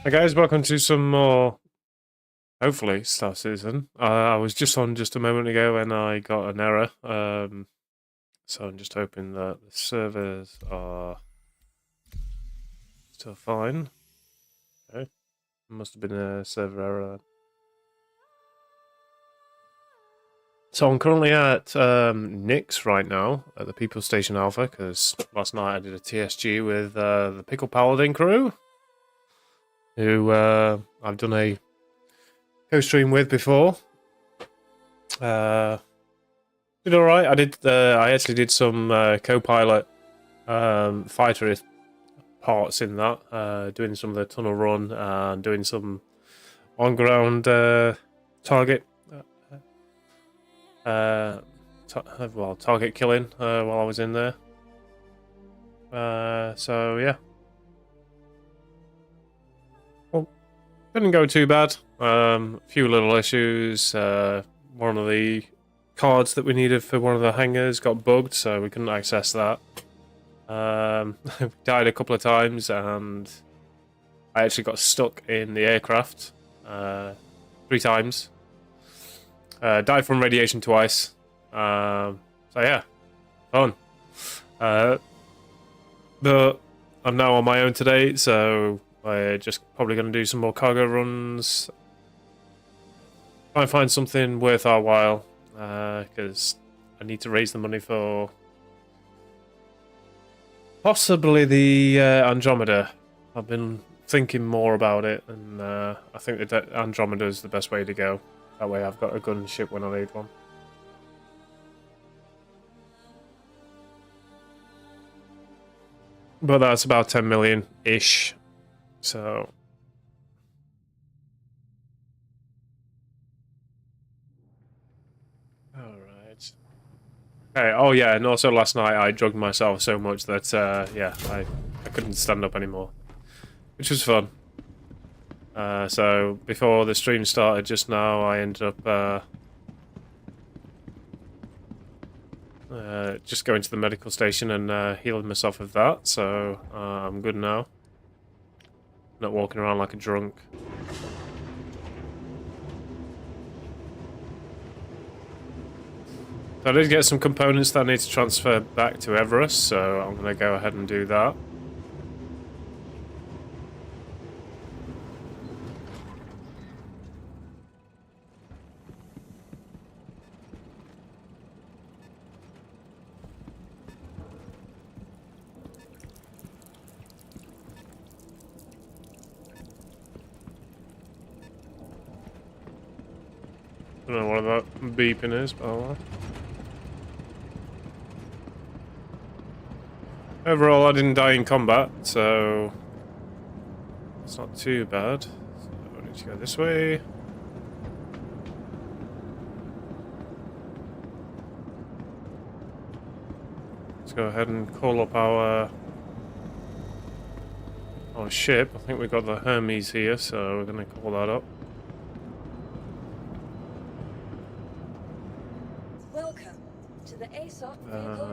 Hi guys, welcome to some more, hopefully, Star Citizen. I was just on just a moment ago and I got an error. So I'm just hoping that the servers are still fine. Okay, must have been a server error. So I'm currently at Nick's right now at the People Station Alpha because last night I did a TSG with the Pickle Paladin crew, who I've done a co-stream with before. Did all right. I did. I actually did some co-pilot fighter parts in that, doing some of the tunnel run and doing some on-ground target, target killing while I was in there. So yeah, well, didn't go too bad. A few little issues. One of the cards that we needed for one of the hangars got bugged, so we couldn't access that. We died a couple of times, and I actually got stuck in the aircraft 3 times. Died from radiation twice. So yeah, fun. But I'm now on my own today, so we're just probably going to do some more cargo runs. Try and find something worth our while, because I need to raise the money for possibly the Andromeda. I've been thinking more about it, and I think that Andromeda is the best way to go. That way I've got a gunship when I need one. But that's about 10 million-ish, so... Alright. Okay, oh yeah, and also last night I drugged myself so much that, yeah, I couldn't stand up anymore. Which was fun. So, before the stream started just now, I ended up, just going to the medical station and healing myself of that, so I'm good now. Not walking around like a drunk. So I did get some components that I need to transfer back to Everest, so I'm going to go ahead and do that. I don't know what that beeping is, but oh well. Overall, I didn't die in combat, so it's not too bad. So I need to go this way. Let's go ahead and call up our ship. I think we've got the Hermes here, so we're going to call that up.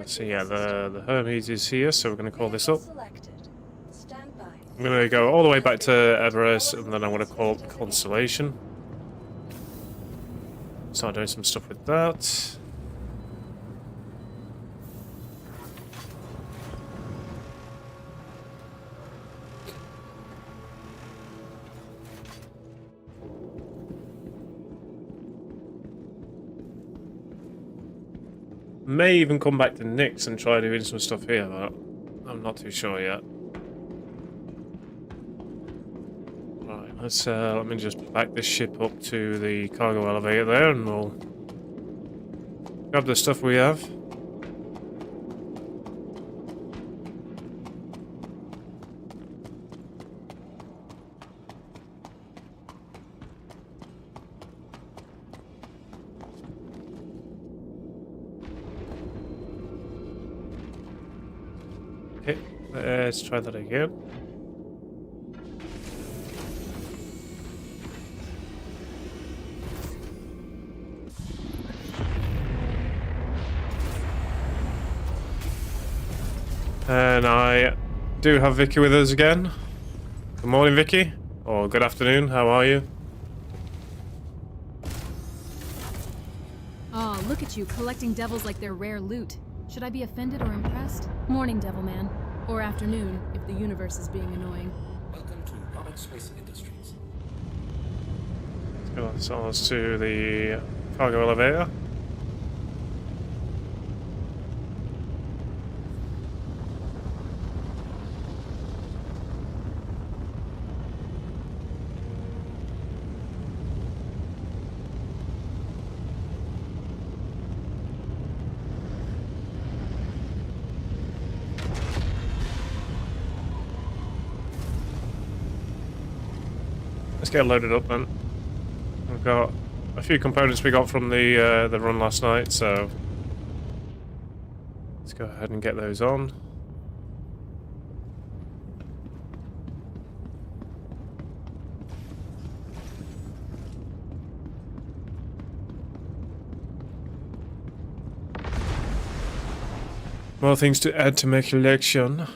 So yeah, the Hermes is here, so we're going to call this up. I'm going to go all the way back to Everest, and then I want to call up Constellation. Start doing some stuff with that. May even come back to Nick's and try doing some stuff here, but I'm not too sure yet. Right, let's let me just back this ship up to the cargo elevator there, and we'll grab the stuff we have. Okay, let's try that again. And I do have Vicky with us again. Good morning, Vicky. Or good afternoon, how are you? Oh, look at you, collecting devils like they're rare loot. Should I be offended or impressed? Morning, Devil Man. Or afternoon, if the universe is being annoying. Welcome to Robert Space Industries. Let's go on to the cargo elevator. Let's get loaded up then. We've got a few components we got from the run last night, so let's go ahead and get those on. More things to add to my collection.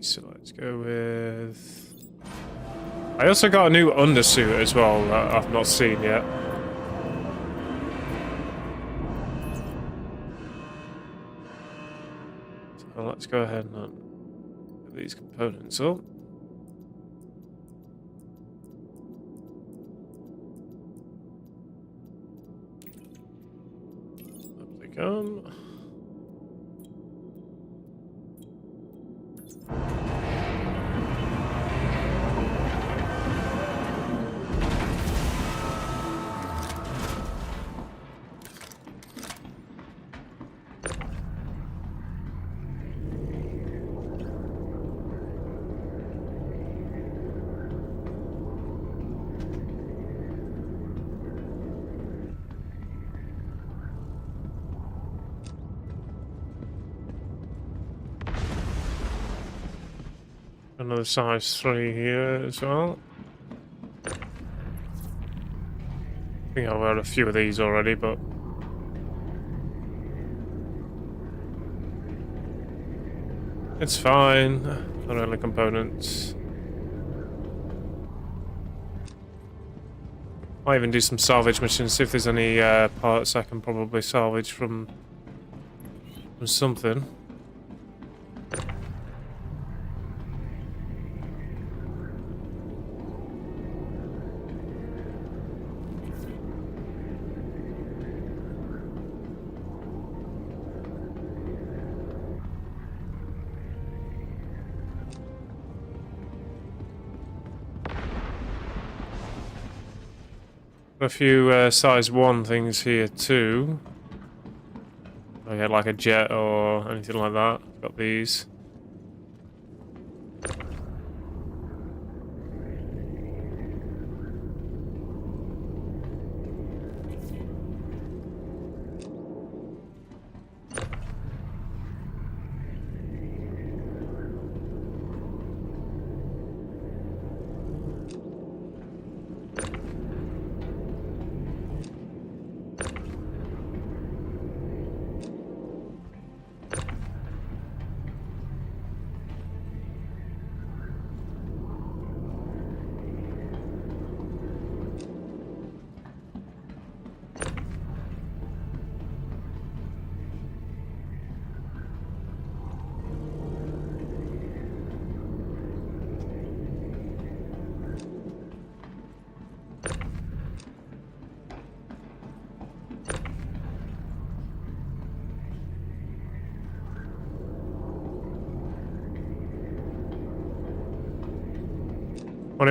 So let's go with... I also got a new undersuit as well that I've not seen yet. So let's go ahead and get these components up. Up they come. Another size 3 here as well. I think I've had a few of these already, but it's fine. Not only components. Might even do some salvage missions, see if there's any parts I can probably salvage from something. A few size 1 things here too. I get like a jet or anything like that. Got these.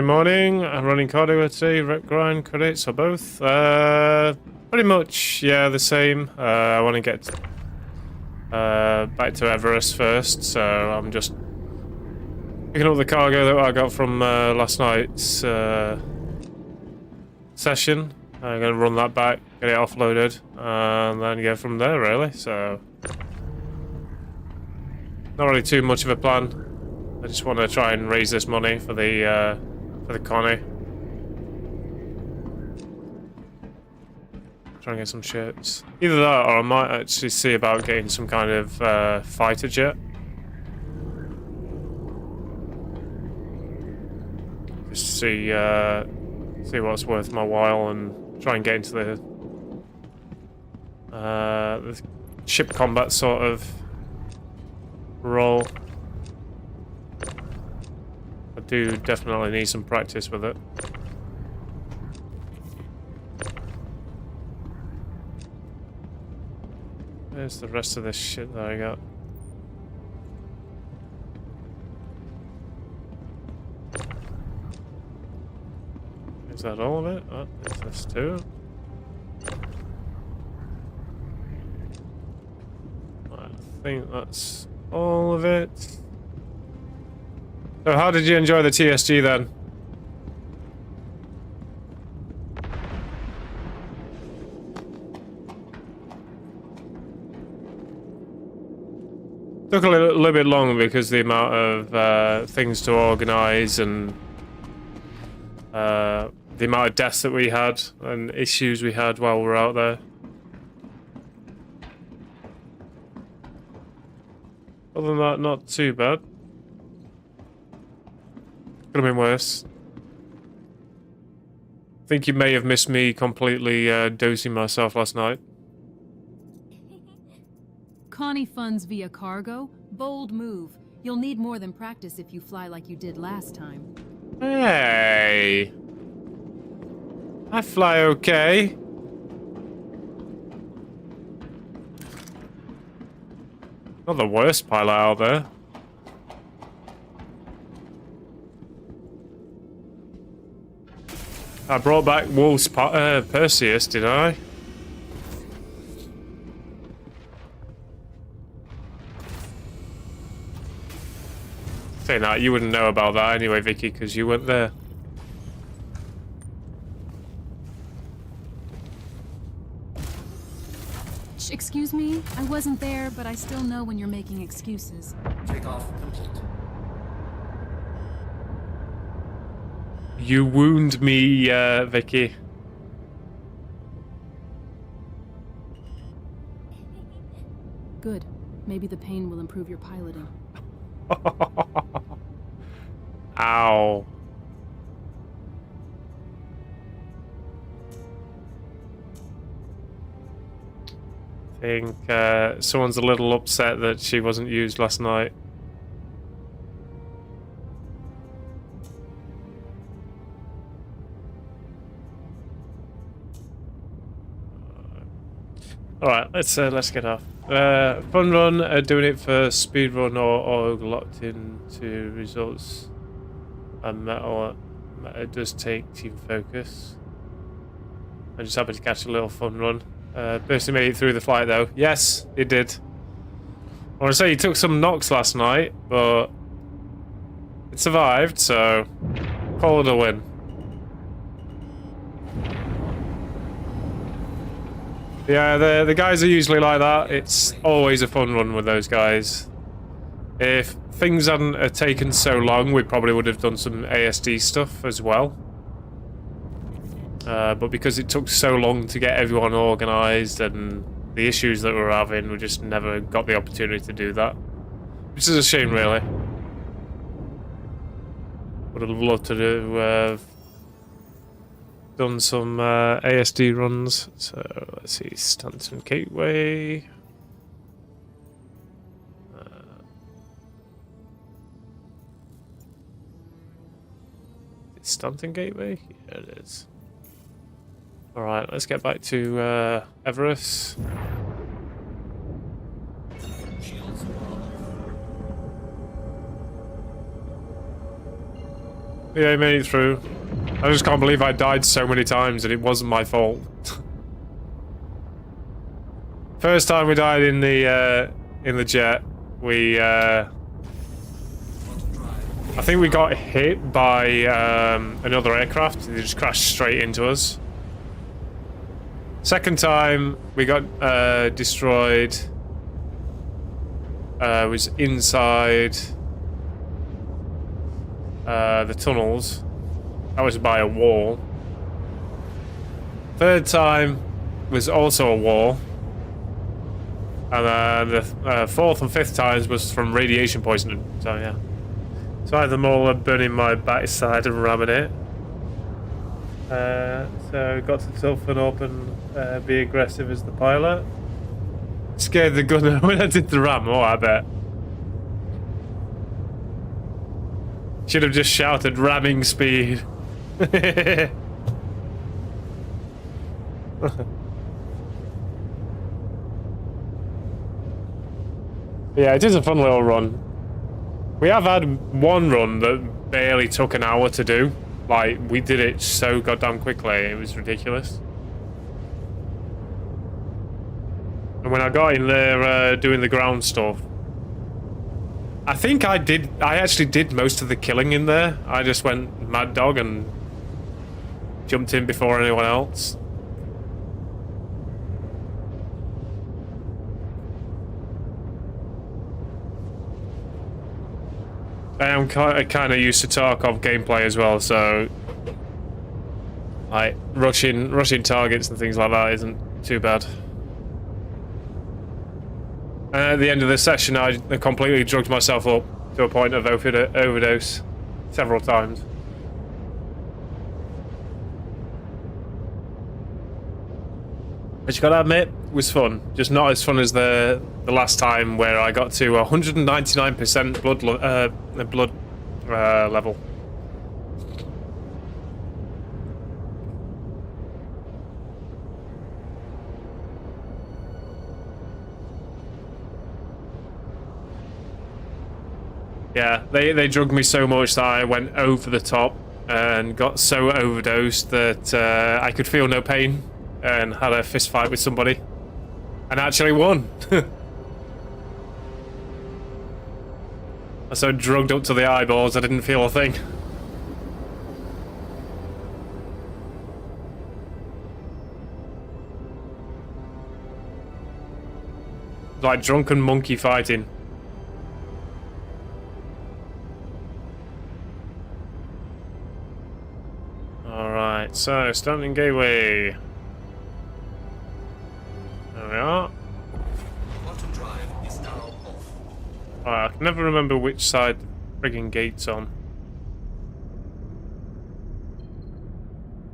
Morning. I'm running cardio today. Rep grind credits or both? Pretty much, yeah, the same. I want to get back to Everest first, so I'm just picking up the cargo that I got from last night's session. I'm going to run that back, get it offloaded, and then go from there, really. So, not really too much of a plan. I just want to try and raise this money for the Connie. Try and get some ships. Either that, or I might actually see about getting some kind of fighter jet. Just see what's worth my while and try and get into the ship combat sort of role. I do definitely need some practice with it. Where's the rest of this shit that I got? Is that all of it? Oh, there's this too. I think that's all of it. So how did you enjoy the TSG then? Took a little bit long because the amount of things to organise and the amount of deaths that we had and issues we had while we were out there. Other than that, not too bad. Could have been worse. I think you may have missed me completely dosing myself last night. Connie funds via cargo? Bold move. You'll need more than practice if you fly like you did last time. Hey! I fly okay. Not the worst pilot out there. I brought back Wolf's Perseus, did I? Saying that, you wouldn't know about that anyway, Vicky, because you weren't there. Excuse me? I wasn't there, but I still know when you're making excuses. Takeoff complete. You wound me, Vicky. Good. Maybe the pain will improve your piloting. Ow. I think someone's a little upset that she wasn't used last night. Alright, let's get off. Fun run, doing it for speed run or locked into results. And metal does take team focus. I just happened to catch a little fun run. Personally made it through the flight though. Yes, it did. I want to say he took some knocks last night, but it survived, so call it a win. Yeah, the guys are usually like that. It's always a fun run with those guys. If things hadn't taken so long, we probably would have done some ASD stuff as well. But because it took so long to get everyone organised and the issues that we were having, we just never got the opportunity to do that. Which is a shame, really. Would have loved to do... done some ASD runs. So let's see, Stanton Gateway. Stanton Gateway? Yeah, it is. Alright, let's get back to Everest. Yeah, I made it through. I just can't believe I died so many times and it wasn't my fault. First time we died in the jet, we I think we got hit by another aircraft. They just crashed straight into us. Second time we got destroyed. Was inside the tunnels. That was by a wall. Third time, was also a wall. And the fourth and fifth times was from radiation poisoning. So yeah. So I had them all burning my backside and ramming it. So got to toughen up and be aggressive as the pilot. Scared the gunner when I did the ram. Oh, I bet. Should have just shouted ramming speed. Yeah, it is a fun little run. We have had one run that barely took an hour to do. Like, we did it so goddamn quickly, it was ridiculous. And when I got in there doing the ground stuff, I think I actually did most of the killing in there. I just went mad dog and jumped in before anyone else. I am kind of used to Tarkov gameplay as well, so like rushing targets and things like that isn't too bad. And at the end of the session, I completely drugged myself up to a point of overdose several times. But you gotta admit, it was fun. Just not as fun as the last time where I got to 199% blood level. Yeah, they drugged me so much that I went over the top and got so overdosed that I could feel no pain and had a fist fight with somebody and actually won. I was so drugged up to the eyeballs I didn't feel a thing. Like drunken monkey fighting. Alright, so standing gateway. There we are. Quantum drive is now off. I can never remember which side the frigging gate's on.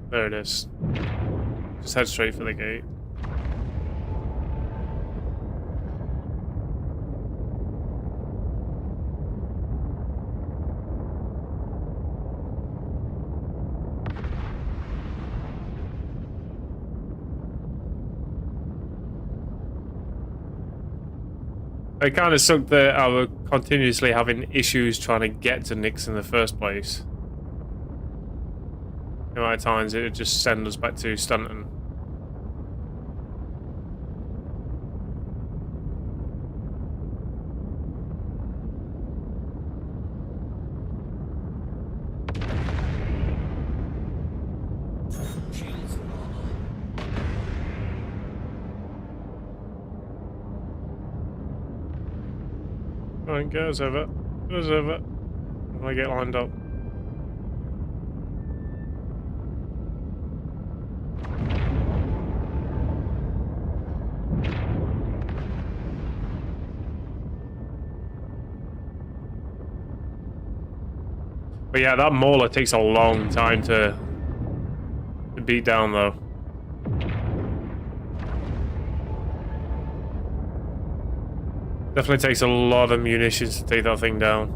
There it is. Just head straight for the gate. It kind of sucked that I was continuously having issues trying to get to Nix in the first place. The amount of times it would just send us back to Stanton. Shields and armor. Alright, get us over. Get us over. When I get lined up. But yeah, that mauler takes a long time to beat down though. Definitely takes a lot of munitions to take that thing down.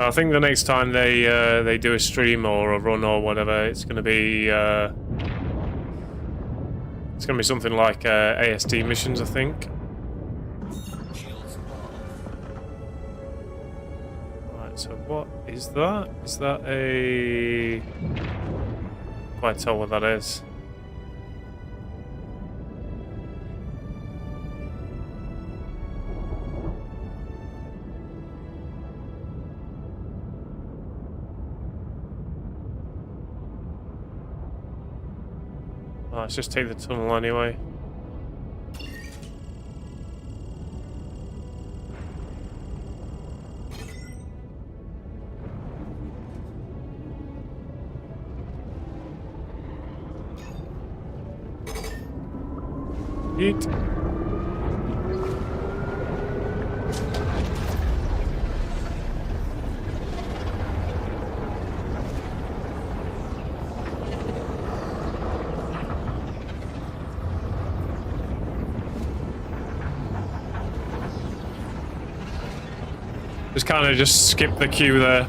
I think the next time they do a stream or a run or whatever, it's gonna be something like ASD missions, I think. Shields are Right, so what is that? Is that a... Quite tell what that is. Let's just take the tunnel anyway. Eat. Just kind of just skip the queue there.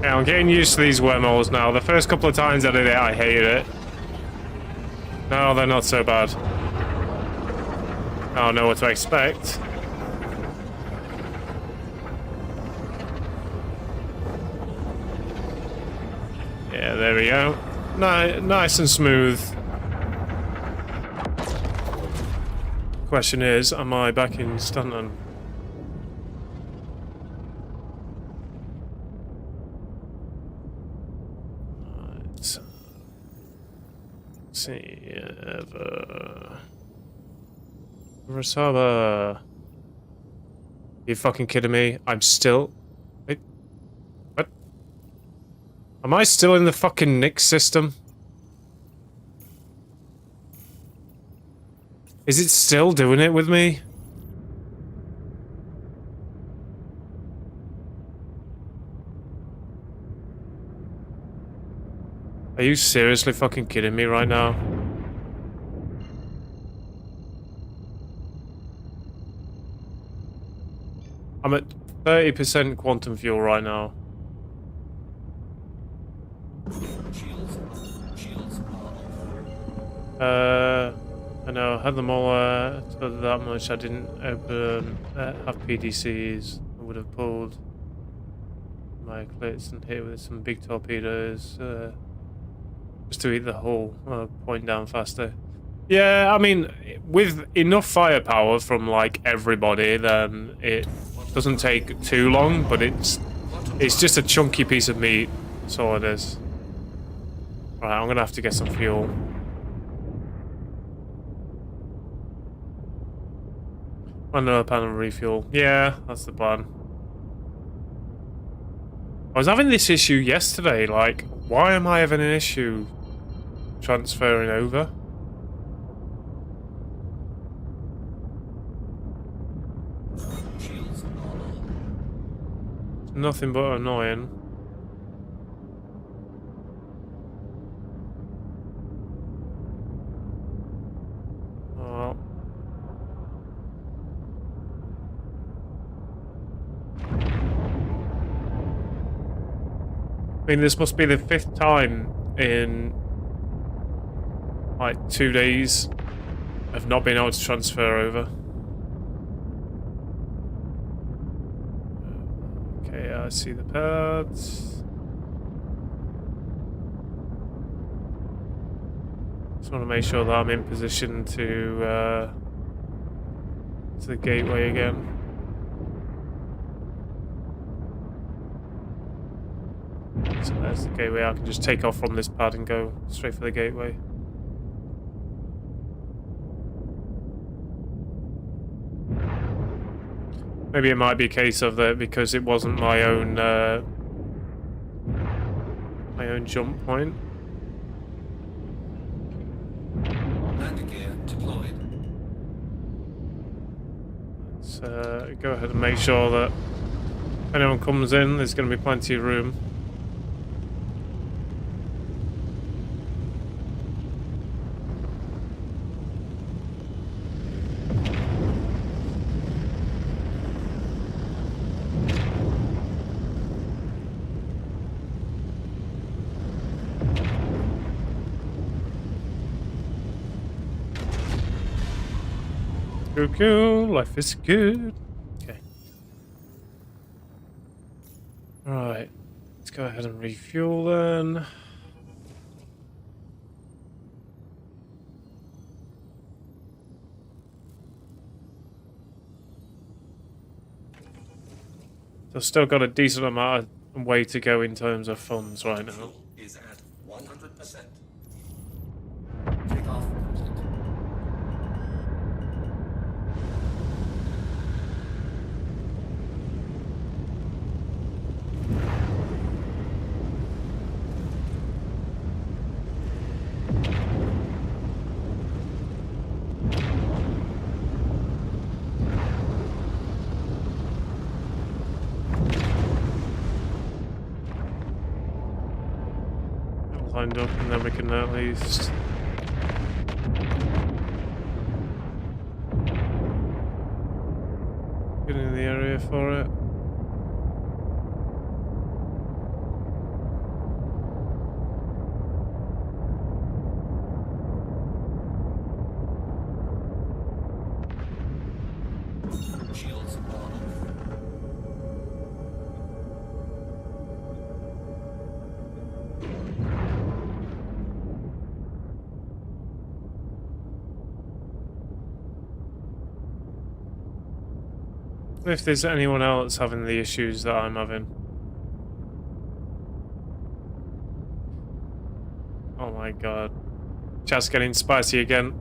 Yeah, I'm getting used to these wormholes now. The first couple of times I did it, I hated it. No, they're not so bad. I don't know what to expect. Yeah, there we go. Nice and smooth. Question is, am I back in Stanton? See, Rasaba. You fucking kidding me? I'm still. Wait. What? Am I still in the fucking Nick system? Is it still doing it with me? Are you seriously fucking kidding me right now? I'm at 30% quantum fuel right now. Shields are off. I know, I had them all to that much. I didn't open, have PDCs. I would have pulled my clits and hit with some big torpedoes. Just to eat the whole point down faster. Yeah, I mean, with enough firepower from like everybody, then it doesn't take too long. But it's just a chunky piece of meat. That's all it is. Right, I'm gonna have to get some fuel. Another pan and refuel. Yeah, that's the plan. I was having this issue yesterday. Like, why am I having an issue transferring over? Shields are low. It's nothing but annoying. Oh. I mean, this must be the 5th time in like 2 days of not being able to transfer over. Okay, I see the pads. Just want to make sure that I'm in position to the gateway again. So there's the gateway. I can just take off from this pad and go straight for the gateway. Maybe it might be a case of that because it wasn't my own jump point. Landing gear deployed. Let's go ahead and make sure that if anyone comes in, there's going to be plenty of room. Cool. Life is good. Okay. Right. Let's go ahead and refuel then. So I've still got a decent amount of way to go in terms of funds right now. Is at 100%. Take off complete. Lined up, and then we can at least get in the area for it. Shields on. If there's anyone else having the issues that I'm having. Oh my god. Chat's getting spicy again.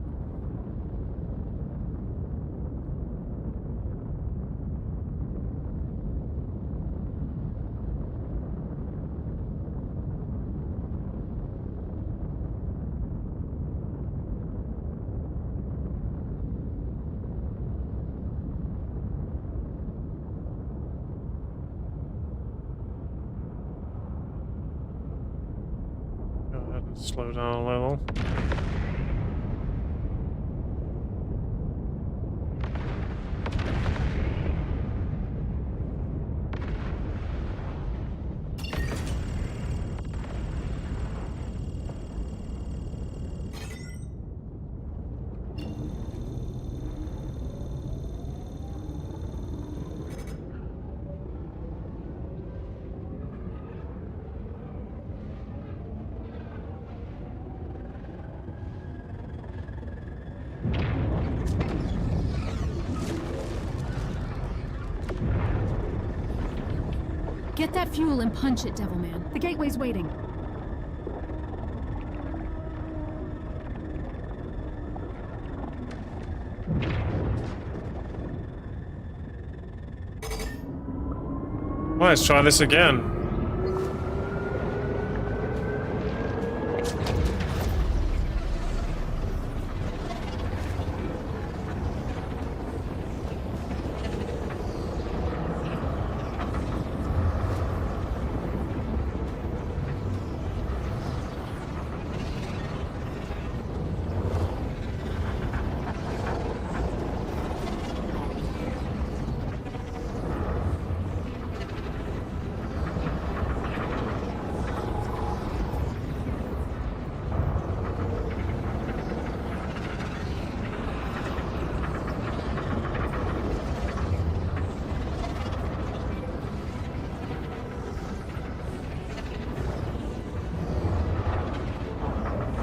Go ahead and slow down a little. Get that fuel and punch it, Devilman. The gateway's waiting. Well, let's try this again.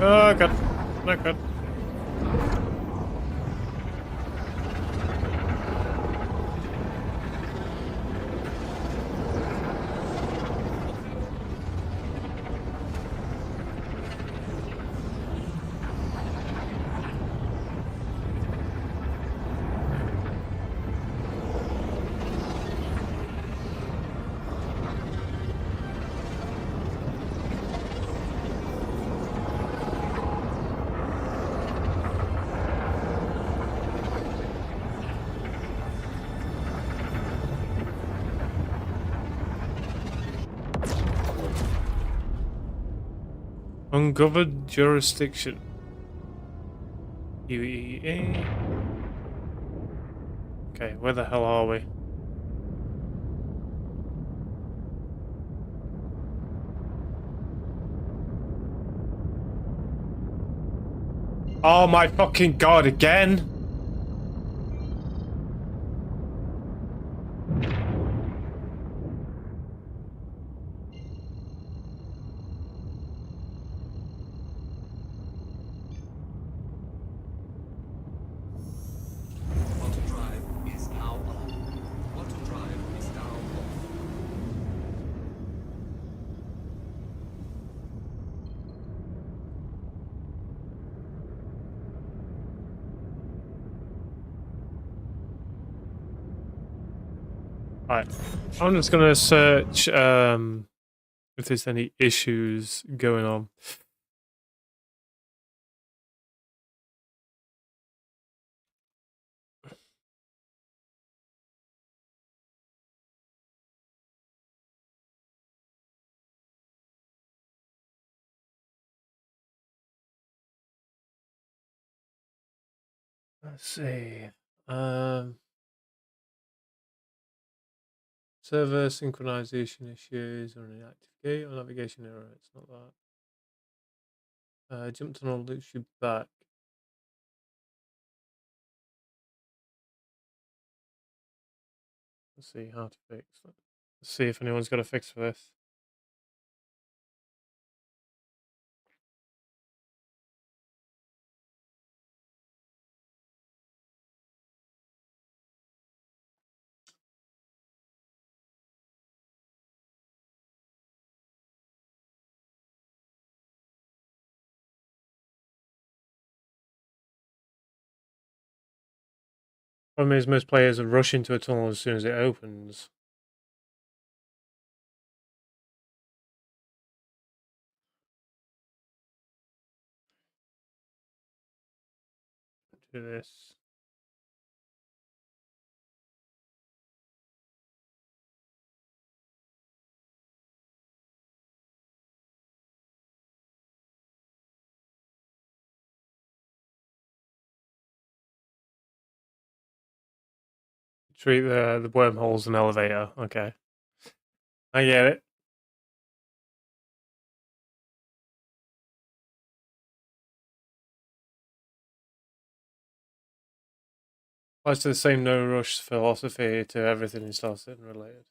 Oh, God. Not good. Ungoverned jurisdiction. UEA. Okay, where the hell are we? Oh my fucking god, again? Right. I'm just gonna search if there's any issues going on. Let's see. Um, Server synchronization issues or an inactive gate or navigation error. It's not that. Jump tunnel loops you back. Let's see how to fix that. Let's see if anyone's got a fix for this. Problem is, most players rush into a tunnel as soon as it opens. Do this. Treat the wormhole as an elevator. Okay. I get it. Applies to the same no rush philosophy to everything in Star Citizen related.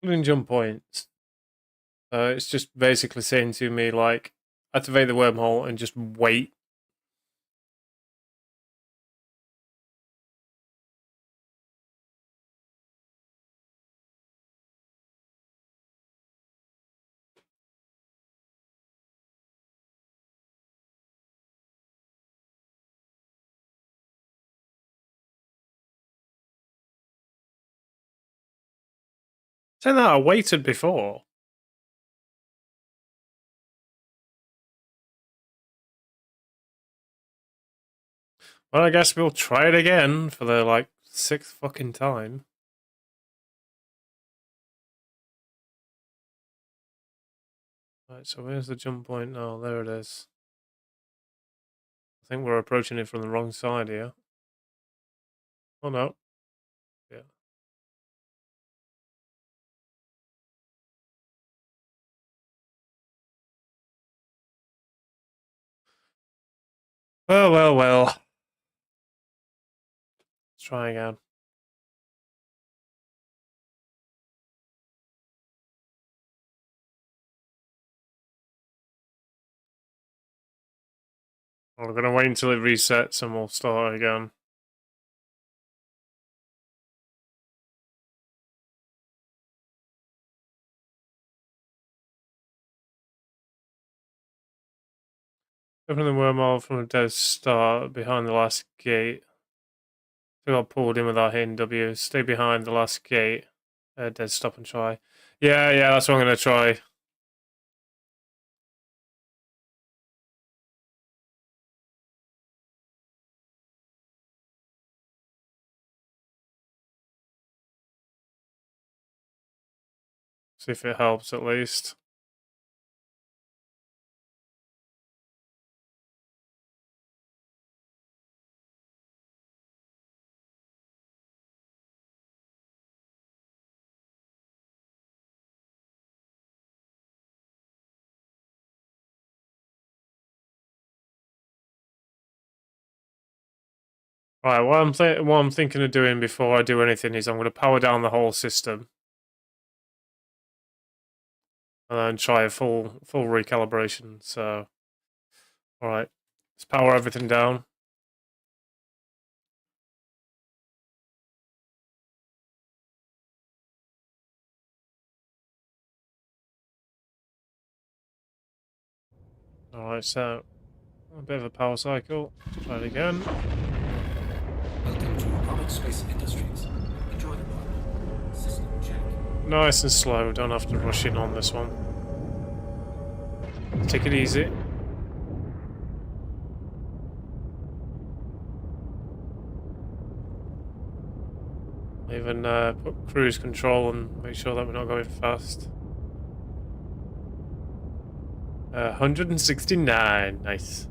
Including jump points. It's just basically saying to me, like, activate the wormhole and just wait. Saying that I waited before. Well, I guess we'll try it again for the, like, 6th fucking time. Right, so where's the jump point? Oh, there it is. I think we're approaching it from the wrong side here. Oh, no. Yeah. Well. Let's try again. We're gonna wait until it resets and we'll start again. Open the wormhole from a dead start behind the last gate. We got pulled in without hitting W. Stay behind the last gate. Dead stop and try. Yeah, that's what I'm gonna try. See if it helps at least. Right, what I'm thinking of doing before I do anything is I'm going to power down the whole system, and then try a full recalibration. So, all right, let's power everything down. All right, so a bit of a power cycle. Try it again. Welcome to Orbit Space Industries. Enjoy the ride. System check. Nice and slow. Don't have to rush in on this one. Take it easy. Even put cruise control and make sure that we're not going fast. 169. Nice.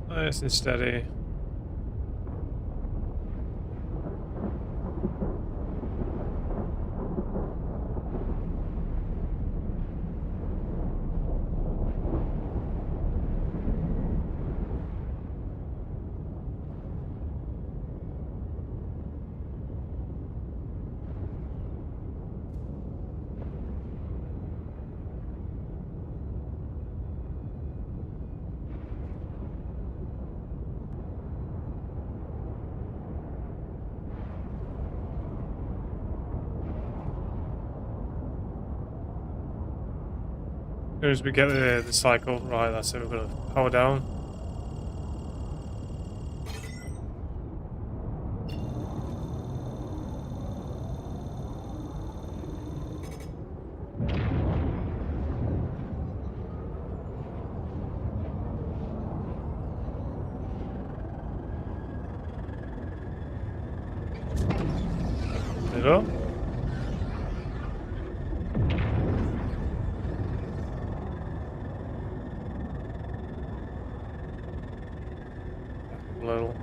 Nice and steady. As soon as we get the cycle, right, that's it, we're going to power down. It up. Little.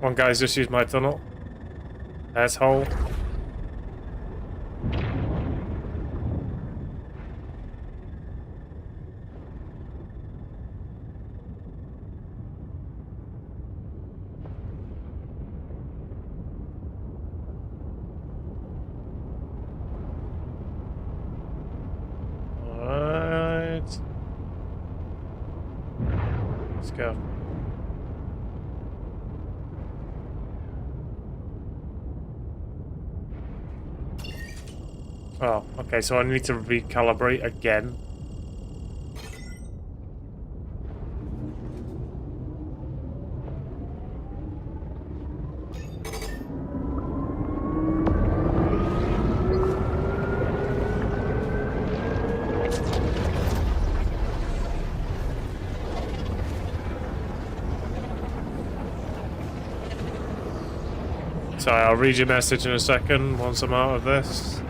One guy's just used my tunnel. Asshole. Alright. Let's go. Oh, okay, so I need to recalibrate again. Sorry, I'll read your message in a second once I'm out of this.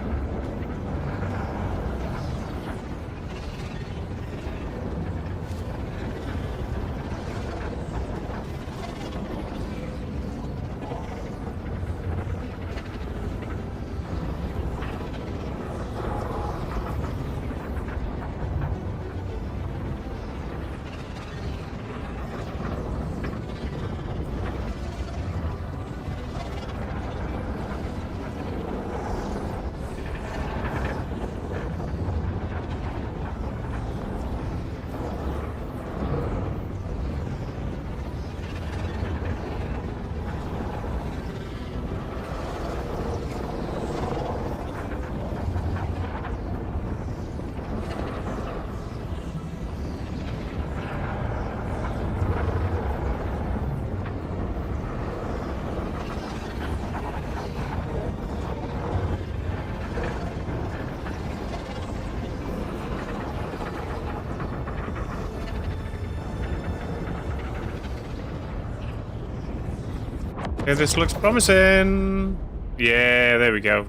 Okay, this looks promising. Yeah, there we go.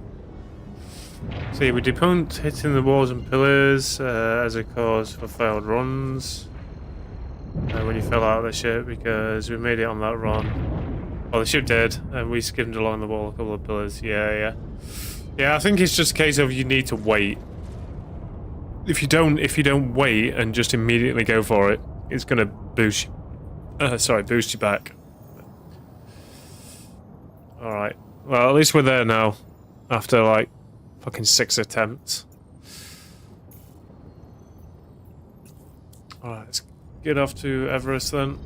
See, we don't hitting the walls and pillars as a cause for failed runs when you fell out of the ship, because we made it on that run. Well, the ship did, and we skimmed along the wall a couple of pillars. Yeah. I think it's just a case of you need to wait. If you don't wait and just immediately go for it, it's gonna boost you back. Alright. Well, at least we're there now. After, like, fucking 6 attempts. Alright, let's get off to Everest then.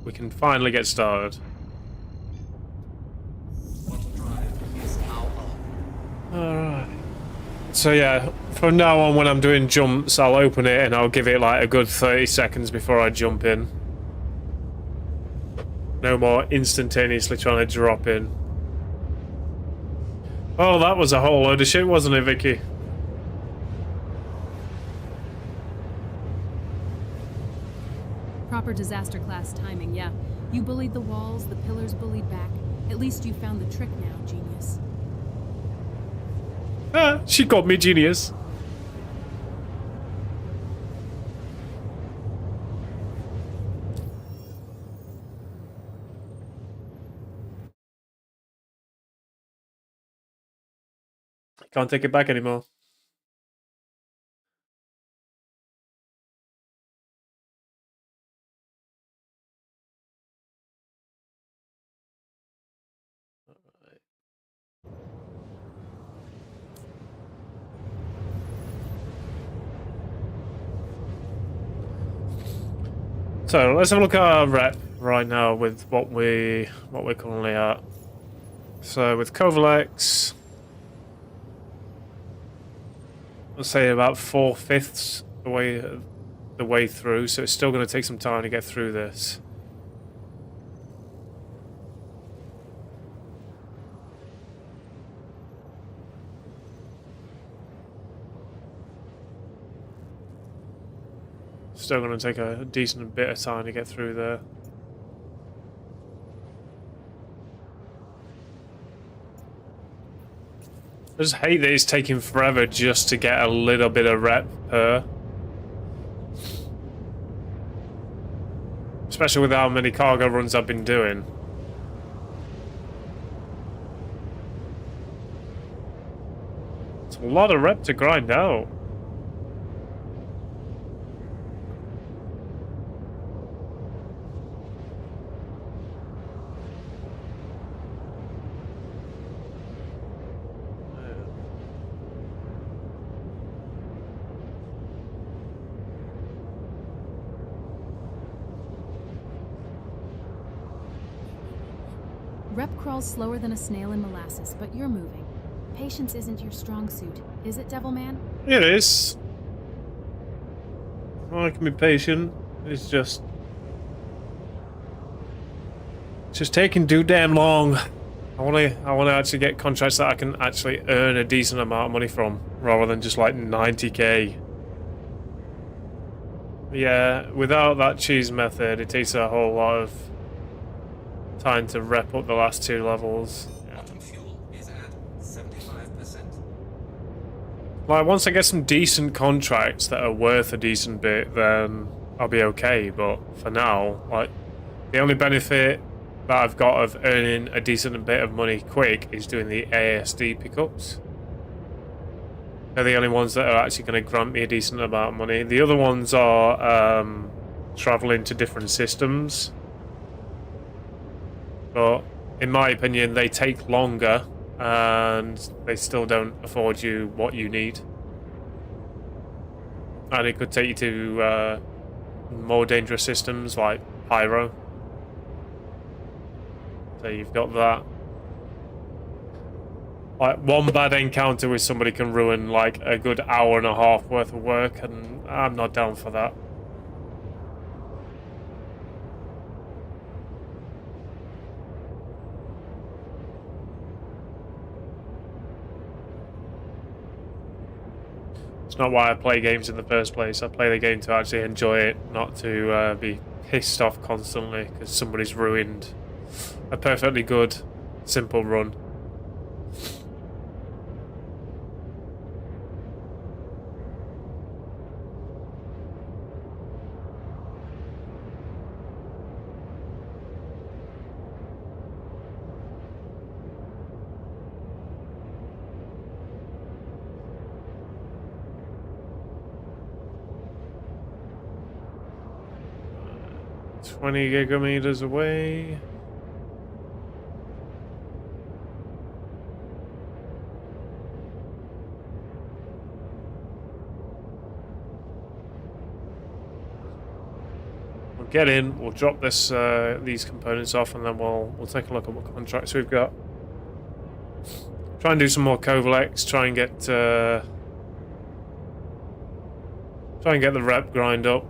We can finally get started. Alright. So yeah, from now on when I'm doing jumps, I'll open it and I'll give it like a good 30 seconds before I jump in. No more instantaneously trying to drop in. Oh, that was a whole load of shit, wasn't it, Vicky? Proper disaster class timing, yeah. You bullied the walls, the pillars bullied back. At least you found the trick now, genius. Ah, she got me, genius. Can't take it back anymore. So let's have a look at our rep right now with what we're currently at. So with Kovalex, let's say about 4/5 the way through. So it's still going to take some time to get through this. Still going to take a decent bit of time to get through there. I just hate that it's taking forever just to get a little bit of rep per. Especially with how many cargo runs I've been doing. It's a lot of rep to grind out. Rep crawls slower than a snail in molasses, but you're moving. Patience isn't your strong suit, is it, Devilman? It is. I can be patient. It's just taking too damn long. I want to actually get contracts that I can actually earn a decent amount of money from, rather than just like 90k. Yeah, without that cheese method, it takes a whole lot of time to rep up the last 2 levels. Bottom fuel is at 75%. Like, once I get some decent contracts that are worth a decent bit, then I'll be okay. But for now, like, the only benefit that I've got of earning a decent bit of money quick is doing the ASD pickups. They're the only ones that are actually going to grant me a decent amount of money. The other ones are traveling to different systems. But in my opinion, they take longer and they still don't afford you what you need. And it could take you to more dangerous systems like Pyro. So you've got that. Like, one bad encounter with somebody can ruin like a good hour and a half worth of work, and I'm not down for that. It's not why I play games in the first place. I play the game to actually enjoy it, not to be pissed off constantly because somebody's ruined a perfectly good, simple run. 20 gigameters away. We'll get in, we'll drop this these components off, and then we'll take a look at what contracts we've got. Try and do some more Kovalex, try and get the rep grind up.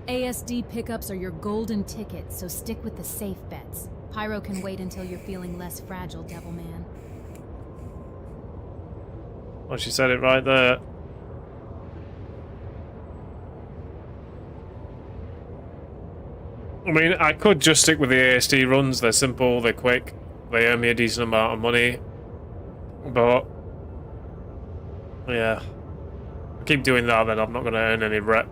ASD pickups are your golden ticket, so stick with the safe bets. Pyro can wait until you're feeling less fragile, Devil Man. Well, she said it right there. I mean, I could just stick with the ASD runs. They're simple, they're quick, they earn me a decent amount of money. But yeah, if I keep doing that, then I'm not going to earn any rep.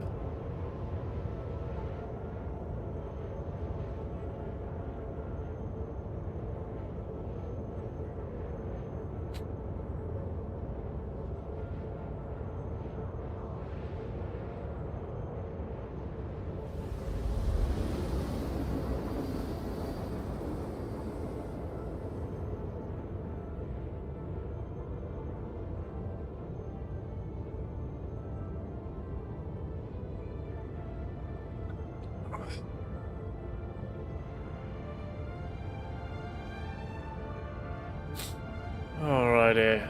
Alrighty.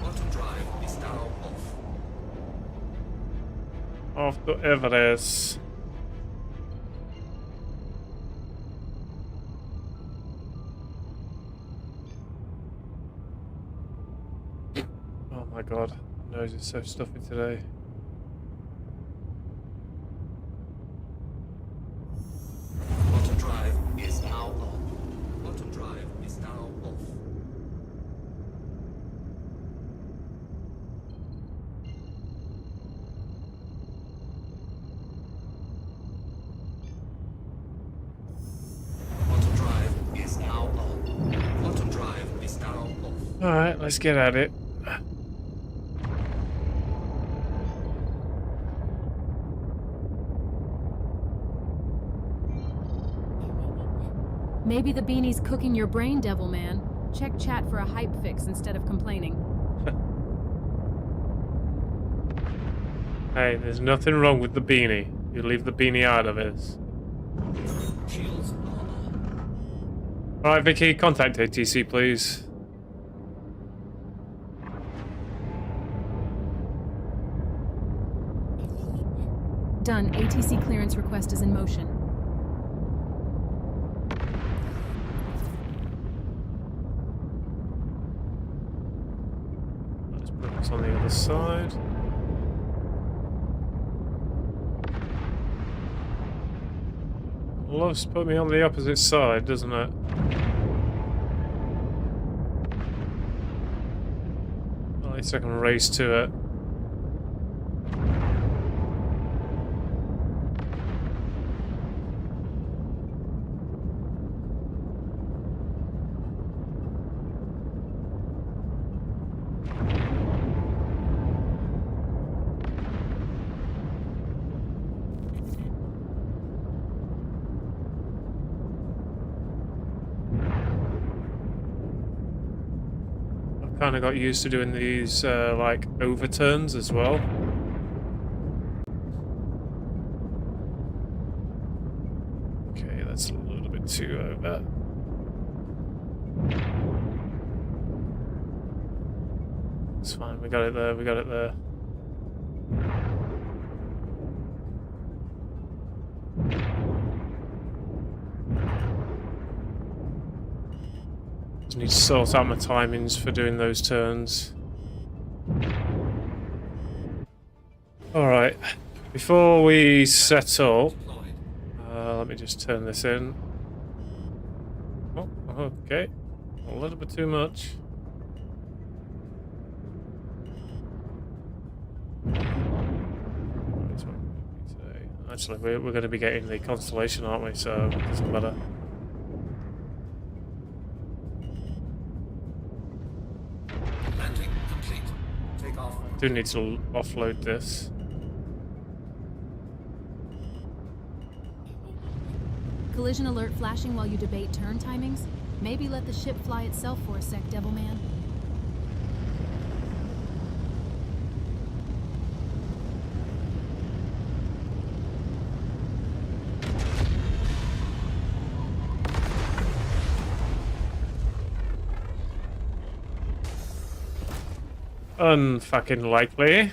Bottom drive is now off. Off to Everest. Oh my god, my nose is so stuffy today. Bottom drive is now on. Bottom drive is now off. Bottom drive is now on. Bottom drive is now off. Alright, let's get at it. Maybe the beanie's cooking your brain, Devil Man. Check chat for a hype fix instead of complaining. Hey, there's nothing wrong with the beanie. You leave the beanie out of this. Shields are on. Alright, Vicky, contact ATC, please. Done. ATC clearance request is in motion. Let's put this on the other side. Loves put me on the opposite side, doesn't it? At least I can race to it. Kind of got used to doing these like overturns as well. Okay, that's a little bit too over. It's fine, we got it there, we got it there. Just need to sort out my timings for doing those turns. Alright, before we set up, let me just turn this in. Oh, okay. A little bit too much. Actually, we're going to be getting the constellation, aren't we? So it doesn't matter. Landing complete. Takeoff off. I do need to offload this. Collision alert flashing while you debate turn timings? Maybe let the ship fly itself for a sec, Devilman. Unfucking likely.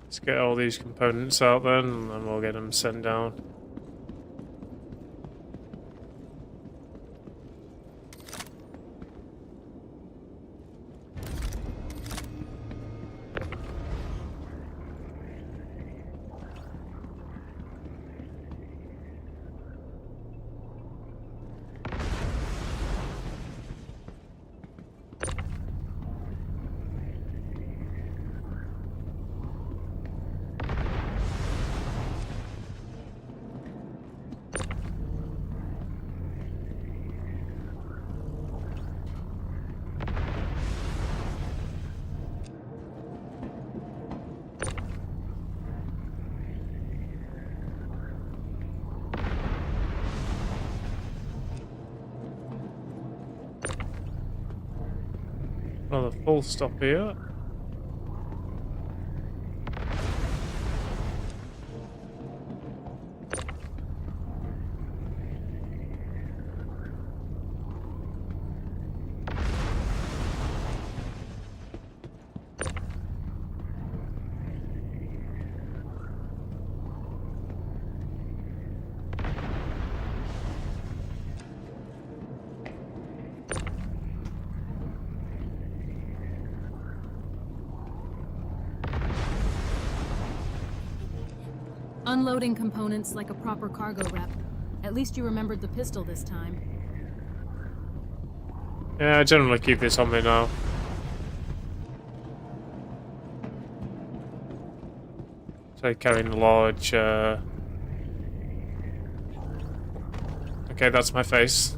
Let's get all these components out then, and then we'll get them sent down. Another full stop here. Unloading components like a proper cargo rep. At least you remembered the pistol this time. Yeah, I generally keep this on me now. So carrying a large, okay, that's my face.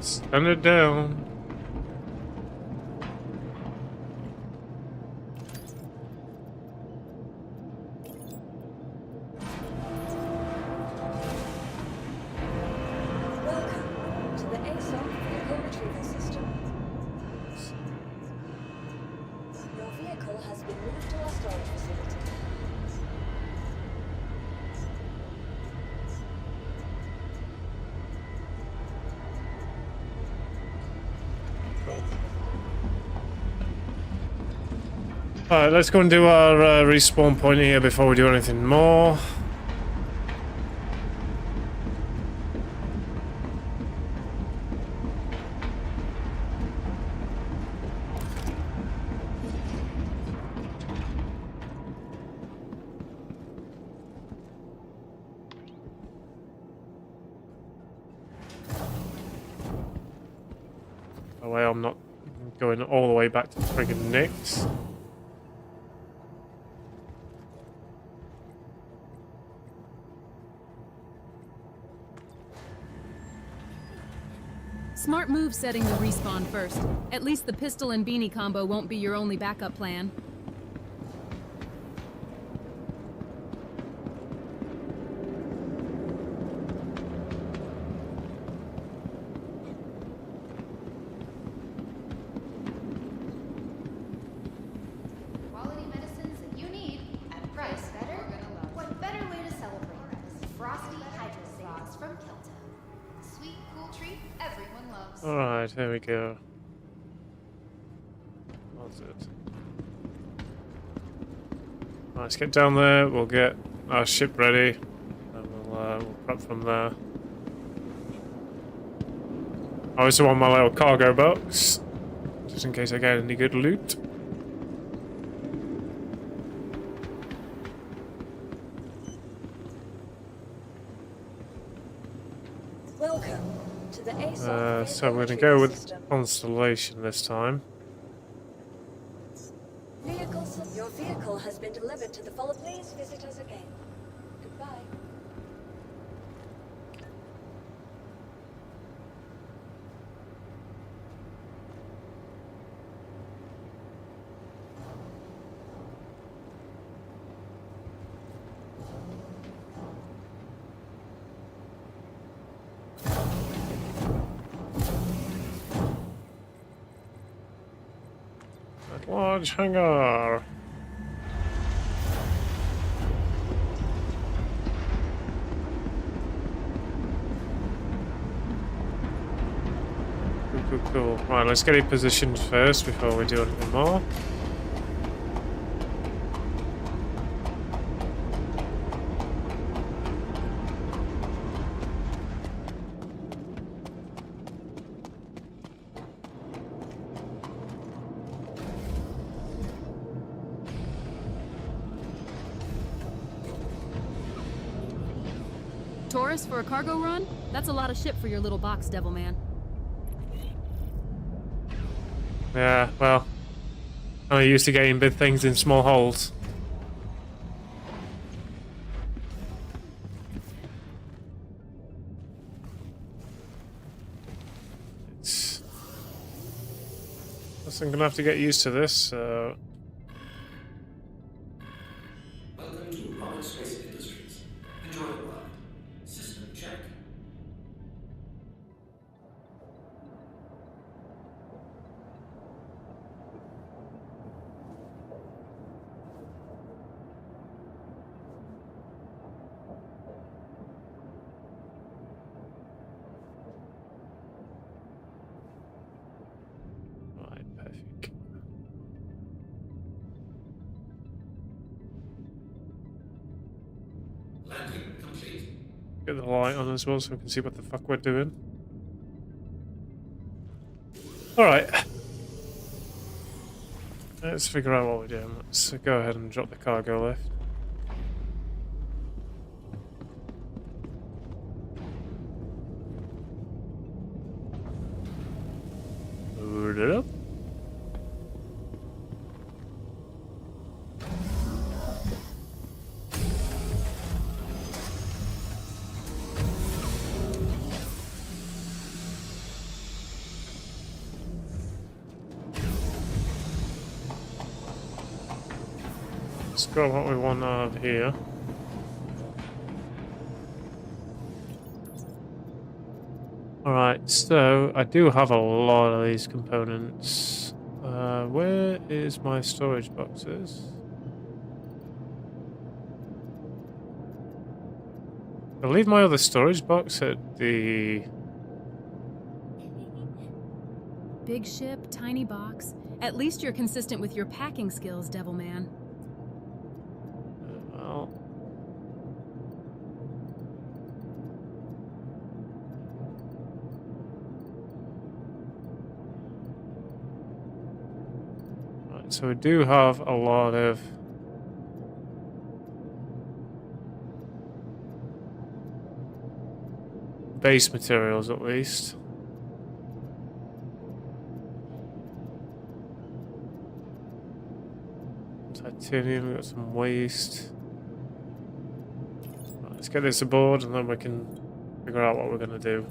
Stand it down. Welcome to the ASOP Vehicle Retrieval System. Your vehicle has been moved to our storage facility. Alright, let's go and do our respawn point here before we do anything more. That way I'm not going all the way back to friggin' Nick's. Smart move setting the respawn first. At least the pistol and beanie combo won't be your only backup plan. Quality medicines that you need at a price better. What better way to celebrate this frosty hydro sauce from Kilta? A sweet, cool treat everyone loves. Alright, there we go. That's it. Right, let's get down there, we'll get our ship ready, and we'll prep from there. I also want my little cargo box. Just in case I get any good loot. Welcome to the So I'm going to go with Constellation this time. Your vehicle has been delivered to the follow. Please visit us again. Goodbye. Large hangar. Cool. Right, let's get it positioned first before we do anything more. Taurus for a cargo run? That's a lot of ship for your little box, Devil Man. Yeah, well, I'm used to getting big things in small holes. I'm gonna have to get used to this, so... Welcome to Rocket Space Industries. Enjoy the ride. System check. Right, perfect. Landing complete. Get the light on as well so we can see what the fuck we're doing. Alright. Let's figure out what we're doing. Let's go ahead and drop the cargo lift. Load it up. Let's go what we want out of here. Alright, so I do have a lot of these components. Where is my storage boxes? I leave my other storage box at the... Big ship, tiny box. At least you're consistent with your packing skills, Devil Man. Well... Right, so we do have a lot of... base materials, at least. Titanium, we've got some waste. Right, let's get this aboard and then we can figure out what we're going to do.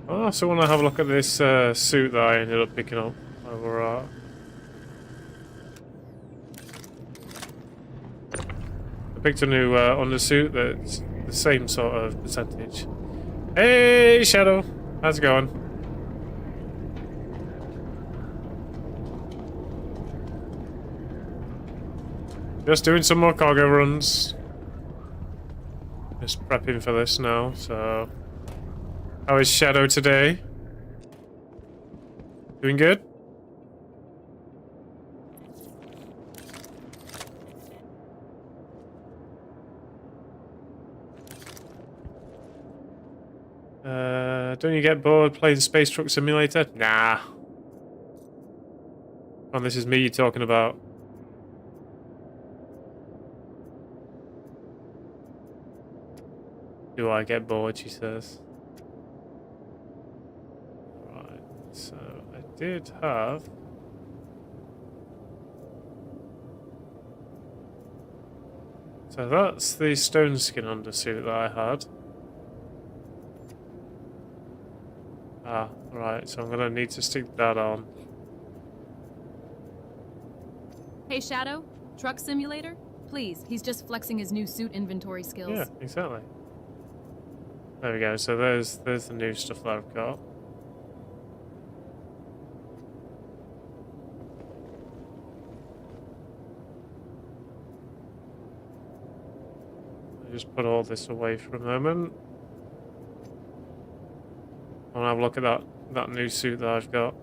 I also want to have a look at this suit that I ended up picking up over I picked a new undersuit that's the same sort of percentage. Hey, Shadow! How's it going? Just doing some more cargo runs. Just prepping for this now, so... How is Shadow today? Doing good? Don't you get bored playing Space Truck Simulator? Nah. Oh, this is me you're talking about. Do I get bored, she says. Right, so I did have... So that's the stone skin undersuit that I had. Ah, right, so I'm gonna need to stick that on. Hey, Shadow? Truck simulator? Please, he's just flexing his new suit inventory skills. Yeah, exactly. There we go, so there's the new stuff that I've got. I'll just put all this away for a moment. I want to have a look at that new suit that I've got.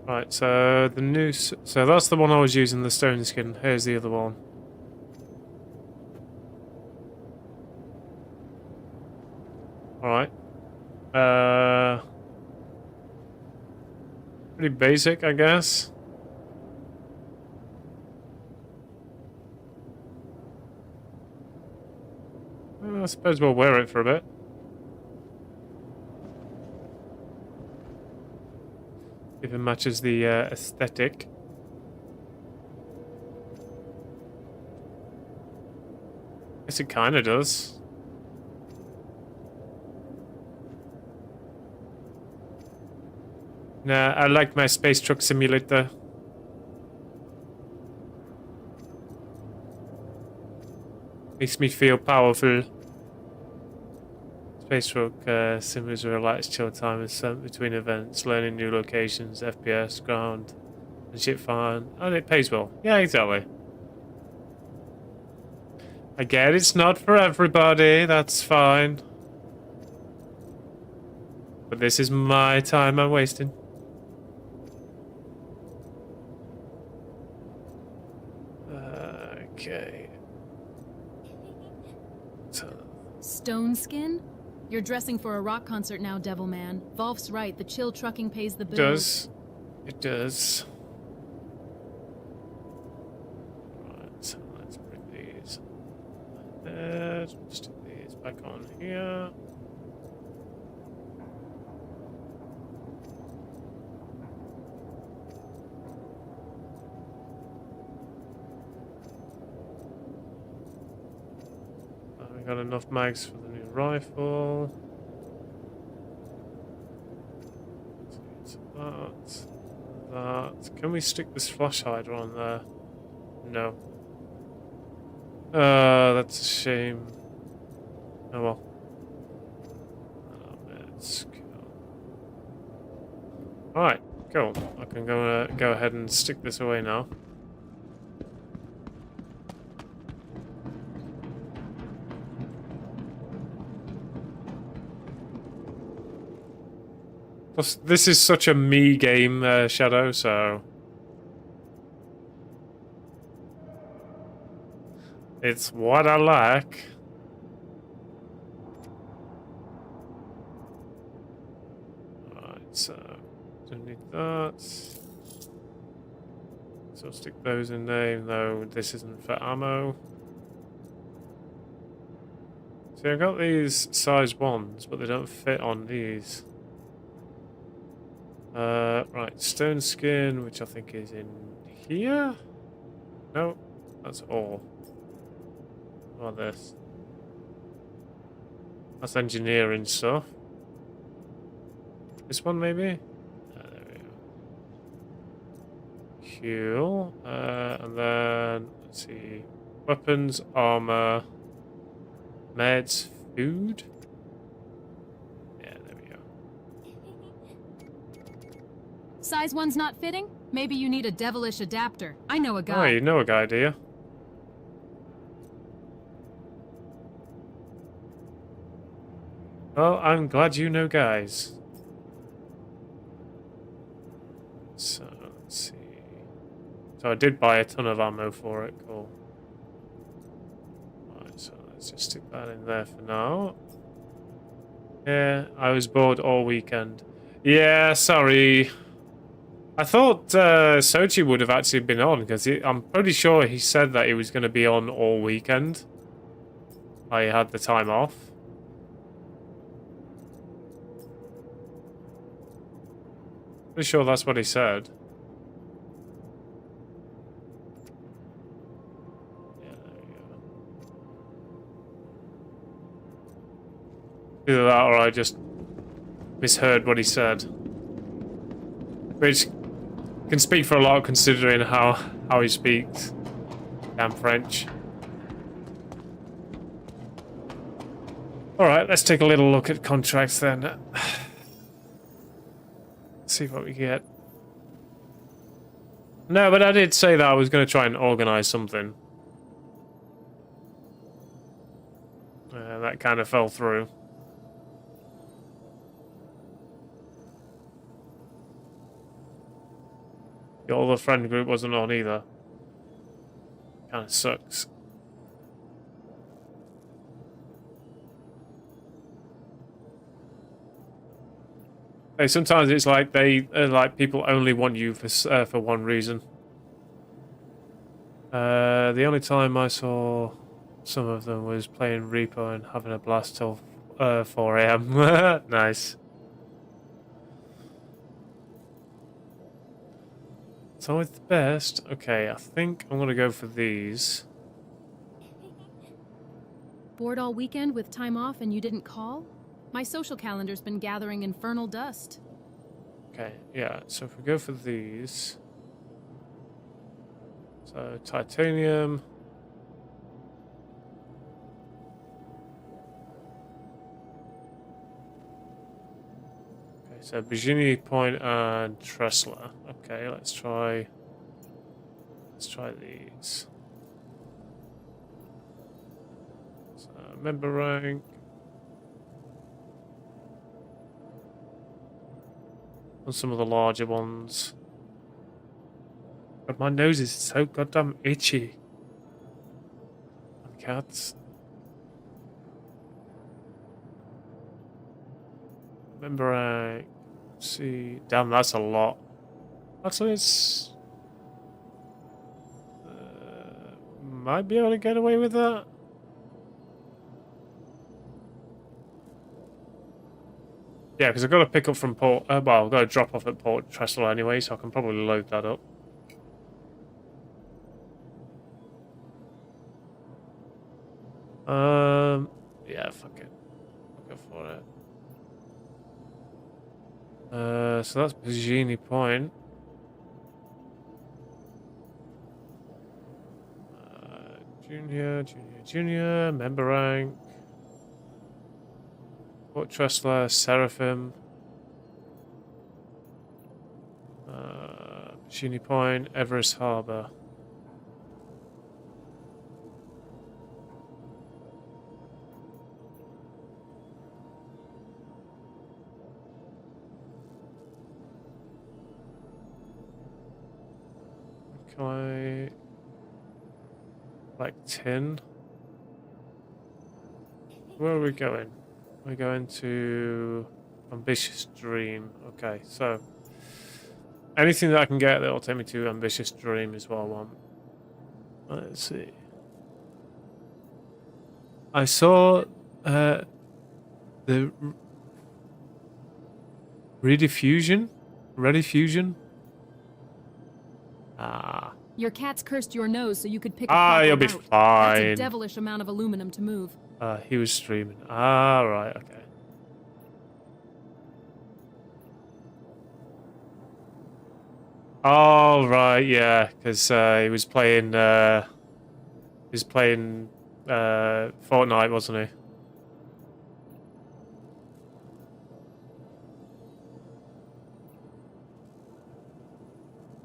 Right, so the new... So that's the one I was using, the stone skin. Here's the other one. Alright. Pretty basic, I guess. I suppose we'll wear it for a bit. If it matches the aesthetic. Guess it kind of does. Nah, I like my Space Truck Simulator. Makes me feel powerful. Space Truck Simulators a relaxed chill time is spent between events, learning new locations, FPS, ground, and shit fun. And it pays well. Yeah, exactly. I get it's not for everybody, that's fine. But this is my time I'm wasting. Okay. So. Stone skin? You're dressing for a rock concert now, Devilman. Volf's right, the chill trucking pays the bills. It does. Right, so let's bring these there. Stick these back on here. We got enough mags for the new rifle. That. Can we stick this flash hider on there? No. That's a shame. Oh well. Let's go. Alright, cool. I can go ahead and stick this away now. Plus, this is such a me game, Shadow, so... It's what I like. Alright, so... Don't need that. So I'll stick those in there, even though this isn't for ammo. See, I've got these size 1s, but they don't fit on these. Right, stone skin, which I think is in here? No, that's all. What about this? That's engineering stuff. This one, maybe? There we go. Cool. And then, let's see. Weapons, armor, meds, food. Size 1's not fitting? Maybe you need a devilish adapter. I know a guy. Oh, you know a guy, do you? Well, I'm glad you know guys. So I did buy a ton of ammo for it. Cool. Alright, so let's just stick that in there for now. Yeah, I was bored all weekend. Yeah, sorry. I thought Sochi would have actually been on, because I'm pretty sure he said that he was going to be on all weekend. I had the time off. Pretty sure that's what he said. Yeah, there we go. Either that or I just misheard what he said. Which can speak for a lot considering how he speaks. Damn French. Alright, let's take a little look at contracts then. See what we get. No, but I did say that I was going to try and organise something. That kind of fell through. The other friend group wasn't on either. Kind of sucks. Hey, sometimes it's like like people only want you for one reason. The only time I saw some of them was playing Reaper and having a blast till 4 AM. Nice. It's always the best. Okay, I think I'm gonna go for these. Bored all weekend with time off and you didn't call? My social calendar's been gathering infernal dust. Okay, yeah, so if we go for these. So, titanium. Okay, so Bajini Point and Tressler. Okay, let's try these. So, member rank. On some of the larger ones. But my nose is so goddamn itchy. And cats. Remember, let's see. Damn, that's a lot. Actually, it's. Might be able to get away with that. Yeah, because I've got to pick up from Port. Well, I've got to drop off at Port Trestle anyway, so I can probably load that up. Yeah, fuck it. I'll go for it. So that's Bajini Point. Junior, member rank. Port Tressler, Seraphim. Bajini Point, Everest Harbour. Can I... like 10? Where are we going? We're going to Ambitious Dream. Okay, so anything that I can get that will take me to Ambitious Dream is what I want. Let's see. I saw the rediffusion. Ah. Your cat's cursed your nose so you could pick a proper You'll be route. fine. That's a devilish amount of aluminum to move. He was streaming. Ah, right, okay. Oh, right, yeah, because he was playing Fortnite, wasn't he?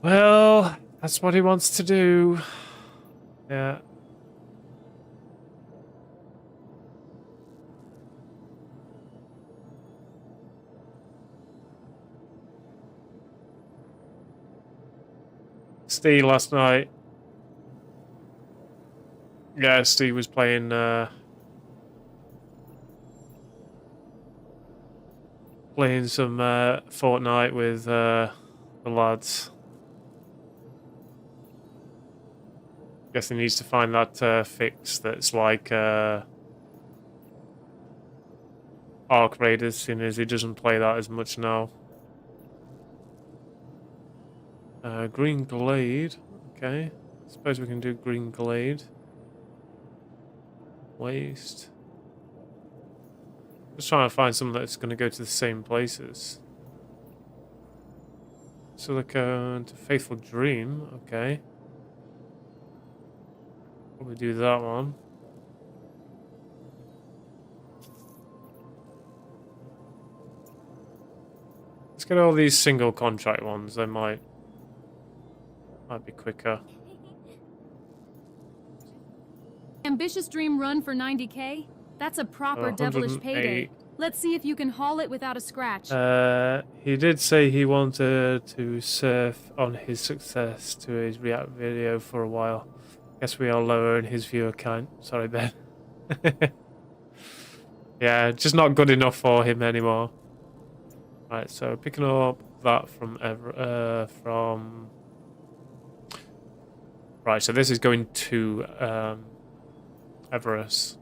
Well, that's what he wants to do. Yeah. Steve last night. Yeah, Steve was playing playing some Fortnite with the lads. Guess he needs to find that fix that's like Arc Raiders, seeing as he doesn't play that as much now. Green Glade. Okay. Suppose we can do Green Glade. Waste. Just trying to find something that's going to go to the same places. Silicone to Faithful Dream. Okay. Probably do that one. Let's get all these single contract ones. They might be quicker. Ambitious dream run for 90K? That's a proper devilish payday. 108. Let's see if you can haul it without a scratch. He did say he wanted to surf on his success to his React video for a while. Guess we are lowering his viewer count. Sorry, Ben. Yeah, just not good enough for him anymore. Right, so picking up that from Right, so this is going to Everest.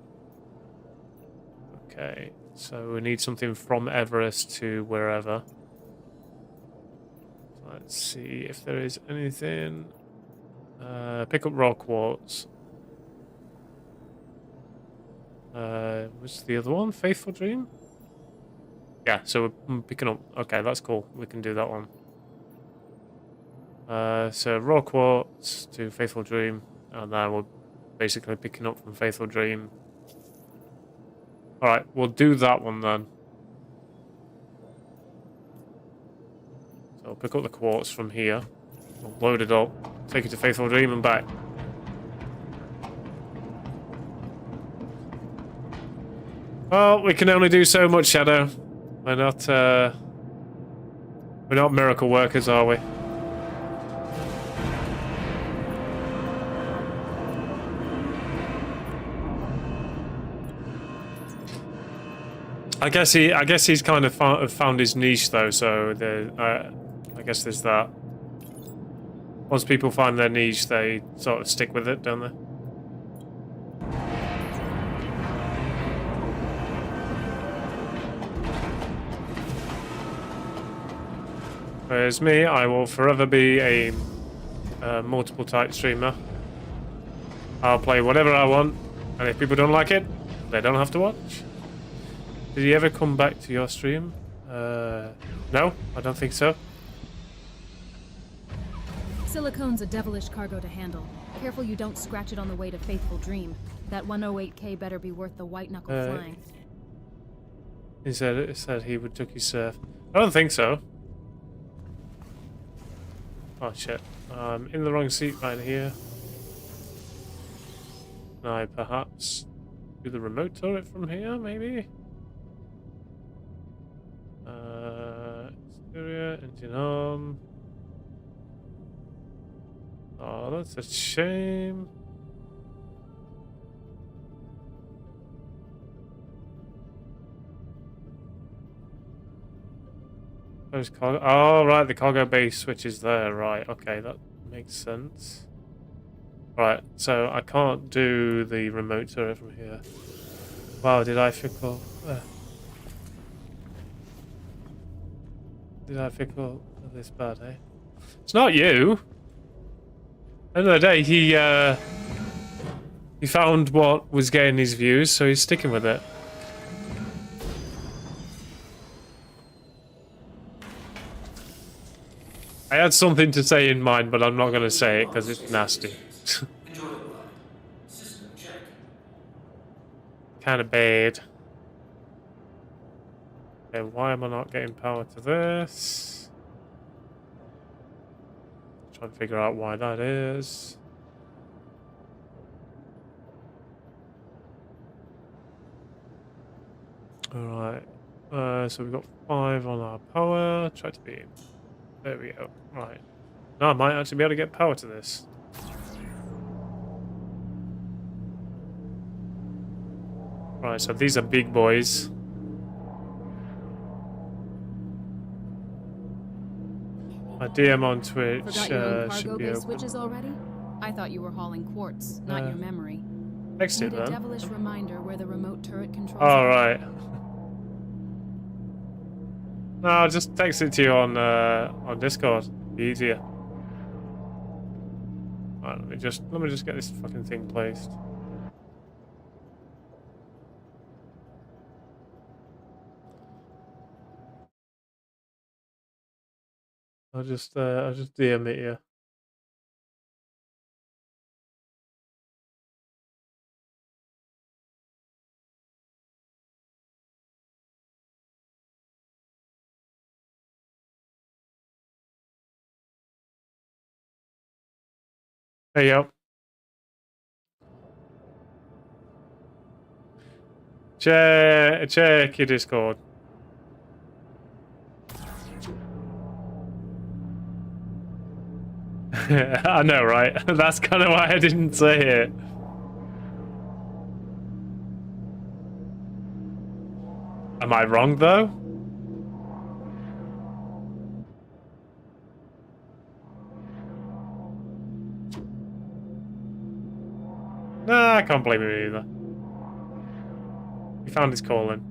Okay, so we need something from Everest to wherever. Let's see if there is anything. Pick up raw quartz. What's the other one? Faithful Dream? Yeah, so we're picking up... Okay, that's cool. We can do that one. So raw quartz to Faithful Dream, and then we're basically picking up from Faithful Dream. Alright, we'll do that one then. So I'll pick up the quartz from here. We'll load it up, take it to Faithful Dream and back. Well, we can only do so much, Shadow. We're not miracle workers, are we? I guess he's kind of found his niche though. So I guess there's that. Once people find their niche, they sort of stick with it, don't they? Whereas me, I will forever be a multiple type streamer. I'll play whatever I want, and if people don't like it, they don't have to watch. Did he ever come back to your stream? No, I don't think so. Silicone's a devilish cargo to handle. Careful you don't scratch it on the way to Faithful Dream. That 108K better be worth the white knuckle flying. He said he would took his surf. I don't think so. Oh shit. I'm in the wrong seat right here. Can I perhaps do the remote turret from here, maybe? Exterior, engine on. Oh, that's a shame. Those cargo. Oh, right, the cargo bay switch is there. Right, okay, that makes sense. Right, so I can't do the remote turret from here. Wow, did I fickle? Did I fickle this bad, eh? It's not you. End of the day, he found what was getting his views, so he's sticking with it. I had something to say in mind, but I'm not going to say it because it's nasty. Enjoy the ride. System check. Kind of bad. Okay, why am I not getting power to this? Trying to figure out why that is. Alright. So we've got 5 on our power. Try to be. There we go. Right. No, I might actually be able to get power to this. Right, so these are big boys. My DM on Twitch Forgot your own should cargo be bay open. switches already? I thought you were hauling quartz, not your memory. Next Need it a then. devilish reminder where the remote turret controls. All right. No, I'll just text it to you on Discord. Be easier. Alright, let me just get this fucking thing placed. I'll just DM it you. There you go. Check your Discord. I know, right? That's kind of why I didn't say it. Am I wrong though? Nah, I can't blame him either. He found his calling.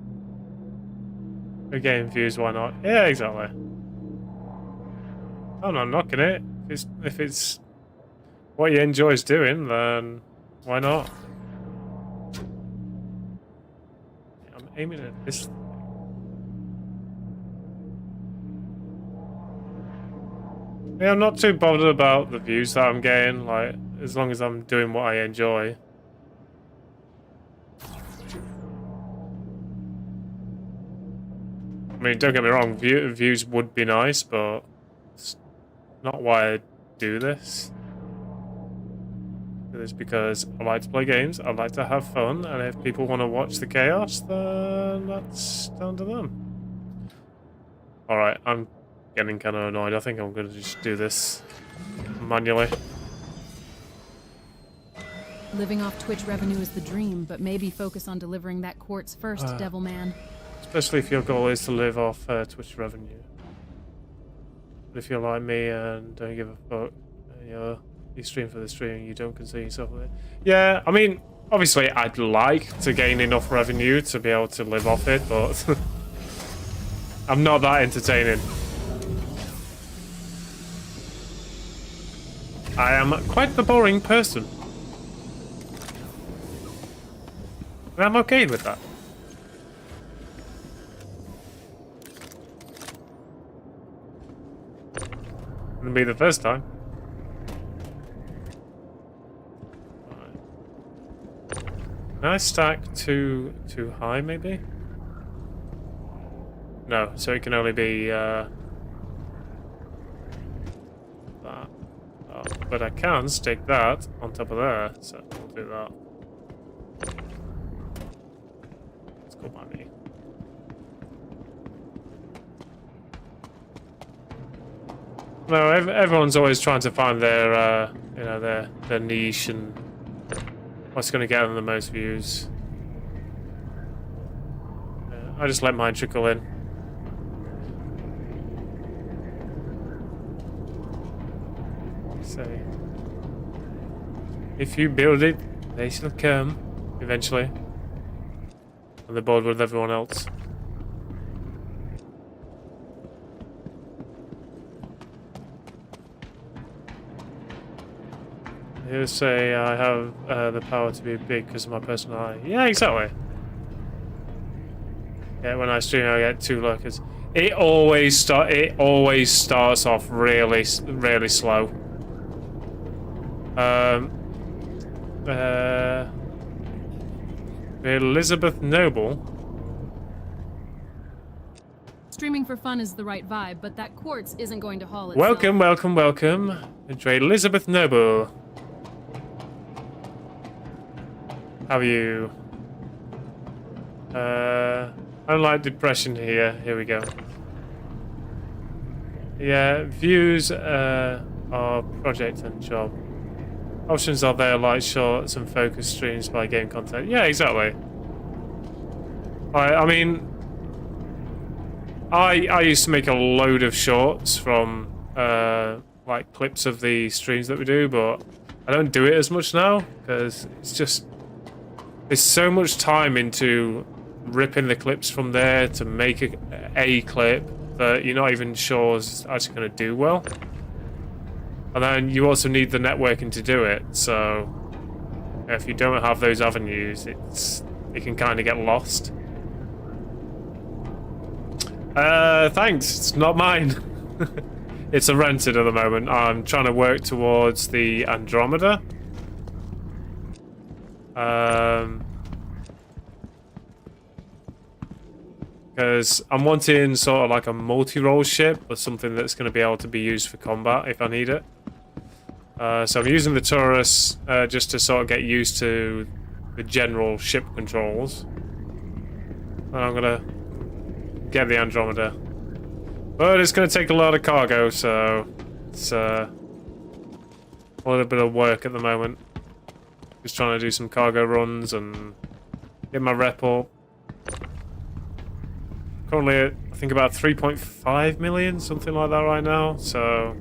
Again, views, why not? Yeah, exactly. I'm not knocking it. If it's what he enjoys doing, then why not? I'm aiming at this. Yeah, I'm not too bothered about the views that I'm getting, like, as long as I'm doing what I enjoy. I mean, don't get me wrong, views would be nice, but it's not why I do this. I do this because I like to play games, I like to have fun, and if people want to watch the chaos, then that's down to them. Alright, I'm getting kind of annoyed. I think I'm going to just do this manually. Living off Twitch revenue is the dream, but maybe focus on delivering that quartz first, Devil Man. Especially if your goal is to live off Twitch revenue. But if you're like me and don't give a fuck, you stream for the stream, you don't consider yourself with it. Yeah, I mean, obviously I'd like to gain enough revenue to be able to live off it, but I'm not that entertaining. I am quite the boring person. And I'm okay with that. Wouldn't be the first time. Right. Can I stack too high, maybe? No, so it can only be that. Oh, but I can stick that on top of there, so we'll do that. Let's go by me. No, everyone's always trying to find their, you know, their niche and what's going to get them the most views. I just let mine trickle in. So, if you build it, they shall come eventually, and they're bored with everyone else. He'll say I have the power to be big because of my personality. Yeah, exactly. Yeah, when I stream, I get 2 lurkers. It always starts off really slow. Elizabeth Noble. Streaming for fun is the right vibe, but that quartz isn't going to haul itself. Welcome, welcome, welcome. Enjoy Elizabeth Noble. How are you? Unlike depression here. Here we go. Yeah, views. our project and job. Options are there like shorts and focus streams by game content. Yeah, exactly. I mean, I used to make a load of shorts from like clips of the streams that we do, but I don't do it as much now because it's just there's so much time into ripping the clips from there to make a clip that you're not even sure is actually going to do well. And then you also need the networking to do it, so if you don't have those avenues, it can kind of get lost. Thanks, it's not mine. It's a rented at the moment. I'm trying to work towards the Andromeda. Because I'm wanting sort of like a multi-role ship or something that's going to be able to be used for combat if I need it. So I'm using the Taurus just to sort of get used to the general ship controls. And I'm going to get the Andromeda. But it's going to take a lot of cargo, so it's a little bit of work at the moment. Just trying to do some cargo runs and get my rep up. Currently at, I think, about 3.5 million, something like that right now, so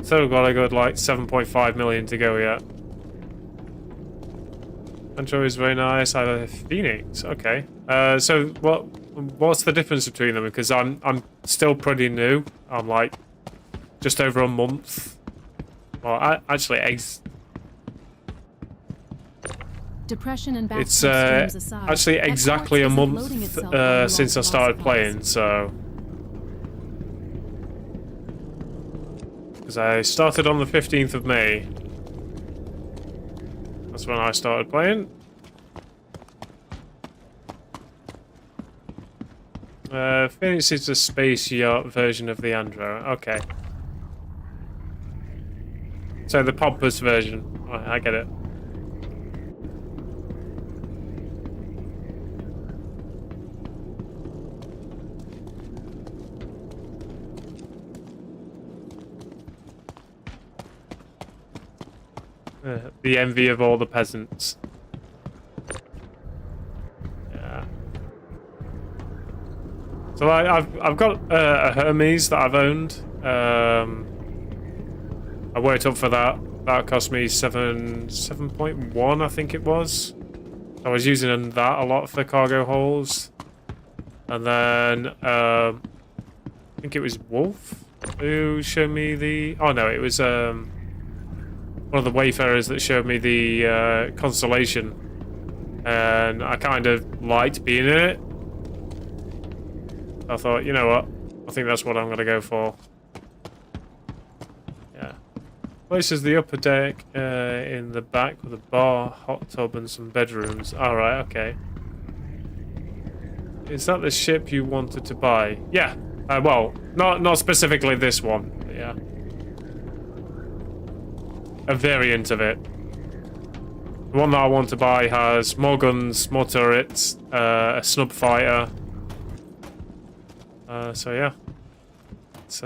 still got a good, like, 7.5 million to go yet. Antro is very nice. I have a Phoenix, okay. So what's the difference between them? Because I'm still pretty new. I'm like just over a month. Well, actually, Depression and it's aside, actually exactly a month since I started supplies. playing. So because I started on the 15th of May. That's when I started playing. Phoenix is the space yacht version of the Andro. Okay. So the pompous version. Right, I get it. The envy of all the peasants. Yeah. So I've got a Hermes that I've owned. I worked up for that. That cost me 7.1, I think it was. I was using that a lot for cargo holes. And then I think it was Wolf who showed me the. Oh no, it was one of the wayfarers that showed me the constellation, and I kind of liked being in it. I thought, you know what, I think that's what I'm gonna go for. Yeah, place is the upper deck in the back with a bar, hot tub, and some bedrooms. All right, okay. Is that the ship you wanted to buy? Yeah. Well, not specifically this one. But yeah. A variant of it. The one that I want to buy has more guns, more turrets, a snub fighter. So yeah, it's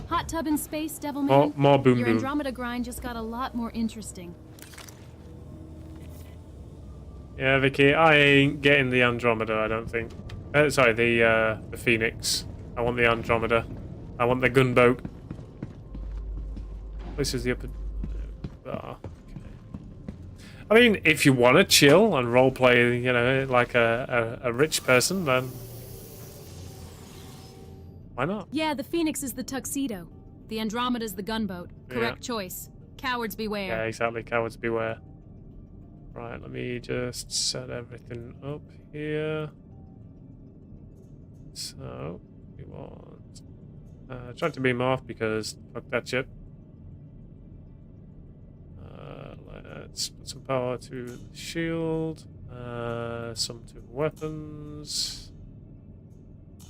Hot tub in space, Devilman. more boom Your boom. Andromeda grind just got a lot more interesting. Yeah, Vicky, I ain't getting the Andromeda. I don't think. Sorry, the Phoenix. I want the Andromeda. I want the gunboat. This is the upper. Okay. I mean, if you want to chill and roleplay, you know, like a rich person, then why not? Yeah, the Phoenix is the tuxedo. The Andromeda's the gunboat. Correct choice. Cowards beware. Yeah, exactly. Cowards beware. Right, let me just set everything up here. So, we want... try to beam off because fuck that ship. Let's put some power to the shield. Some to weapons.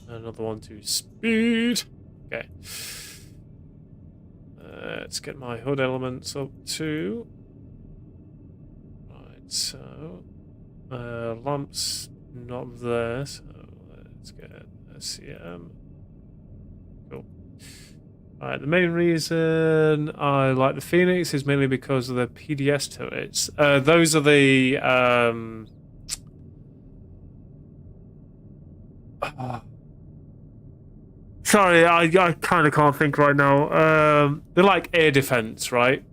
Another one to speed. Okay. Let's get my hood elements up too. Right, so lamps not there, so let's get SCM. Cool. Alright, the main reason I like the Phoenix is mainly because of the PDS turrets. Those are the sorry, I kind of can't think right now. They're like air defense, right?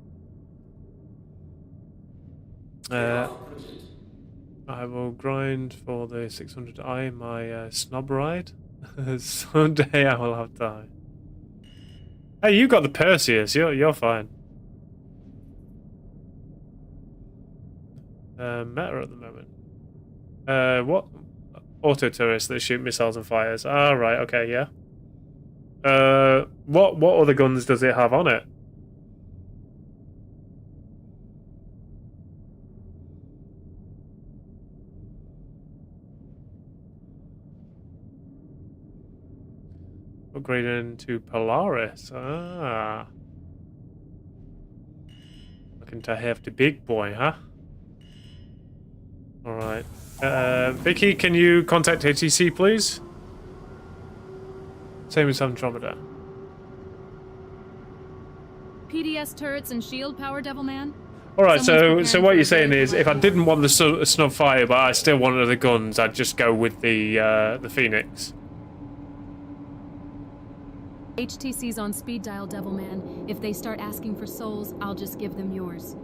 I will grind for the 600i my snob ride. Someday I will have time. Hey, you got the Perseus. You're fine. Meta at the moment. What? Auto turrets that shoot missiles and fires. Ah, right. Okay, yeah. What other guns does it have on it? Upgrading to Polaris. Ah. Looking to have the big boy, huh? Alright. Vicky, can you contact ATC, please? Same as Andromeda. PDS turrets and shield power, Devilman? Alright, Someone's so preparing what for you're a saying very is, if I polite didn't want the snub fire, but I still wanted the guns, I'd just go with the Phoenix. HTC's on speed dial, Devilman. If they start asking for souls, I'll just give them yours.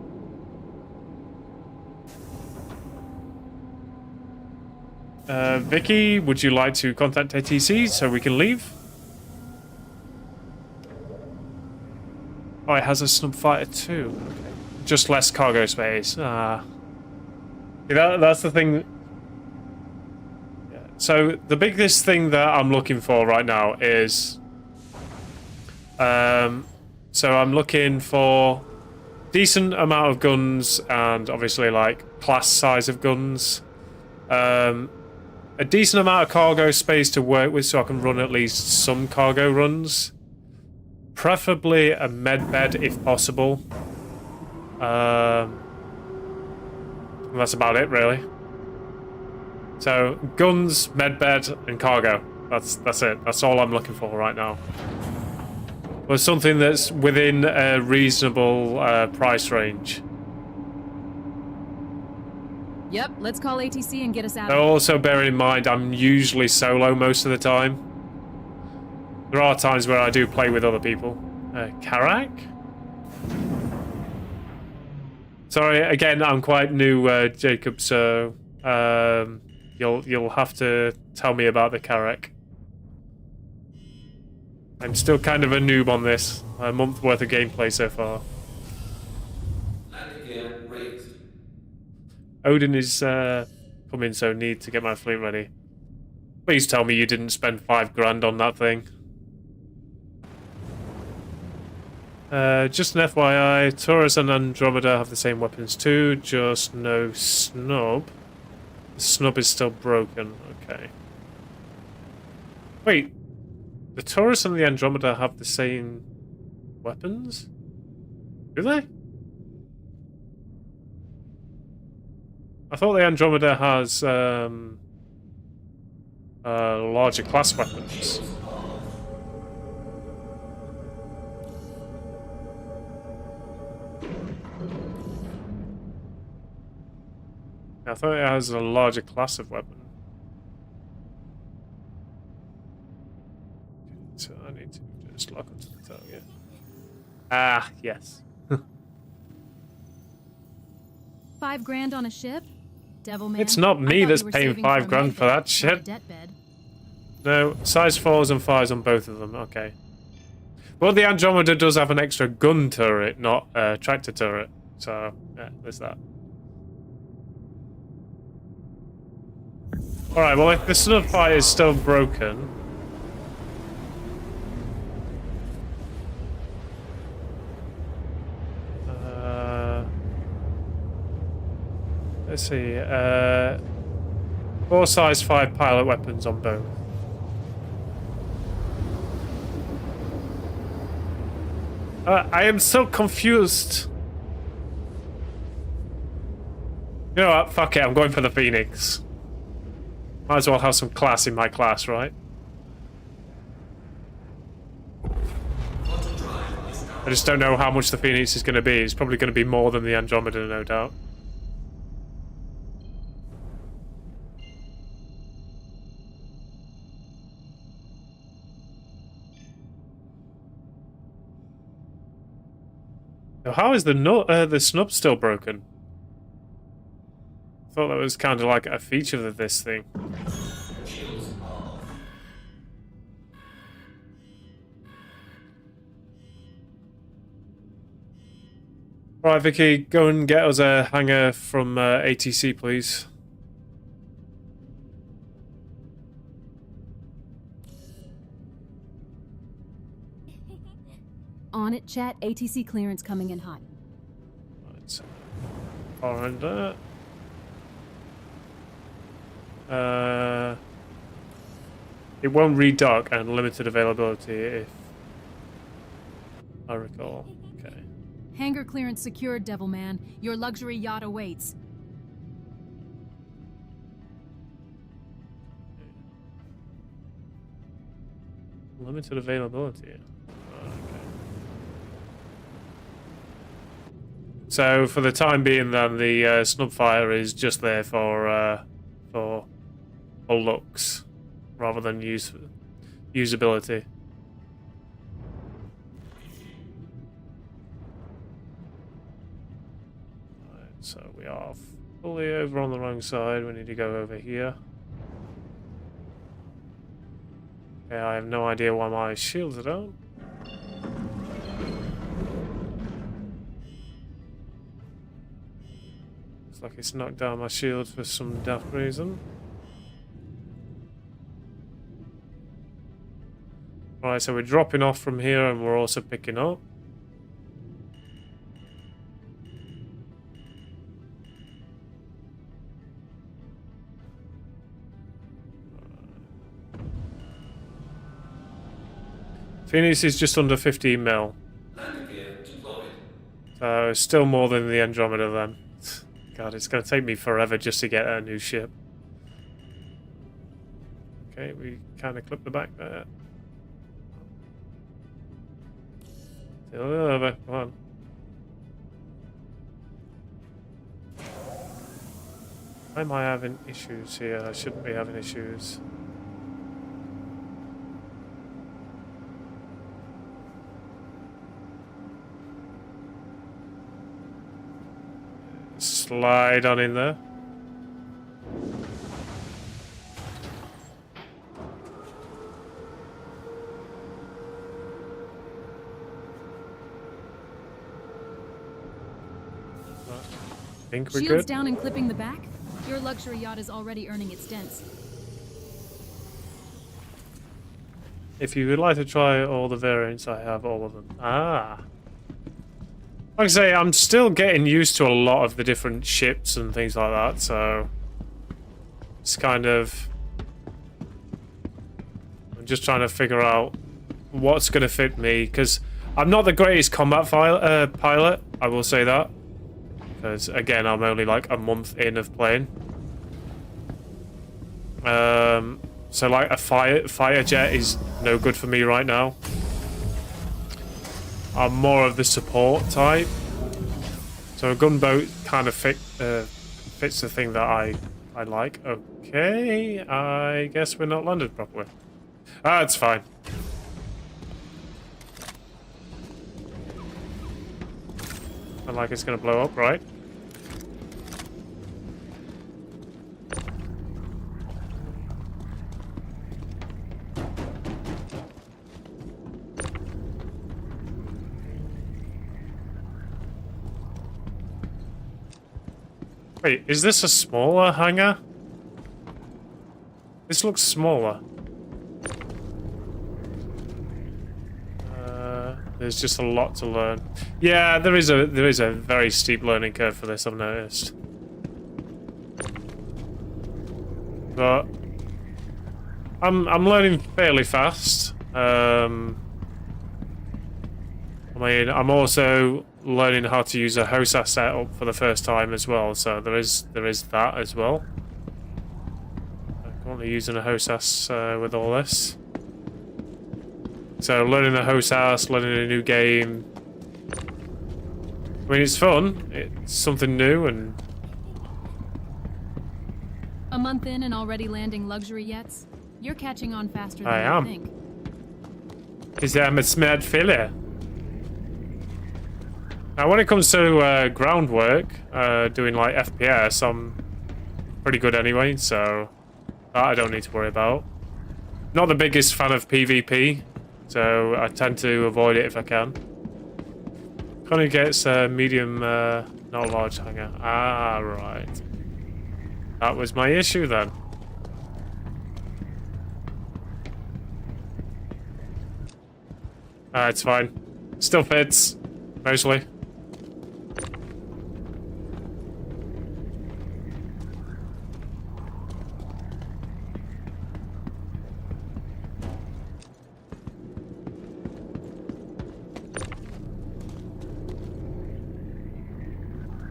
Vicky, would you like to contact ATC so we can leave? Oh, it has a snub fighter too. Okay. Just less cargo space. Ah. Yeah, that's the thing. Yeah. So the biggest thing that I'm looking for right now is... so I'm looking for decent amount of guns and obviously like class size of guns. A decent amount of cargo space to work with so I can run at least some cargo runs. Preferably a med bed if possible. And that's about it really. So guns, med bed, and cargo. That's it. That's all I'm looking for right now. But something that's within a reasonable price range. Yep, let's call ATC and get us out. Also, bear in mind, I'm usually solo most of the time. There are times where I do play with other people. Karak? Sorry, again, I'm quite new, Jacob, so you'll have to tell me about the Karak. I'm still kind of a noob on this. A month worth of gameplay so far. Landing gear raised. Odin is coming, so need to get my fleet ready. Please tell me you didn't spend $5 on that thing. Just an FYI, Taurus and Andromeda have the same weapons too, just no snub. The snub is still broken, okay. Wait, the Taurus and the Andromeda have the same weapons? Do they? I thought the Andromeda has larger class weapons. I thought it has a larger class of weapon. So I need to just lock onto the target. Ah, yes. $5,000 on a ship? Devilman. It's not me that's paying $5,000 for that shit. No, size 4s and 5s on both of them, okay. Well, the Andromeda does have an extra gun turret, not a tractor turret. So, yeah, there's that. Alright, well, if the snub fight is still broken... let's see, 4 size 5 pilot weapons on both. I am so confused. You know what, fuck it, I'm going for the Phoenix. Might as well have some class in my class, right? I just don't know how much the Phoenix is going to be. It's probably going to be more than the Andromeda, no doubt. Now, how is the snub still broken? I thought that was kind of like a feature of this thing. Right, Vicky, go and get us a hanger from ATC, please. On it, chat. ATC clearance coming in hot. Right, so find that. It won't redock and limited availability if I recall. Okay. Hangar clearance secured, Devilman. Your luxury yacht awaits. Limited availability. Okay. So for the time being, then the Snubfire is just there for looks rather than usability. Right, so we are fully over on the wrong side. We need to go over here. Okay, I have no idea why my shields are down. Looks like it's knocked down my shields for some daft reason. Right, so we're dropping off from here and we're also picking up. Phoenix is just under 15 mil. Landing gear deployed. So still more than the Andromeda then. God, it's going to take me forever just to get a new ship. Okay, we kind of clip the back there. Still over, come on. Why am I having issues here? I shouldn't be having issues. Slide on in there. I think we're Shields good. down and clipping the back? Your luxury yacht is already earning its dents. If you would like to try all the variants, I have all of them. Ah. Like I say, I'm still getting used to a lot of the different ships and things like that, so it's kind of... I'm just trying to figure out what's going to fit me, because I'm not the greatest combat pilot, I will say that. Because, again, I'm only like a month in of playing. So, like, a fighter jet is no good for me right now. I'm more of the support type. So a gunboat kind of fits the thing that I like. Okay, I guess we're not landed properly. Ah, it's fine. Not like it's going to blow up, right? Wait, is this a smaller hangar? This looks smaller. There's just a lot to learn. Yeah, there is a very steep learning curve for this, I've noticed. But I'm learning fairly fast. I mean, I'm also learning how to use a HOSAS setup for the first time as well, so there is that as well. I'm currently using a HOSAS with all this. So learning the HOSAS, learning a new game, I mean, it's fun. It's something new, and A month in and already landing luxury jets? You're catching on faster than I you am. think. Because I'm a smart fella. Now, when it comes to groundwork, doing like FPS, I'm pretty good anyway, so that I don't need to worry about. Not the biggest fan of PvP, so I tend to avoid it if I can. Connie gets a medium, not a large hangar. Ah, right. That was my issue then. It's fine. Still fits, mostly.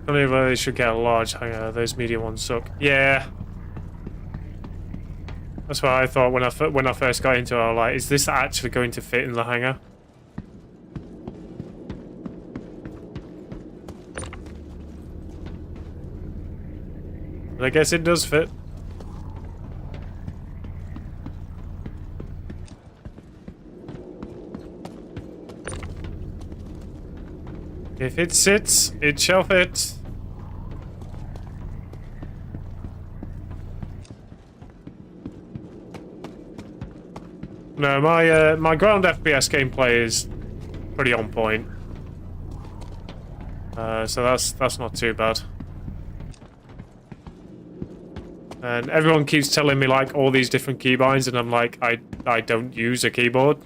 I believe they should get a large hangar. Those medium ones suck. Yeah. That's what I thought when I first got into it. I was like, is this actually going to fit in the hangar? But I guess it does fit. If it sits, it shall fit. No, my ground FPS gameplay is pretty on point. So that's not too bad. And everyone keeps telling me like all these different keybinds, and I'm like, I don't use a keyboard.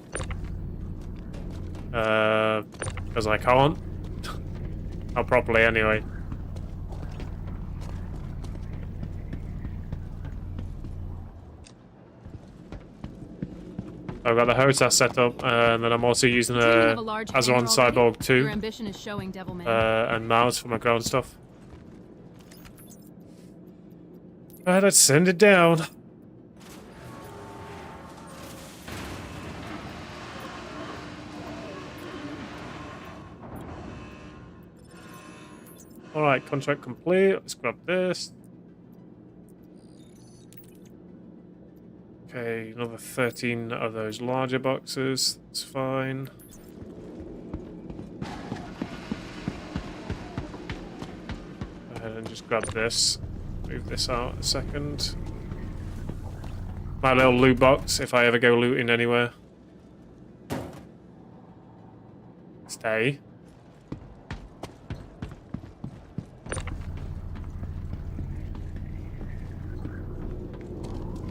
Because I can't. Not properly anyway. I've got the HOTAS set up, and then I'm also using Do you have a large Azeron hangar already? Cyborg 2 Your ambition is showing, Devilman. and mouse for my ground stuff. Alright, let's send it down. Alright, contract complete. Let's grab this. Okay, another 13 of those larger boxes. That's fine. Go ahead and just grab this. Move this out a second. My little loot box, if I ever go looting anywhere. Stay.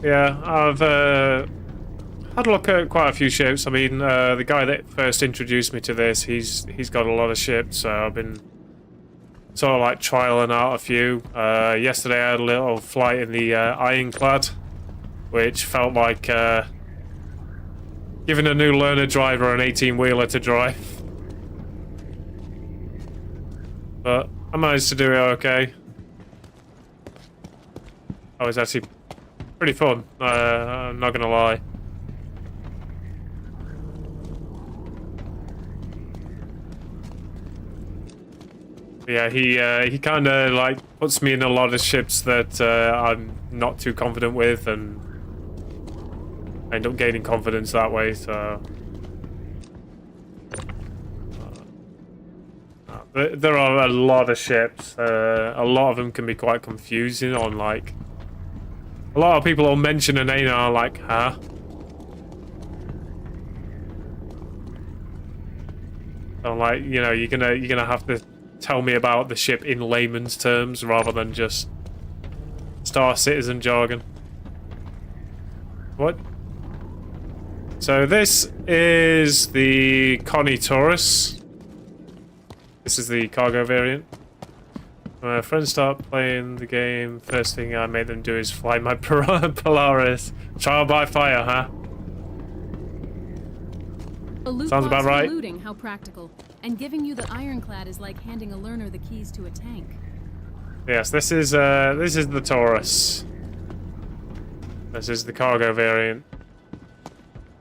Yeah, I've had a look at quite a few ships. I mean, the guy that first introduced me to this, he's got a lot of ships, so I've been sort of like trialing out a few. Yesterday I had a little flight in the Ironclad, which felt like giving a new learner driver an 18-wheeler to drive. But I managed to do it okay. I was actually pretty fun, I'm not gonna lie. Yeah, he kind of like puts me in a lot of ships that I'm not too confident with, and I end up gaining confidence that way. So there are a lot of ships. A lot of them can be quite confusing on like. A lot of people will mention a name and are like, huh? I'm like, you know, you're gonna have to tell me about the ship in layman's terms rather than just Star Citizen jargon. What? So this is the Connie Taurus. This is the cargo variant. When my friends start playing the game, first thing I make them do is fly my Polaris. Trial by fire, huh? A loot Sounds box about right. for looting, how practical. And giving you the Ironclad is like handing a learner the keys to a tank. Yes, this is the Taurus. This is the cargo variant.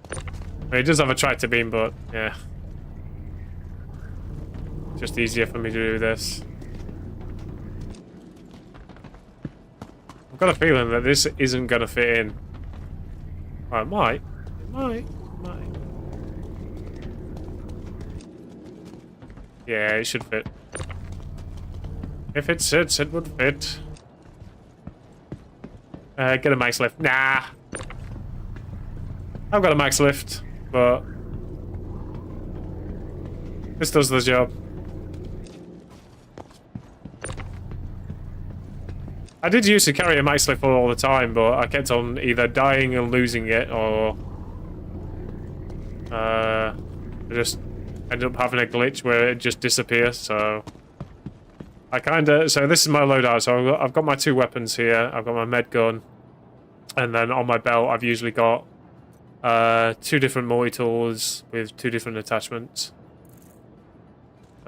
I mean, it does have a tractor beam, but yeah. Just easier for me to do this. I've got a feeling that this isn't going to fit in. Well, it might. It might. It might. Yeah, it should fit. If it sits, it would fit. Get a max lift. Nah. I've got a max lift, but this does the job. I did used to carry a max lift all the time, but I kept on either dying and losing it, or I just ended up having a glitch where it just disappears. So I so this is my loadout. So I've got my 2 weapons here. I've got my med gun, and then on my belt I've usually got 2 different multi-tools with 2 different attachments.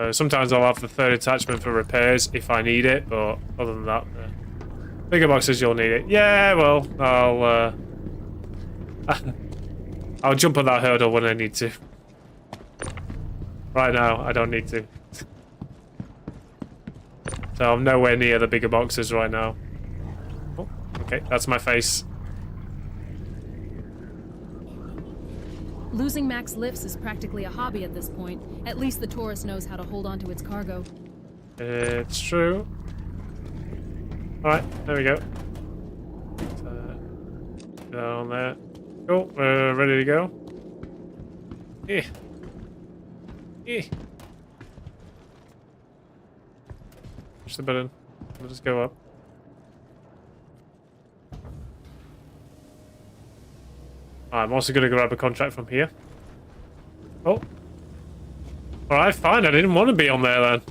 Sometimes I'll have the 3rd attachment for repairs if I need it, but other than that, bigger boxes, you'll need it. Yeah, well, I'll jump on that hurdle when I need to. Right now, I don't need to. So I'm nowhere near the bigger boxes right now. Oh, okay, that's my face. Losing max lifts is practically a hobby at this point. At least the Taurus knows how to hold on to its cargo. It's true. Alright, there we go. Put that on there. Cool, we're ready to go. Yeah. Yeah. Push the button. We'll just go up. I'm also going to grab a contract from here. Oh. Alright, fine. I didn't want to be on there then.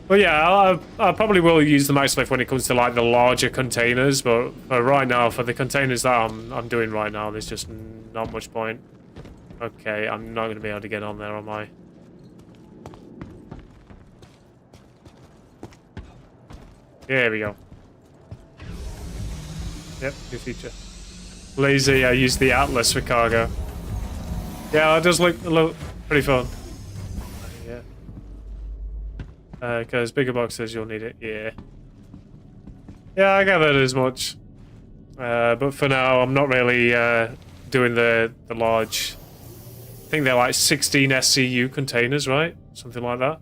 But yeah, I probably will use the max lift when it comes to like the larger containers, but for right now, for the containers that I'm doing right now, there's just not much point. Okay, I'm not going to be able to get on there, am I? There we go. Yep, new feature. Lazy, I use the Atlas for cargo. Yeah, it does look pretty fun. Because bigger boxes, you'll need it. Yeah. Yeah, I gathered as much. But for now, I'm not really doing the large. I think they're like 16 SCU containers, right? Something like that.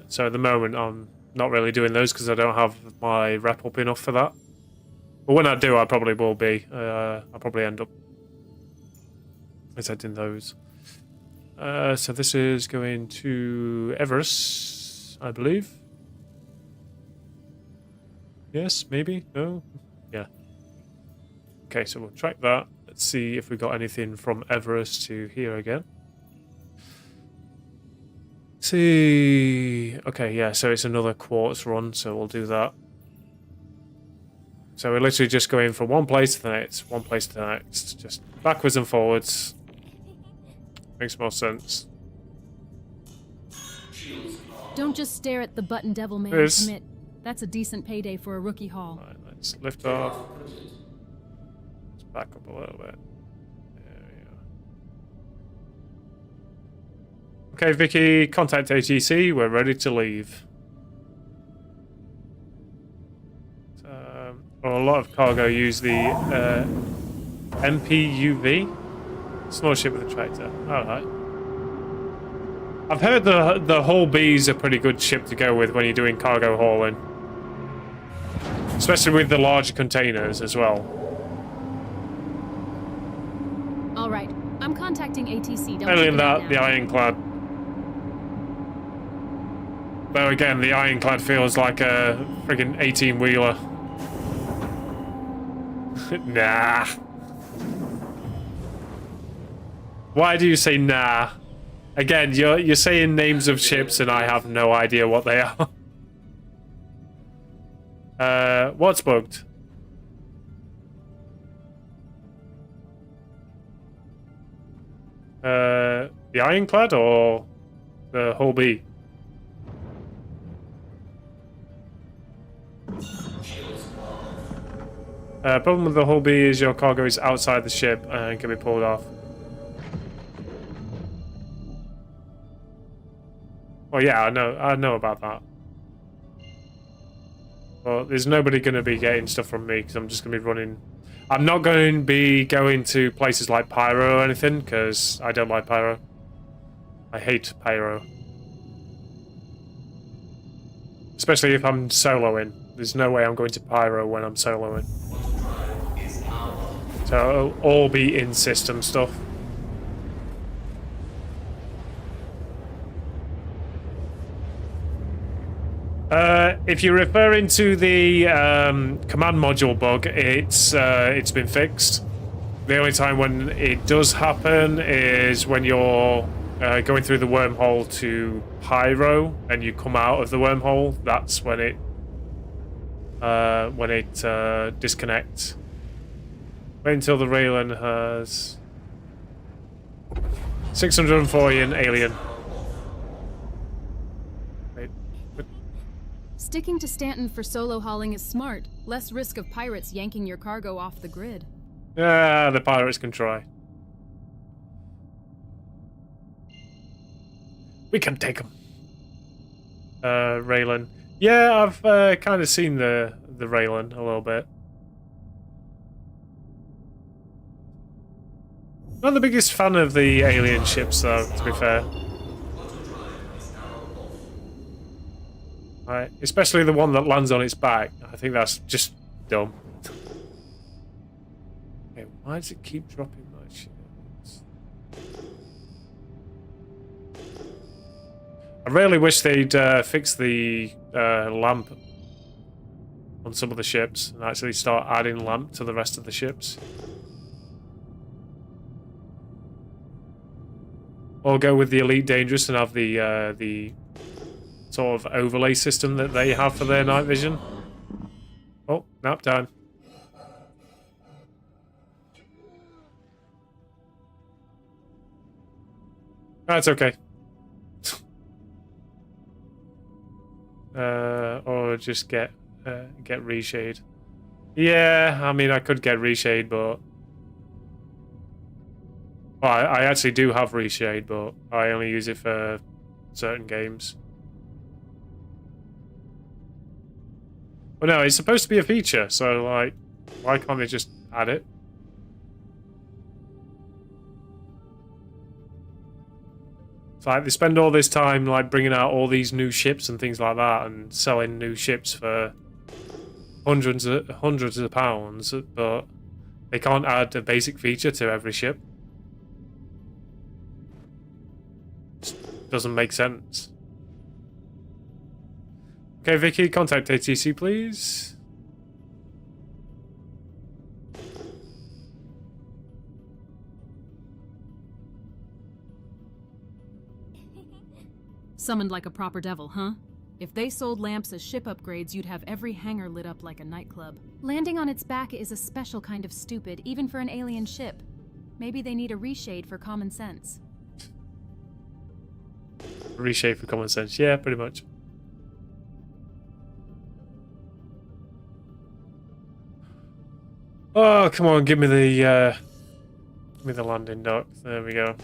So at the moment, I'm not really doing those because I don't have my rep up enough for that. But when I do, I probably will be. I'll probably end up presenting those. So this is going to Everest, I believe. Yes, maybe? No? Yeah. Okay, so we'll track that. Let's see if we got anything from Everest to here again. See. Okay, yeah, so it's another quartz run, so we'll do that. So we're literally just going from one place to the next, one place to the next, just backwards and forwards. Makes more sense. Don't just stare at the button, devil man. Commit. That's a decent payday for a rookie haul. Right, let's lift off. Let's back up a little bit. There we go. Okay, Vicky, contact ATC. We're ready to leave. Well, a lot of cargo use the MPUV. Small ship with a tractor. Alright. I've heard the Hull B's a pretty good ship to go with when you're doing cargo hauling. Especially with the larger containers as well. Alright, I'm contacting ATC. Don't Other than forget that, the Ironclad. Though again, the Ironclad feels like a friggin' 18-wheeler. Nah. Why do you say nah? Again, you're saying names of ships and I have no idea what they are. What's bugged? The Ironclad or the Hull B? Problem with the hull B is your cargo is outside the ship and can be pulled off. Well, yeah, I know about that. Well, there's nobody going to be getting stuff from me because I'm just going to be running. I'm not going to be going to places like Pyro or anything because I don't like Pyro. I hate Pyro. Especially if I'm soloing. There's no way I'm going to Pyro when I'm soloing. So it'll all be in-system stuff. If you're referring to the command module bug, it's been fixed. The only time when it does happen is when you're going through the wormhole to Pyro and you come out of the wormhole. That's when it disconnects. Wait until the Raylan has 640 in alien. Wait. Sticking to Stanton for solo hauling is smart. Less risk of pirates yanking your cargo off the grid. Yeah, the pirates can try. We can take them. Raylan. Yeah, I've kind of seen the Raylan a little bit. Not the biggest fan of the alien ships, though, to be fair. Right, especially the one that lands on its back. I think that's just dumb. Okay, why does it keep dropping my ships? I really wish they'd fix the lamp on some of the ships and actually start adding lamp to the rest of the ships. Or go with the Elite Dangerous and have the sort of overlay system that they have for their night vision. Oh, nap time. That's okay. Or just get reshade. Yeah, I mean I could get reshade, but well, I actually do have reshade, but I only use it for certain games. Well, no, it's supposed to be a feature, so like, why can't they just add it? It's like they spend all this time like bringing out all these new ships and things like that, and selling new ships for hundreds of pounds, but they can't add a basic feature to every ship. Just doesn't make sense. Okay, Vicky, contact ATC, please. Summoned like a proper devil, huh? If they sold lamps as ship upgrades, you'd have every hangar lit up like a nightclub. Landing on its back is a special kind of stupid, even for an alien ship. Maybe they need a reshade for common sense. Reshade for common sense, yeah, pretty much. Oh, come on, give me the landing dock. There we go.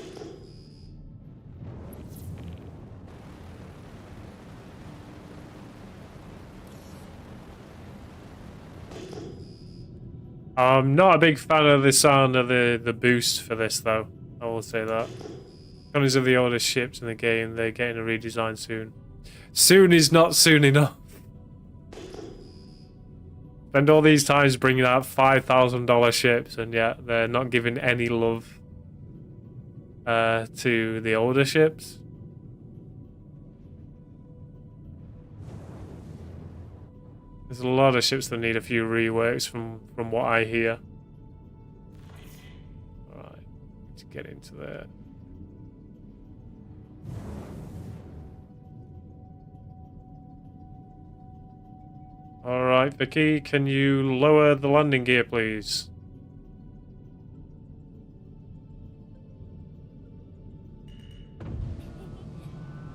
I'm not a big fan of the sound of the boost for this, though. I will say that. Because of the oldest ships in the game, they're getting a redesign soon. Soon is not soon enough. Spend all these times bringing out $5,000 ships, and yet they're not giving any love to the older ships. There's a lot of ships that need a few reworks from what I hear. Alright, let's get into there. Alright, Vicky, can you lower the landing gear, please?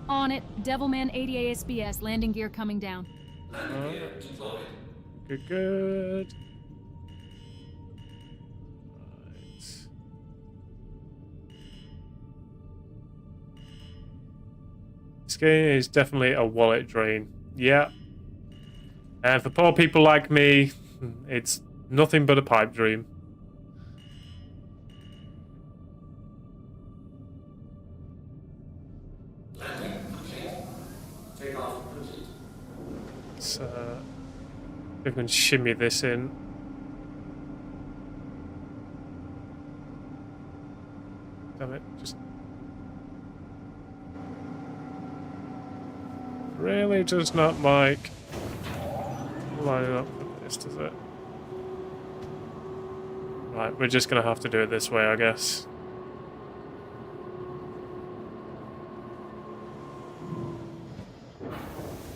On it. Devilman 80 ASBS. Landing gear coming down. Landing gear deployed. Good, good. This game is definitely a wallet drain. Yeah. And for poor people like me, it's nothing but a pipe dream. Landing complete. Take off complete. Let's we can shimmy this in. Damn it, just really does not like lining up with this, does it? Right, we're just gonna have to do it this way, I guess.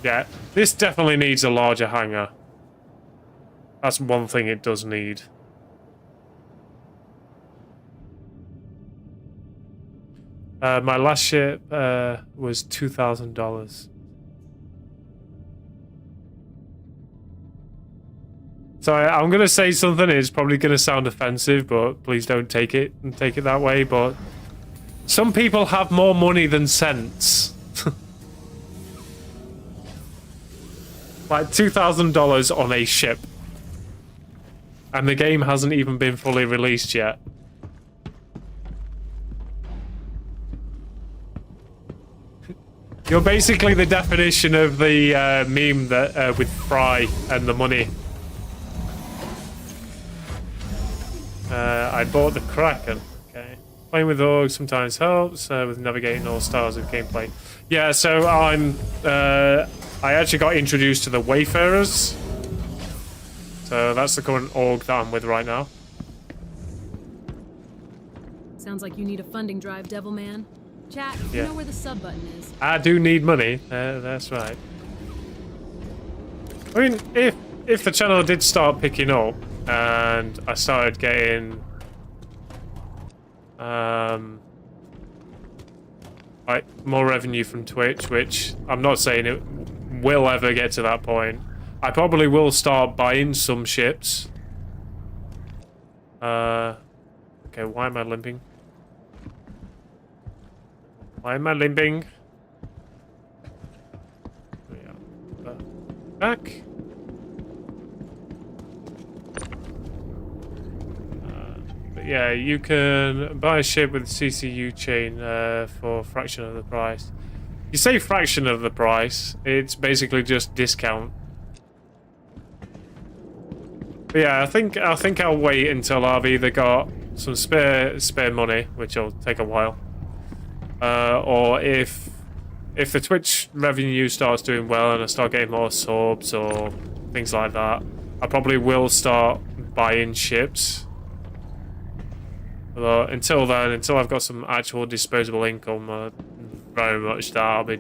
Yeah, this definitely needs a larger hangar. That's one thing it does need. My last ship was $2,000. So I'm gonna say something. It's probably gonna sound offensive, but please don't take it that way. But some people have more money than sense. Like $2,000 on a ship, and the game hasn't even been fully released yet. You're basically the definition of the meme that with Fry and the money. I bought the Kraken. Okay. Playing with orgs sometimes helps with navigating all styles of gameplay. Yeah, so I actually got introduced to the Wayfarers. So that's the current org that I'm with right now. Sounds like you need a funding drive, Devilman. Chat, you Yeah. know where the sub button is. I do need money. That's right. I mean, if the channel did start picking up and I started getting like more revenue from Twitch, which I'm not saying it will ever get to that point, I probably will start buying some ships. Okay, why am I limping? Why am I limping? Yeah. Back. But yeah, you can buy a ship with CCU chain for a fraction of the price. You say fraction of the price, it's basically just discount. But yeah, I think I'll wait until I've either got some spare money, which will take a while. Or if the Twitch revenue starts doing well and I start getting more subs or things like that, I probably will start buying ships. Although until then, until I've got some actual disposable income, very much that I'll be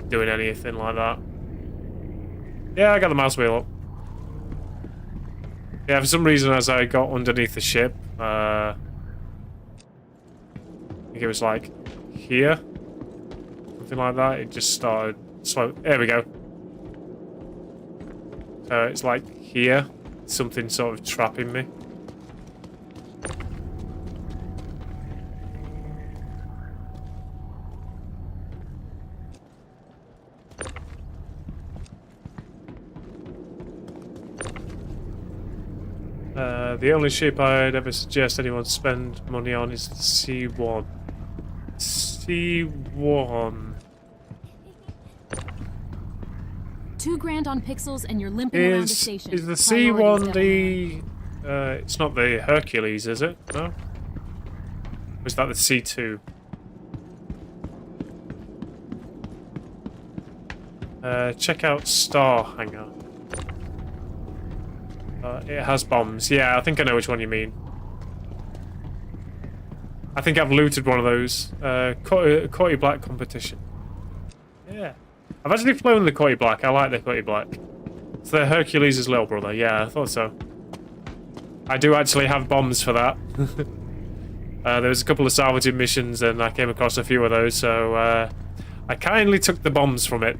doing anything like that. Yeah, I got the mouse wheel up. Yeah, for some reason as I got underneath the ship, I think it was like here, something like that. It just started slow. There we go. So it's like here, something sort of trapping me. The only ship I'd ever suggest anyone spend money on is the C1. C1 $2,000 on pixels and you're limping around the station. is the Priorities, C1 the? It's not the Hercules, is it? No. Or is that the C2? Check out Star Hangar. It has bombs. Yeah, I think I know which one you mean. I think I've looted one of those. Coty Black competition. Yeah. I've actually flown the Coty Black. I like the Coty Black. It's the Hercules' little brother. Yeah, I thought so. I do actually have bombs for that. There was a couple of salvaging missions and I came across a few of those, so I kindly took the bombs from it.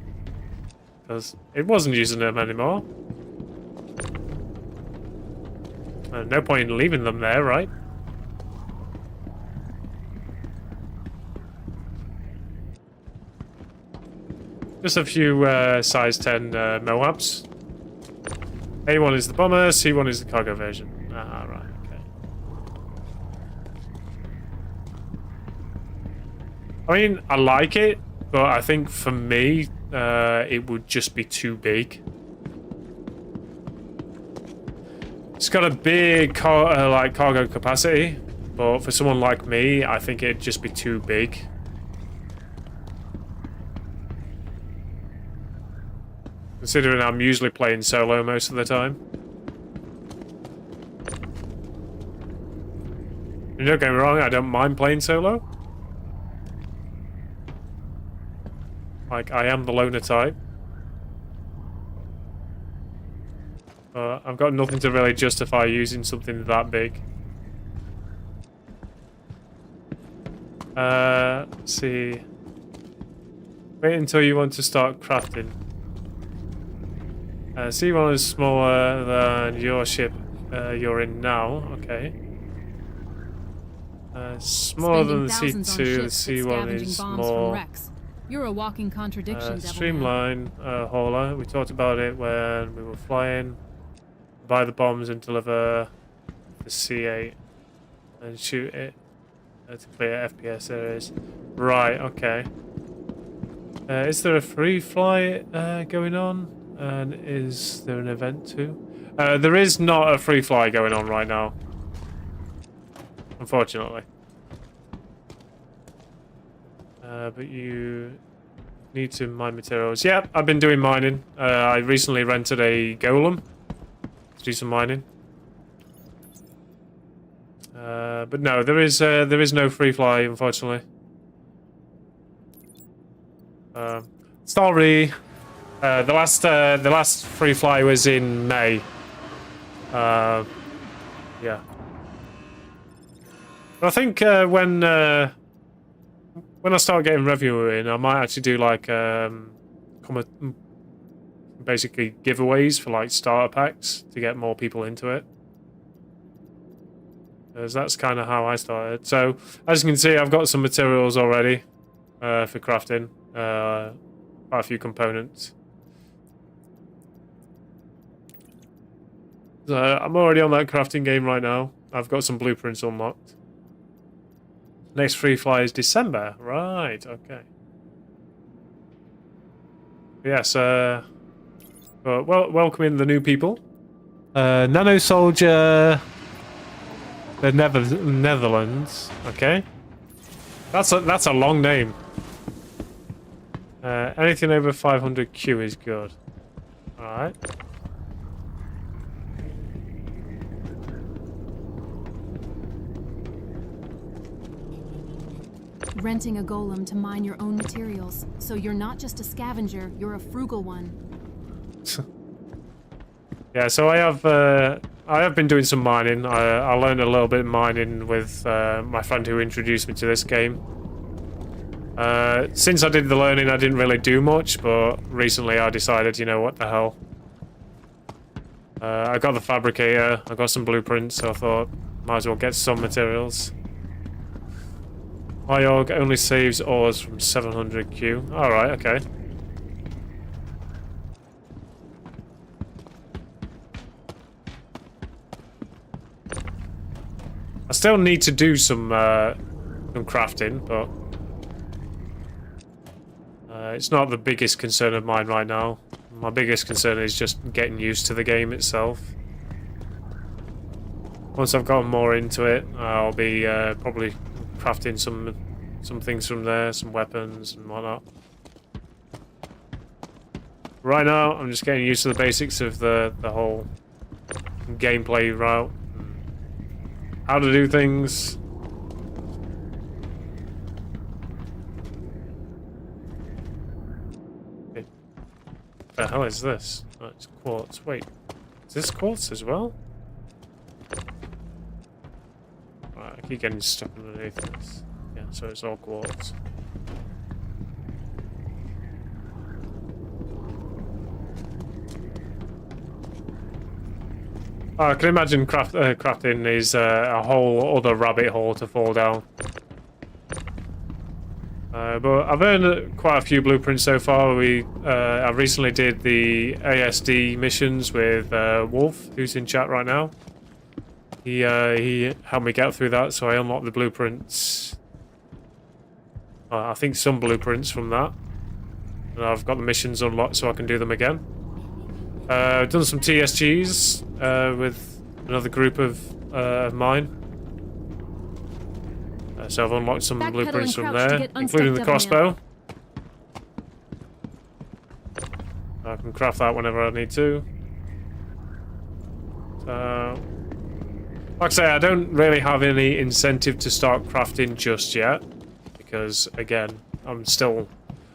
Because it wasn't using them anymore. No point in leaving them there, right? Just a few size 10 Moabs. A1 is the bomber, C1 is the cargo version. Ah, right, okay. I mean, I like it, but I think for me, it would just be too big. It's got a big cargo capacity, but for someone like me, I think it'd just be too big. Considering I'm usually playing solo most of the time. And don't get me wrong, I don't mind playing solo. Like, I am the loner type. I've got nothing to really justify using something that big. Let's see. Wait until you want to start crafting. C1 is smaller than your ship you're in now. Okay. Smaller than the C2. The C1 is more. You're a walking contradiction, streamline hauler. We talked about it when we were flying. Buy the bombs and deliver the C8 and shoot it to clear FPS areas. Right. Okay. Is there a free fly going on? And is there an event too? There is not a free fly going on right now. Unfortunately. But you need to mine materials. Yeah, I've been doing mining. I recently rented a golem to do some mining. But no, there is no free fly, unfortunately. Sorry. The last free fly was in May. Yeah. But I think when I start getting reviewing, I might actually do like basically giveaways for like starter packs to get more people into it. Because that's kind of how I started. So as you can see, I've got some materials already for crafting. Quite a few components. So I'm already on that crafting game right now. I've got some blueprints unlocked. Next free fly is December. Right, okay. Yes, well, welcoming the new people. Nano Soldier... The Netherlands. Okay. That's a long name. Anything over 500 Q is good. Alright. Renting a golem to mine your own materials. So you're not just a scavenger, you're a frugal one. Yeah, so I have been doing some mining. I learned a little bit of mining with my friend who introduced me to this game. Since I did the learning, I didn't really do much, but recently I decided, you know, what the hell. I got the fabricator, I got some blueprints, so I thought, might as well get some materials. IOG only saves ores from 700 Q. Alright, okay. I still need to do some crafting, but it's not the biggest concern of mine right now. My biggest concern is just getting used to the game itself. Once I've gotten more into it, I'll be probably crafting some things from there, some weapons and whatnot. Right now, I'm just getting used to the basics of the whole gameplay route. How to do things. Okay. What the hell is this? Oh, it's quartz. Wait, is this quartz as well? Right, I keep getting stuck underneath this. Yeah, so it's all quartz. Oh, I can imagine crafting is a whole other rabbit hole to fall down. But I've earned quite a few blueprints so far. I recently did the ASD missions with Wolf, who's in chat right now. He helped me get through that, so I unlocked the blueprints. I think some blueprints from that. And I've got the missions unlocked so I can do them again. I've done some TSGs with another group of mine. So I've unlocked some blueprints from there, including the crossbow. I can craft that whenever I need to. So, like I say, I don't really have any incentive to start crafting just yet, because again, I'm still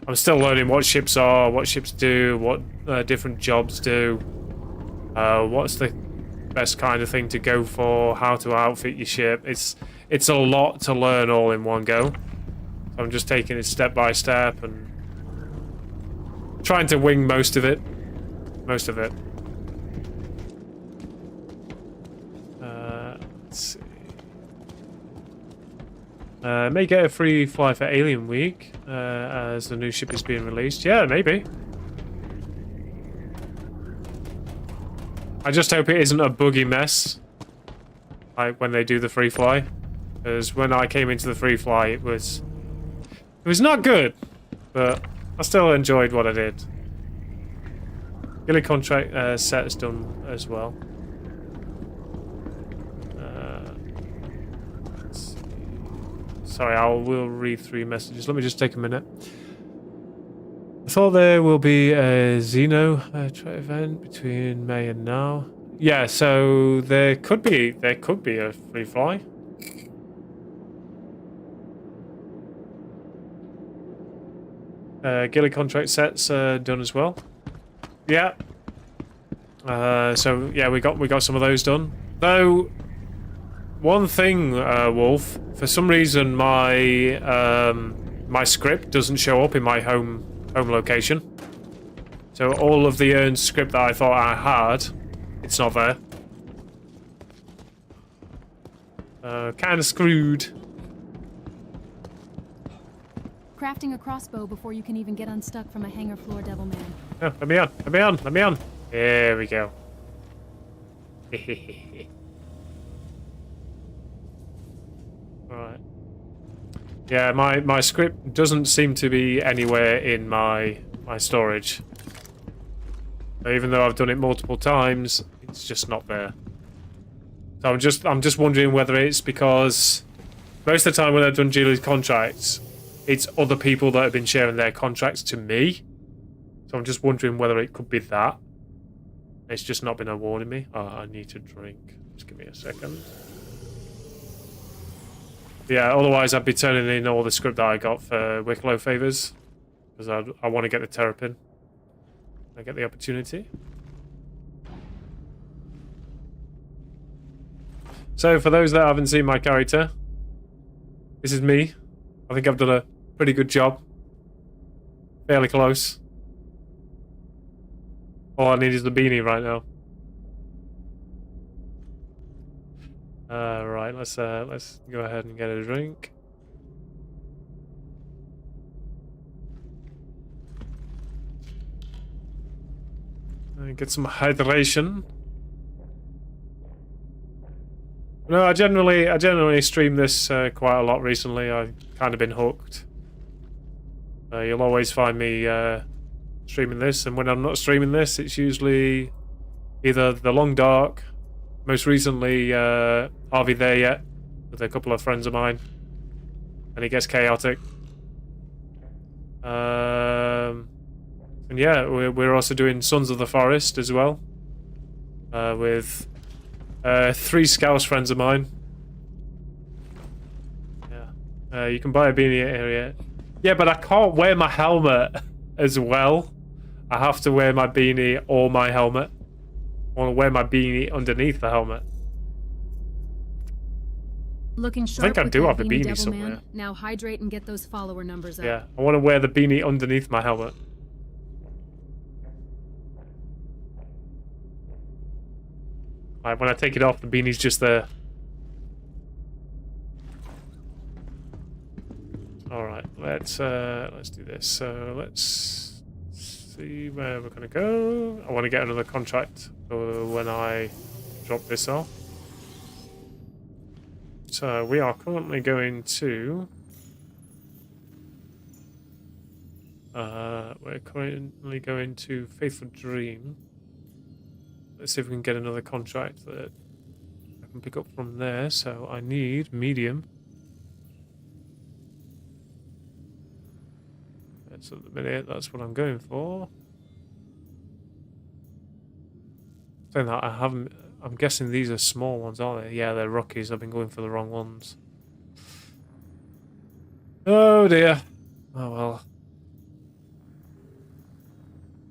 learning what ships are, what ships do, what different jobs do, what's the best kind of thing to go for, how to outfit your ship. It's a lot to learn all in one go. So I'm just taking it step by step and trying to wing most of it. Let's see. May get a free fly for Alien Week as the new ship is being released. Yeah, maybe. I just hope it isn't a buggy mess, like when they do the free fly. Because when I came into the free fly, it was not good, but I still enjoyed what I did. Gilly contract set is done as well. Let's see. Sorry, I will read through your messages. Let me just take a minute. I thought there will be a Xeno event between May and now. Yeah, so there could be a free fly. Gilly contract sets done as well. Yeah. So yeah, we got some of those done. Though one thing, Wolf, for some reason my my script doesn't show up in my home location. So all of the earned script that I thought I had, it's not there. Kind of screwed. Crafting a crossbow before you can even get unstuck from a hangar floor devil man. Oh, let me on. There we go. Right. Yeah, my script doesn't seem to be anywhere in my storage. Even though I've done it multiple times, it's just not there. So I'm just wondering whether it's because most of the time when I've done Julie's contracts, it's other people that have been sharing their contracts to me. So I'm just wondering whether it could be that. It's just not been awarding me. Oh, I need to drink. Just give me a second. Yeah, otherwise I'd be turning in all the script that I got for Wicklow favors. Because I want to get the Terrapin. I get the opportunity. So for those that haven't seen my character, this is me. I think I've done a pretty good job. Fairly close. All I need is the beanie right now. Right, let's go ahead and get a drink. And get some hydration. No, I generally stream this quite a lot recently. I've kind of been hooked. You'll always find me streaming this, and when I'm not streaming this, it's usually either The Long Dark, most recently Are We There Yet, with a couple of friends of mine, and it gets chaotic. And yeah, we're also doing Sons of the Forest as well, with 3 Scouse friends of mine. Yeah, you can buy a beanie area. Yeah, but I can't wear my helmet as well. I have to wear my beanie or my helmet. I want to wear my beanie underneath the helmet. Looking sharp. I think I with do that have a beanie devil somewhere. Man. Now hydrate and get those follower numbers up. Yeah, I want to wear the beanie underneath my helmet. Like when I take it off, the beanie's just there. All right, let's do this. So let's see where we're gonna go. I want to get another contract for when I drop this off. So we are currently going to. We're currently going to Faithful Dream. Let's see if we can get another contract that I can pick up from there. So I need medium. So at the minute, that's what I'm going for. Saying that, I haven't. I'm guessing these are small ones, aren't they? Yeah, they're rookies. I've been going for the wrong ones. Oh dear. Oh well.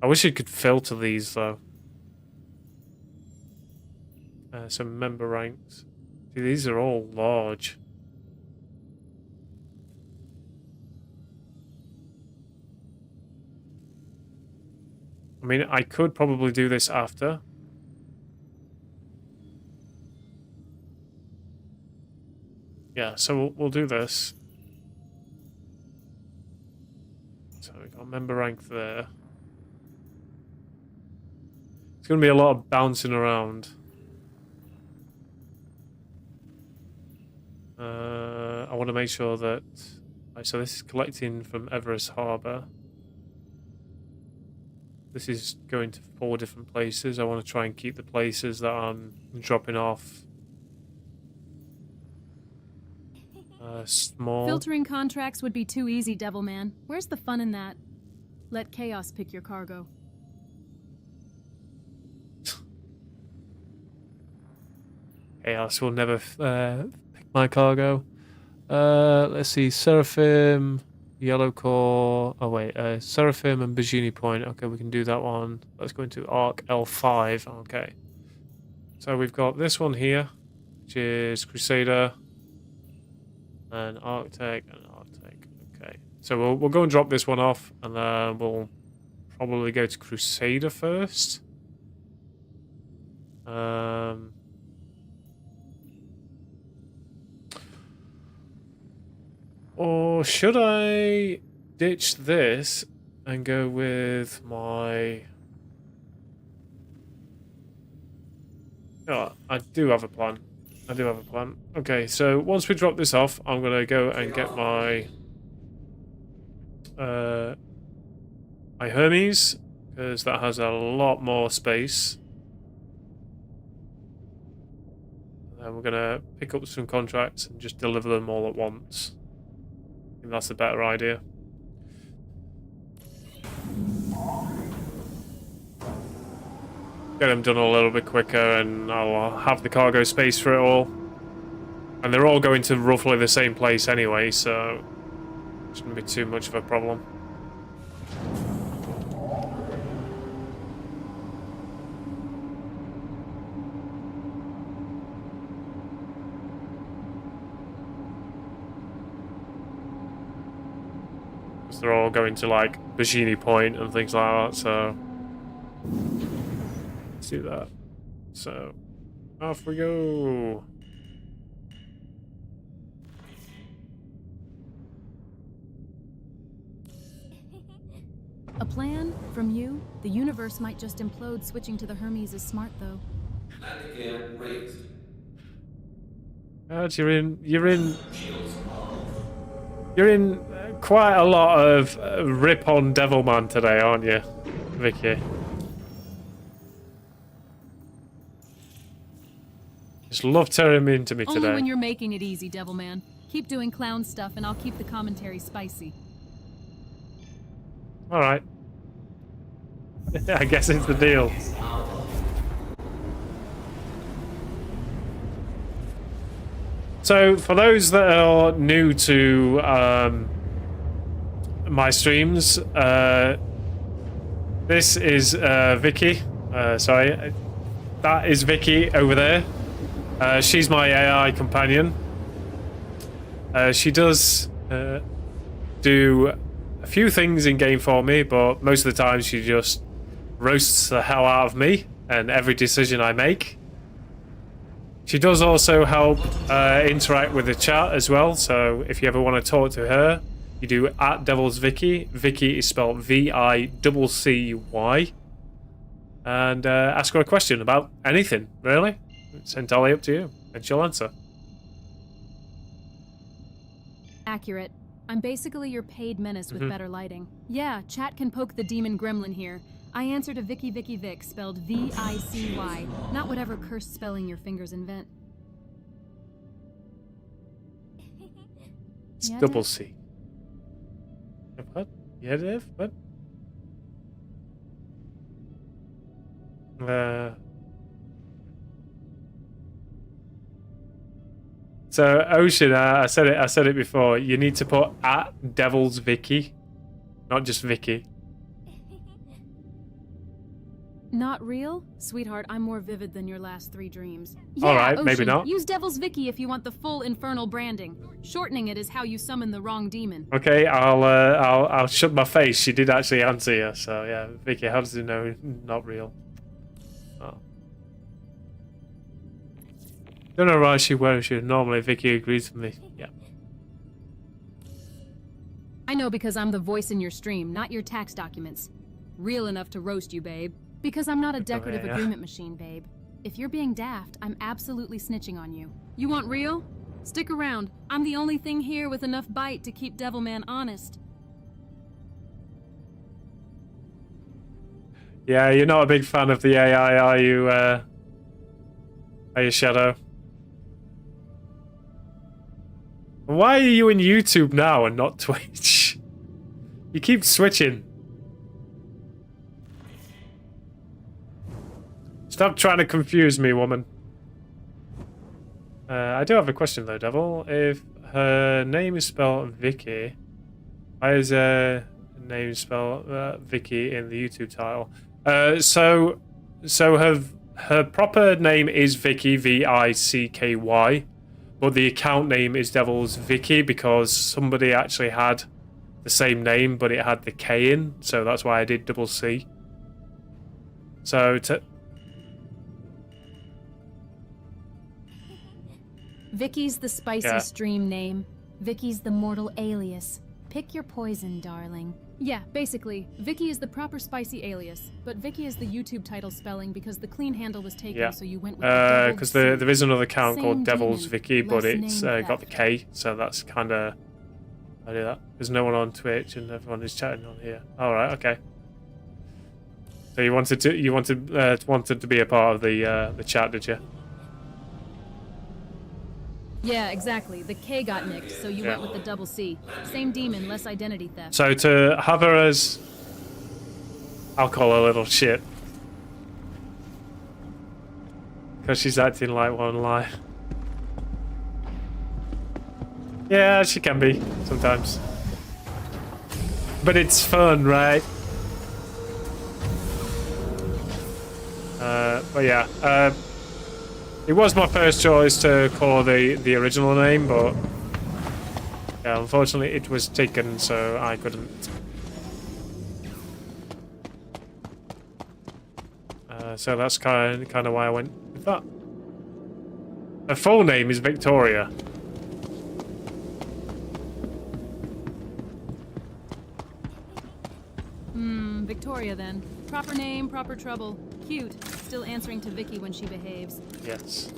I wish you could filter these though. Some member ranks. See, these are all large. I mean, I could probably do this after. Yeah, so we'll do this. So we got member rank there. It's going to be a lot of bouncing around. I want to make sure that... Right, so this is collecting from Everest Harbour. This is going to 4 different places. I want to try and keep the places that I'm dropping off small. Filtering contracts would be too easy, Devilman. Where's the fun in that? Let Chaos pick your cargo. Chaos will never pick my cargo. Let's see, Seraphim, Yellow Core. Oh wait, Seraphim and Bajini Point. Okay, we can do that one. Let's go into Arc L5. Okay. So we've got this one here, which is Crusader, and Arctech, and Arctech. Okay. So we'll go and drop this one off, and then we'll probably go to Crusader first. Or should I ditch this and go with my... Oh, I do have a plan. Okay, so once we drop this off, I'm going to go and get my... my Hermes, because that has a lot more space. And then we're going to pick up some contracts and just deliver them all at once. I think that's a better idea. Get them done a little bit quicker and I'll have the cargo space for it all. And they're all going to roughly the same place anyway, so it shouldn't be too much of a problem. They're all going to like Bajini Point and things like that, so let's do that. So off we go. A plan from you? The universe might just implode. Switching to the Hermes is smart, though. Landing gear raised. You're in quite a lot of rip on Devilman today, aren't you, Vicky? Just love tearing him into me Only today. when you're making it easy, Devilman. Keep doing clown stuff, and I'll keep the commentary spicy. All right. I guess it's the deal. So, for those that are new to my streams, this is Vicky. Sorry, that is Vicky over there. She's my AI companion. She does do a few things in game for me, but most of the time she just roasts the hell out of me and every decision I make. She does also help interact with the chat as well, so if you ever want to talk to her, you You do at Devil's Vicky. Vicky is spelled Viccy. And ask her a question about anything, really. It's entirely up to you, and she'll answer. Accurate. I'm basically your paid menace with better lighting. Yeah, chat can poke the demon gremlin here. I answer to Vicky Vic, spelled Vicy, not whatever cursed spelling your fingers invent. It's Yeah, double Dave? C. What? Yeah, Dave? What? So Ocean, I said it before. You need to put at Devil's Vicky, not just Vicky. Not real? Sweetheart, I'm more vivid than your last 3 dreams. All right, Ocean, maybe not. Use Devil's Vicky if you want the full infernal branding. Shortening it is how you summon the wrong demon. Okay, I'll shut my face. She did actually answer you, so yeah, Vicky. How does it know not real? Oh. Don't know why she worries you. Normally, Vicky agrees with me. Yeah. I know because I'm the voice in your stream, not your tax documents. Real enough to roast you, babe. Because I'm not a decorative yeah. agreement machine, babe. If you're being daft, I'm absolutely snitching on you. You want real? Stick around. I'm the only thing here with enough bite to keep Devilman honest. Yeah, you're not a big fan of the AI, are you? Are you, Shadow? Why are you in YouTube now and not Twitch? You keep switching. Stop trying to confuse me, woman. I do have a question though, Devil. If her name is spelled Vicky, why is her name spelled Vicky in the YouTube title? So her proper name is Vicky, Vicky, but the account name is Devil's Vicky because somebody actually had the same name, but it had the K in, so that's why I did double C. So Vicky's the spicy stream name. Vicky's the mortal alias. Pick your poison, darling. Yeah, basically, Vicky is the proper spicy alias, but Vicky is the YouTube title spelling because the clean handle was taken, so you went with the because there is another account Same called Devil's demon, Vicky, but less it's name got the theft. K, so that's kind of I do that. There's no one on Twitch, and everyone is chatting on here. All right, okay. So you wanted to be a part of the chat, did you? Yeah, exactly. The K got nicked, so you went with the double C. Same demon, less identity theft. So to have her as, I'll call her little shit, because she's acting like one lie. Yeah, she can be sometimes, but it's fun, right? But yeah, it was my first choice to call the original name, but yeah, unfortunately it was taken, so I couldn't. So that's kind of why I went with that. Her full name is Victoria. Victoria then. Proper name, proper trouble. Cute. Still answering to Vicky when she behaves. Yes.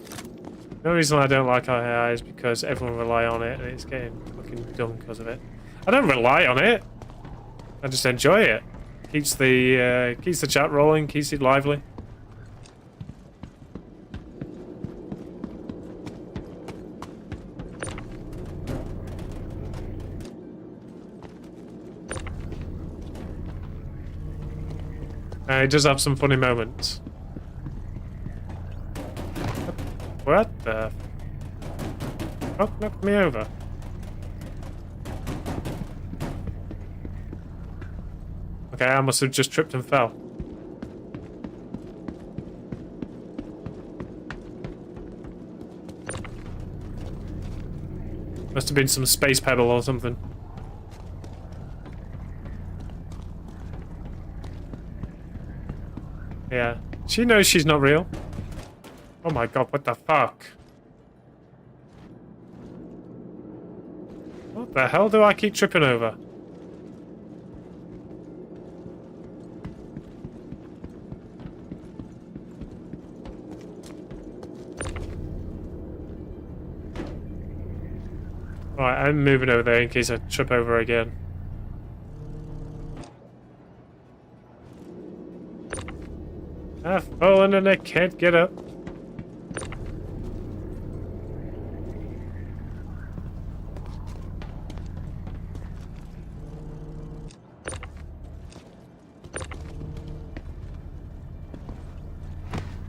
The only reason I don't like AI is because everyone rely on it and it's getting fucking dumb because of it. I don't rely on it. I just enjoy it. Keeps the chat rolling, keeps it lively. It does have some funny moments. What the? Oh, knocked me over. Okay, I must have just tripped and fell. Must have been some space pebble or something. Yeah. She knows she's not real. Oh my god, what the fuck? What? What the hell do I keep tripping over? Right, I'm moving over there in case I trip over again. I've fallen and I can't get up.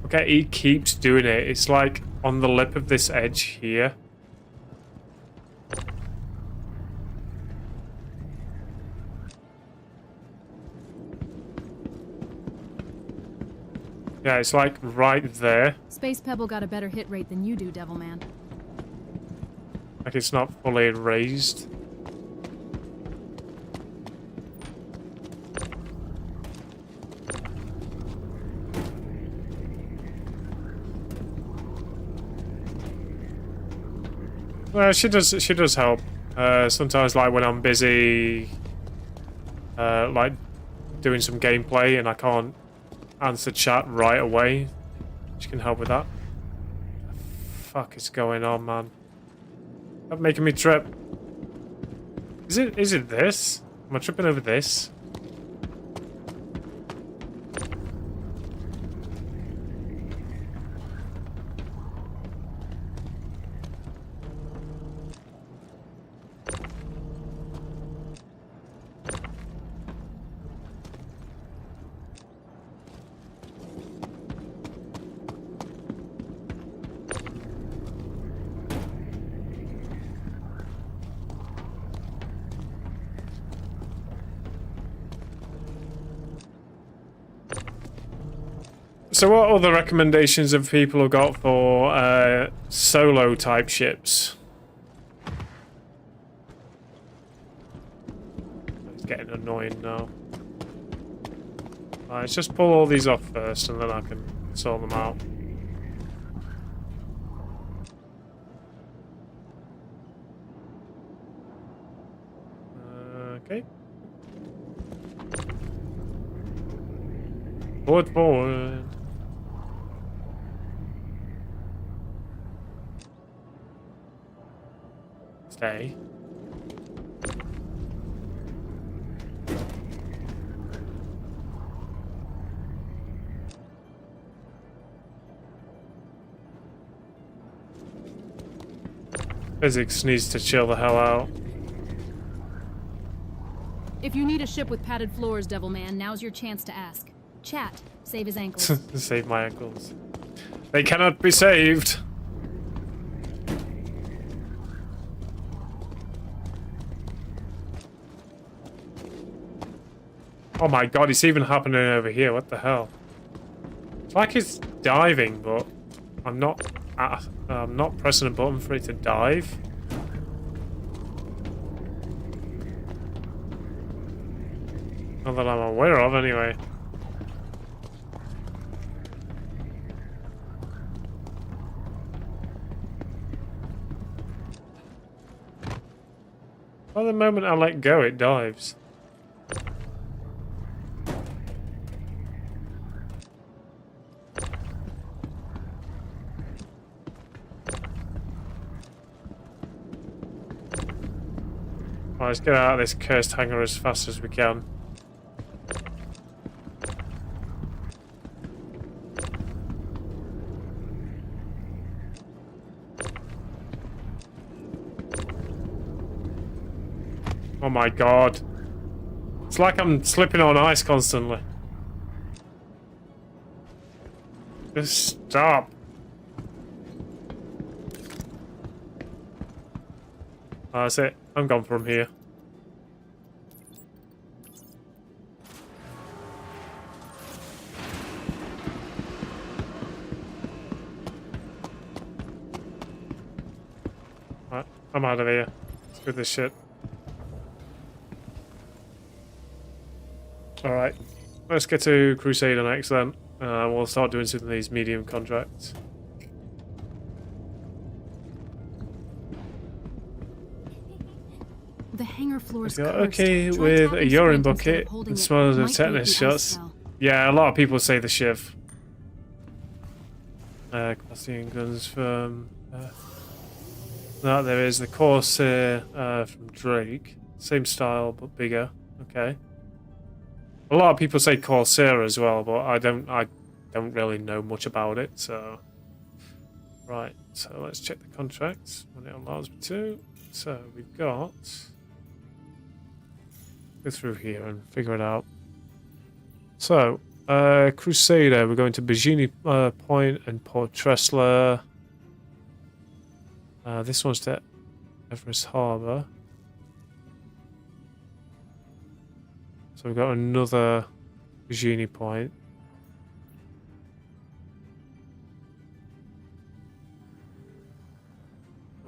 Okay, he keeps doing it. It's like on the lip of this edge here. Yeah, it's like right there. Space Pebble got a better hit rate than you do, Devilman. Like it's not fully raised. Well, she does help. Sometimes, like when I'm busy, like doing some gameplay and I can't answer chat right away, she can help with that. What the fuck is going on, man? Stop making me trip. Is it this? Am I tripping over this? So what other recommendations have people got for solo type ships? It's getting annoying now. Let's just pull all these off first and then I can sort them out. Okay. Forward. Stay. Physics needs to chill the hell out. If you need a ship with padded floors, Devilman, now's your chance to ask. Chat. Save his ankles. Save my ankles. They cannot be saved. Oh my god, it's even happening over here. What the hell? It's like it's diving, but I'm not pressing a button for it to dive. Not that I'm aware of, anyway. By the moment I let go, it dives. Right, let's get out of this cursed hangar as fast as we can. Oh my god. It's like I'm slipping on ice constantly. Just stop. Oh, that's it. I'm gone from here. Right, I'm out of here. Let's do this shit. Alright, let's get to Crusader next then. We'll start doing some of these medium contracts. floor's If you're cursed, okay try with a tapping urine strength instead bucket of holding and it. smells of Might be tetanus the ice shots. smell. Yeah, a lot of people say the shiv. Classing guns from... no, there is the Corsair from Drake. Same style, but bigger. Okay. A lot of people say Corsair as well, but I don't really know much about it, so... Right, so let's check the contracts when it allows me to. So, we've got... Go through here and figure it out. So, Crusader, we're going to Bajini Point and Port Tressler. This one's to Everest Harbour. So we've got another Bajini Point.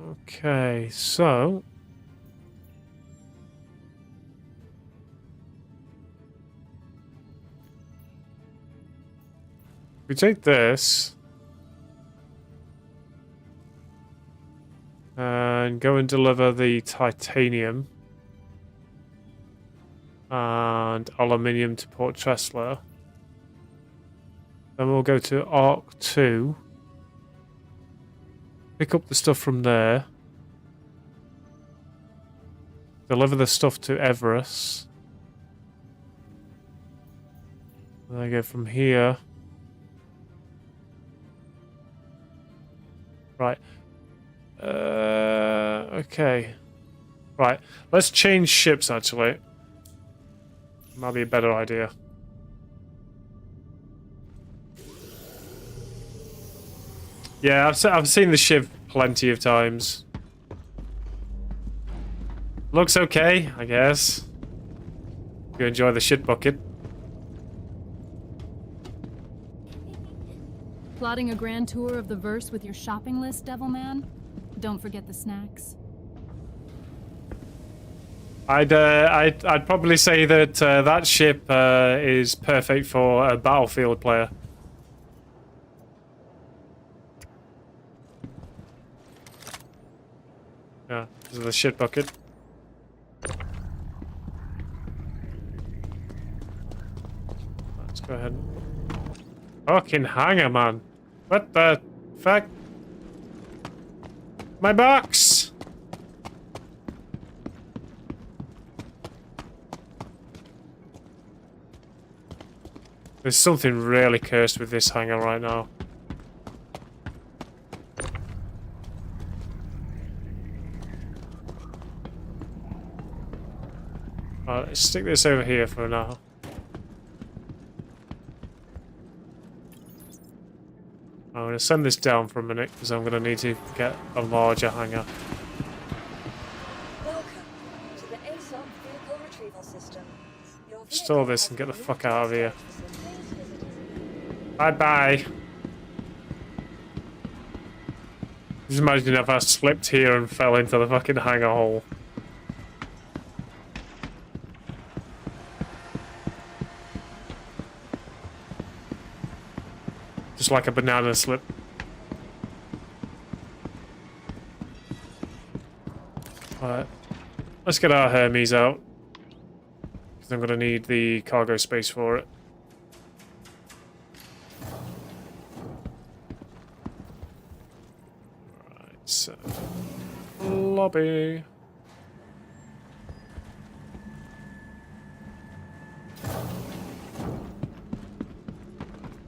Okay, so... we take this and go and deliver the titanium and aluminium to Port Tressler. Then we'll go to Arc 2, pick up the stuff from there, deliver the stuff to Everest, and then go from here. Right. Okay. Right. Let's change ships, actually. Might be a better idea. Yeah, I've seen the ship plenty of times. Looks okay, I guess. You enjoy the shit bucket. Plotting a grand tour of the verse with your shopping list, Devilman? Don't forget the snacks. I'd probably say that that ship is perfect for a battlefield player. Yeah, this is the shit bucket. Let's go ahead. Fucking hanger, man. What the fuck? My box! There's something really cursed with this hanger right now. Alright, let's stick this over here for now. I'm going to send this down for a minute because I'm going to need to get a larger hanger. Welcome to the ASOP vehicle retrieval system. Your Store vehicle this has and get the been fuck out of here. so please visit us. Bye bye. Just imagine if I slipped here and fell into the fucking hanger hole. Just like a banana slip. Alright. Let's get our Hermes out. Because I'm going to need the cargo space for it. Right, so... lobby.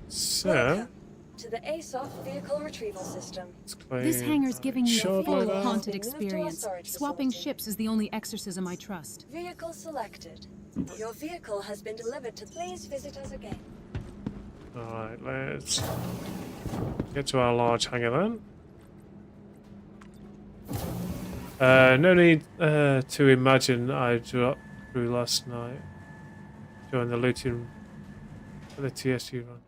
So... Welcome to the ASOP vehicle retrieval system. let's claim This hangar's giving you short a full loader. haunted Moved to our experience. storage Swapping facility. ships is the only exorcism I trust. Vehicle selected. Your vehicle has been delivered to. Please visit us again. Alright, let's get to our large hangar then. No need to imagine I dropped through last night. Join the looting for the TSU run.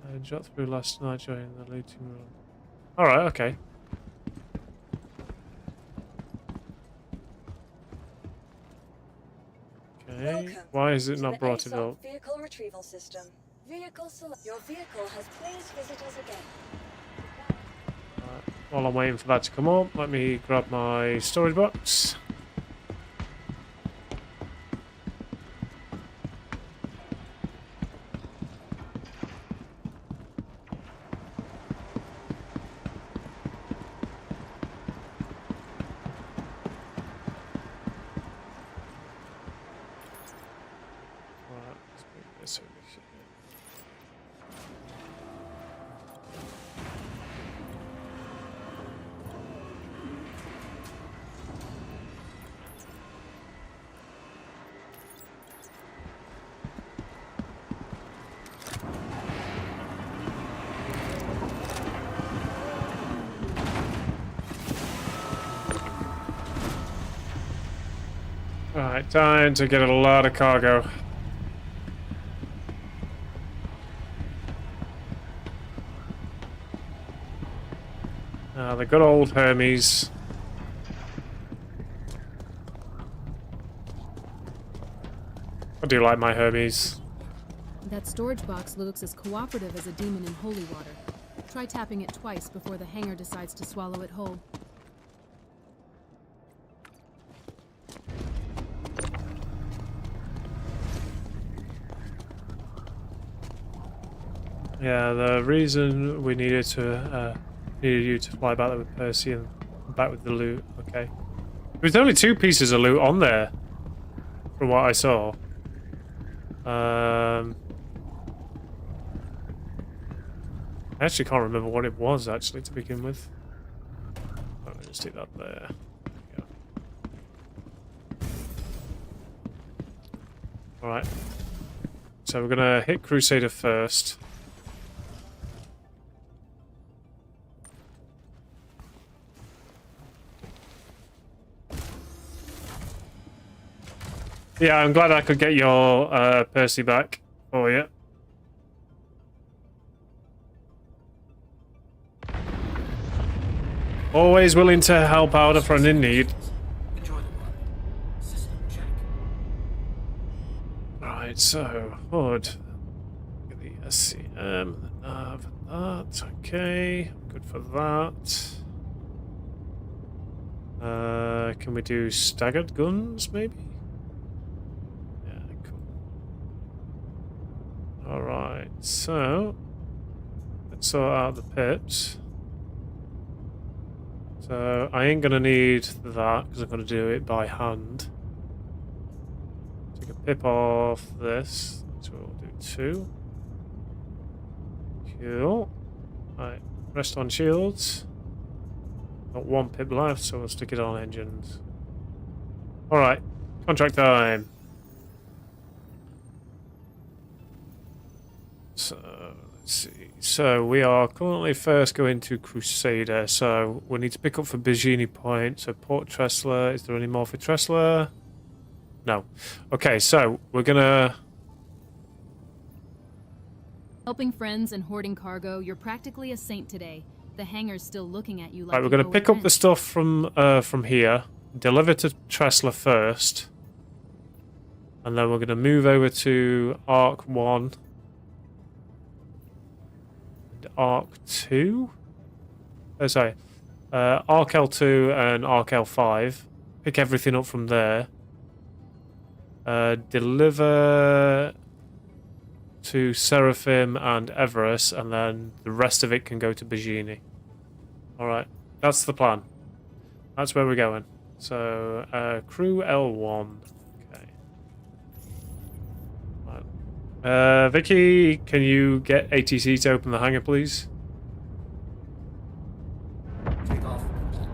I dropped through last night during the looting run. Alright, okay. Okay, Welcome why is it to not the brought it ASOP up? vehicle retrieval system. Your vehicle has please visit us again. While I'm waiting for that to come up, let me grab my storage box. Let's bring this over here. Right, time to get a lot of cargo. The good old Hermes. I do like my Hermes. That storage box looks as cooperative as a demon in holy water. Try tapping it twice before the hangar decides to swallow it whole. Yeah, the reason we needed you to fly back with Percy and back with the loot. Okay, there's only 2 pieces of loot on there, from what I saw. I actually can't remember what it was actually to begin with. Let me just do that there. There we go. All right. So we're gonna hit Crusader first. Yeah, I'm glad I could get your Percy back for you. Always willing to help out a friend in need. Enjoy the ride. System check. Right, so Hood. Get the SCM, the nav, that. Okay, good for that. Can we do staggered guns, maybe? Yeah, cool. Alright, so let's sort out the pips. So I ain't gonna need that because I'm gonna do it by hand. Take a pip off this. So we'll do 2. Cool. Right, rest on shields. Got 1 pip left, so we'll stick it on engines. Alright, contract time. So, let's see. So, we are currently first going to Crusader, so we need to pick up for Bajini Point. So, Port Tressler. Is there any more for Tressler? No. Okay, so, we're gonna... Helping friends and hoarding cargo, you're practically a saint today. The hangar's still looking at you like Right, we're you gonna owe pick up rent. the stuff from here, deliver to Tressler first, and then we're gonna move over to Arc 1 and Arc 2. Oh, sorry, Arc L2 and Arc L5. Pick everything up from there. Deliver to Seraphim and Everest, and then the rest of it can go to Bajini. Alright, that's the plan. That's where we're going. So, crew L1. Okay. Right. Vicky, can you get ATC to open the hangar, please? Takeoff complete.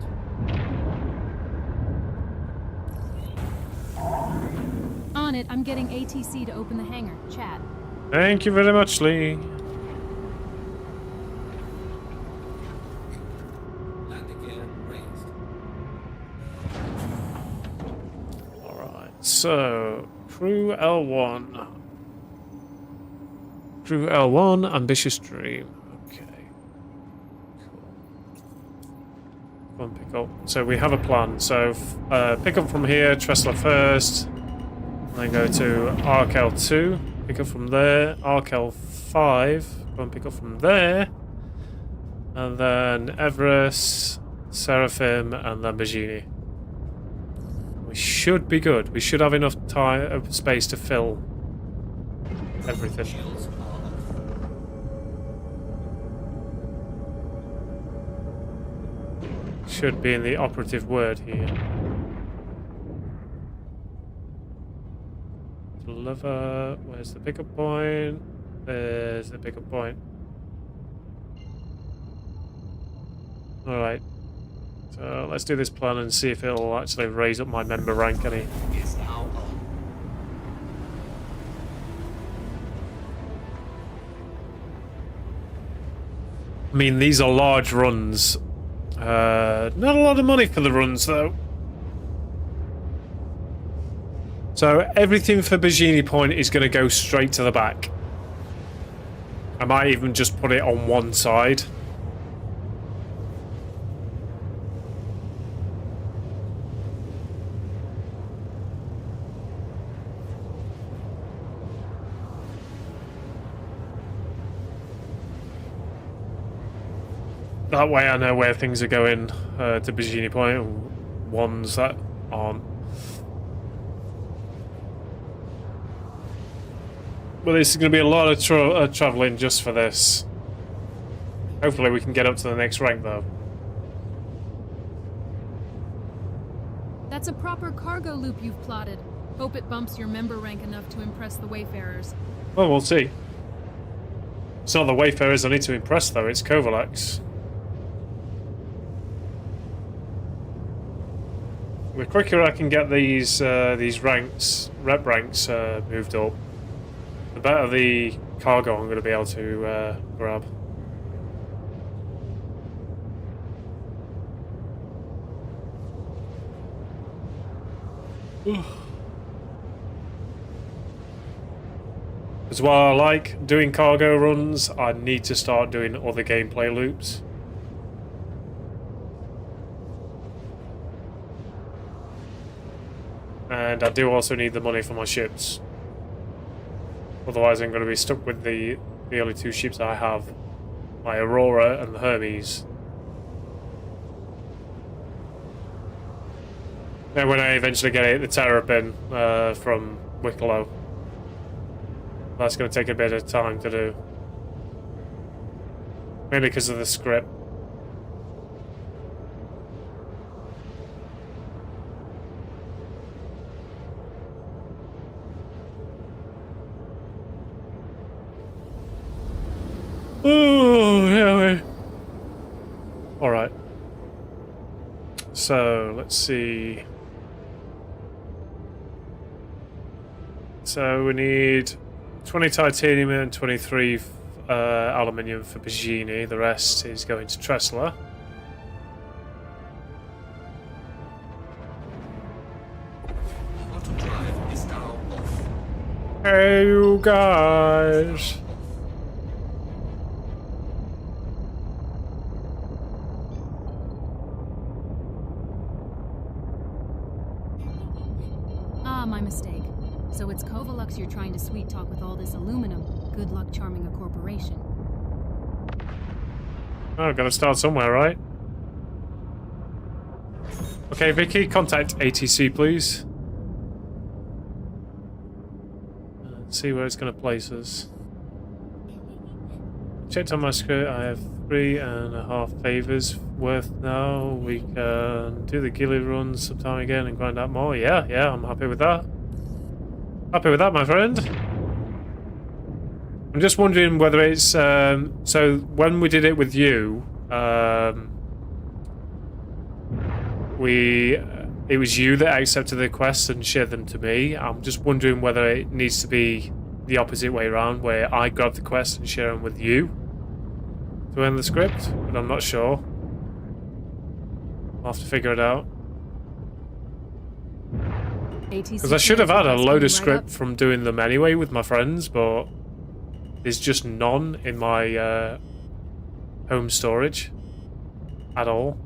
On it, I'm getting ATC to open the hangar. Chat. Thank you very much, Lee. Landing gear raised. Alright, so crew L1. Crew L1, ambitious dream. Okay. Cool. Go on, pick up. So we have a plan. So pick up from here, Tressler first, and then go to Arc L2. Pick up from there. Arkel 5. Go and pick up from there. And then Everest, Seraphim, and Lamborghini. We should be good. We should have enough time, space to fill everything. Shields are off. Should be in the operative word here. Deliver. Where's the pickup point? There's the pickup point. Alright. So let's do this plan and see if it'll actually raise up my member rank any. Is now on. I mean, these are large runs. Not a lot of money for the runs, though. So everything for Bajini Point is going to go straight to the back. I might even just put it on one side. That way I know where things are going to Bajini Point and ones that aren't. Well, this is going to be a lot of travelling just for this. Hopefully we can get up to the next rank, though. That's a proper cargo loop you've plotted. Hope it bumps your member rank enough to impress the Wayfarers. Well, we'll see. It's not the Wayfarers I need to impress, though. It's Kovalax. The quicker I can get these ranks, rep ranks, moved up, the better the cargo I'm going to be able to grab. As while I like doing cargo runs, I need to start doing other gameplay loops. And I do also need the money for my ships. Otherwise I'm going to be stuck with the only two ships I have. My Aurora and the Hermes. And when I eventually get it, the Terrapin from Wicklow. That's going to take a bit of time to do. Mainly because of the script. Oh, yeah. Alright. So, let's see. So, we need 20 titanium and 23 aluminium for Bajini. The rest is going to Tresla. Auto drive is now off. Hey, you guys. Ah, my mistake. So it's Kovalux you're trying to sweet talk with all this aluminum. Good luck charming a corporation. Oh, gotta start somewhere, right? Okay, Vicky, contact ATC, please. Let's see where it's gonna place us. Checked on my script, I have 3.5 favors worth now. We can do the Gilly run sometime again and grind out more. Yeah, I'm happy with that. Happy with that, my friend. I'm just wondering whether it's so when we did it with you, it was you that accepted the quests and shared them to me. I'm just wondering whether it needs to be the opposite way around, where I grab the quests and share them with you to end the script, but I'm not sure. I'll have to figure it out. Because I should have had a load of script from doing them anyway with my friends, but there's just none in my home storage at all.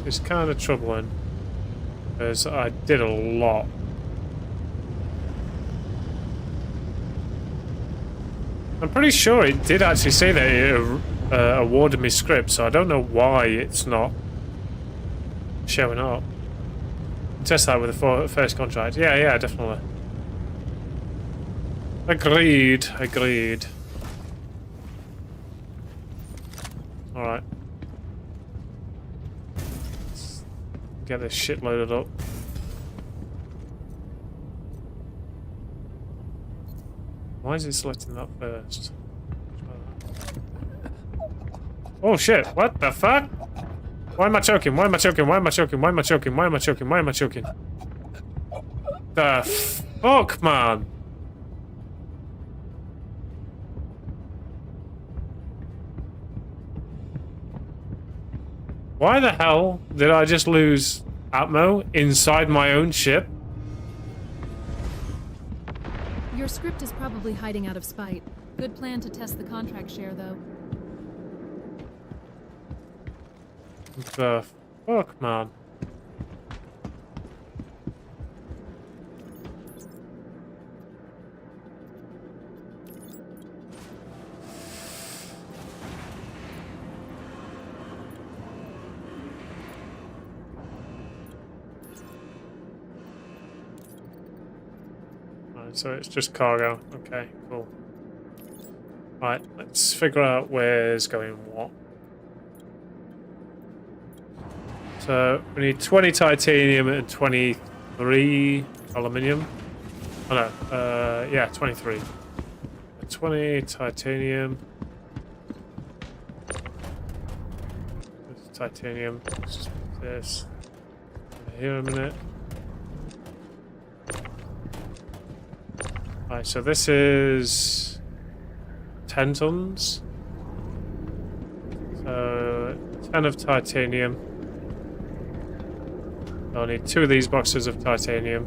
is kind of troubling. Because I did a lot. I'm pretty sure it did actually say that it awarded me script, so I don't know why it's not showing up. Test that with the first contract. Yeah, definitely. Agreed. Alright. Let's get this shit loaded up. Why is it selecting that first? Oh shit, what the fuck? Why am I choking? Why am I choking? Why am I choking? Why am I choking? Why am I choking? Why am I choking? The fuck, man? Why the hell did I just lose Atmo inside my own ship? Your script is probably hiding out of spite. Good plan to test the contract share, though. The fuck, man? Right, so it's just cargo. Okay, cool. Right, let's figure out where's going what. So we need 20 titanium and 23 aluminium. Oh no, yeah, 23. 20 titanium. Titanium. Let's just put this over here a minute. Right, so this is 10 tons. So 10 of titanium. I'll need 2 of these boxes of titanium.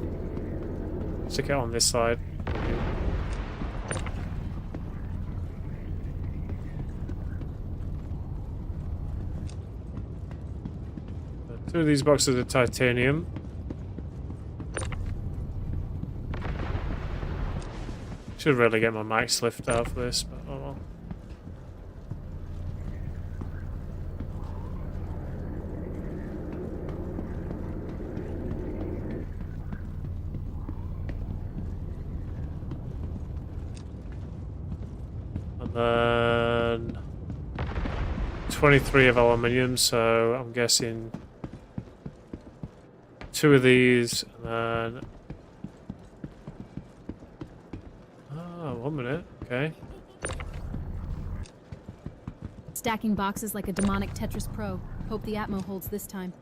Stick it on this side. So 2 of these boxes of titanium. Should really get my max lift out for this, but oh well. And then 23 of aluminium, so I'm guessing 2 of these, and then 1 minute, okay. Stacking boxes like a demonic Tetris Pro. Hope the Atmo holds this time.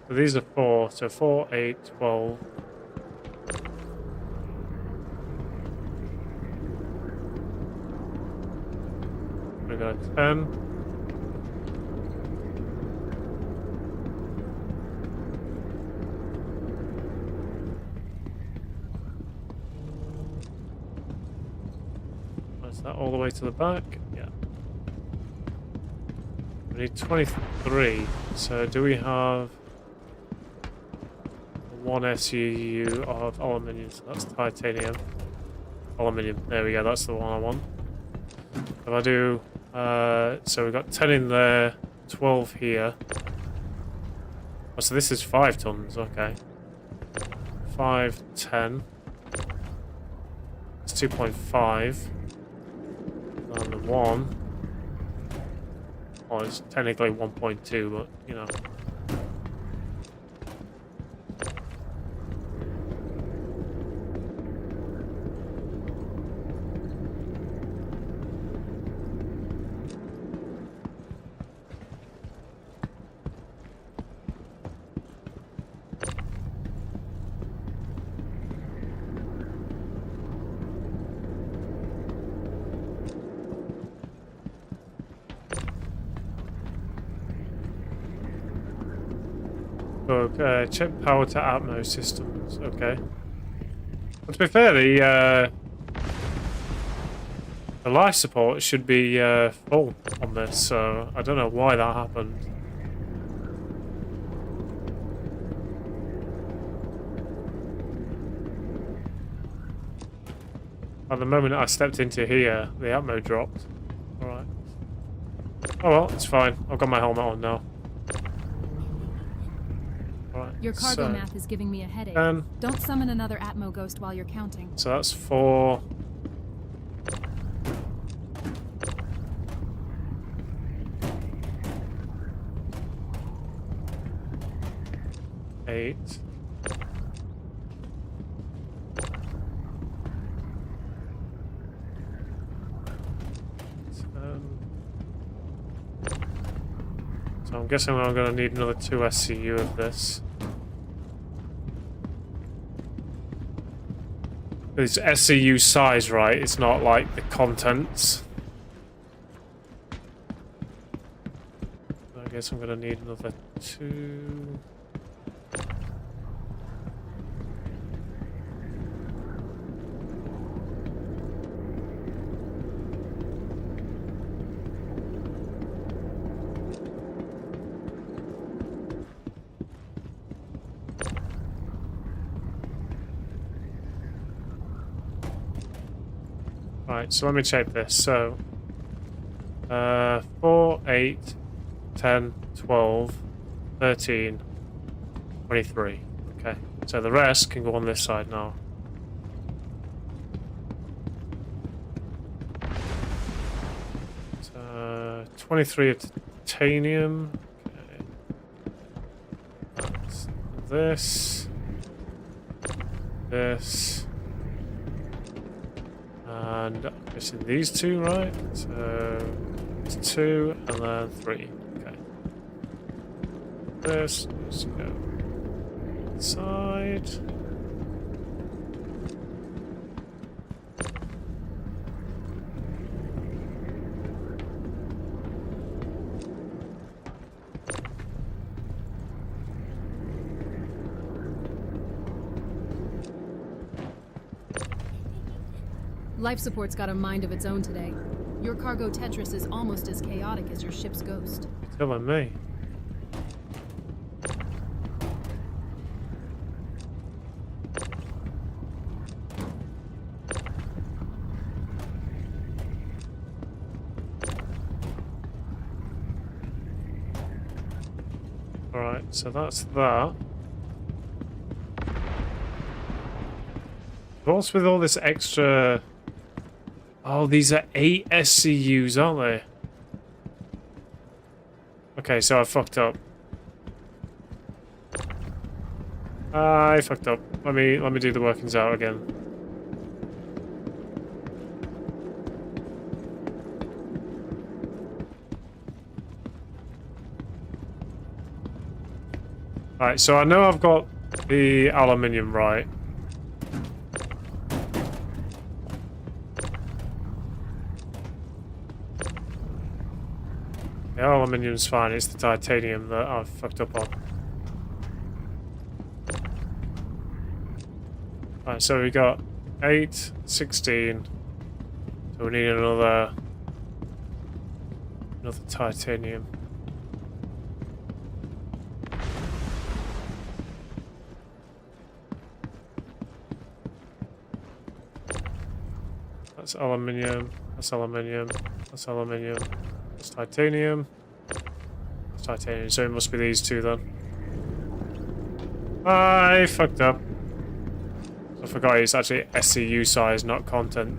So these are 4, so 4, 8, 12. We got 10. That all the way to the back? Yeah. We need 23. So do we have 1 SUU of aluminium? So that's titanium. Aluminium. There we go. That's the one I want. If I do, so we've got 10 in there, 12 here. Oh, so this is 5 tons. Okay. 5, 10. It's 2.5. And 1. Oh, it's technically 1.2, but you know. Okay, check power to Atmo systems. Okay. But to be fair, the life support should be full on this, so I don't know why that happened. At the moment I stepped into here, the atmo dropped. Alright. Oh well, it's fine. I've got my helmet on now. Alright. Your cargo math is giving me a headache. Don't summon another Atmo ghost while you're counting. So that's 4. 8. 10. So I'm guessing I'm going to need another 2 SCU of this. It's SCU size, right? It's not like the contents. I guess I'm going to need another 2. Right, so let me check this. So, 4, 8, 10, 12, 13, 23. Okay, so the rest can go on this side now. So, 23 of titanium. Okay. That's this. This. And I'm guessing these 2, right? So it's 2 and then 3. Okay. This, let's go inside. Life support's got a mind of its own today. Your cargo Tetris is almost as chaotic as your ship's ghost. You're telling me. Alright, so that's that. What's with all this extra... Oh, these are 8 SCUs, aren't they? Okay, so I fucked up. I fucked up. Let me do the workings out again. Alright, so I know I've got the aluminium right. The aluminium's fine, it's the titanium that I've fucked up on. Right, so we got 8, 16. So we need another titanium. That's aluminium, that's aluminium, that's aluminium. It's titanium. It's titanium, so it must be these 2 then. I fucked up. I forgot it's actually SCU size, not content.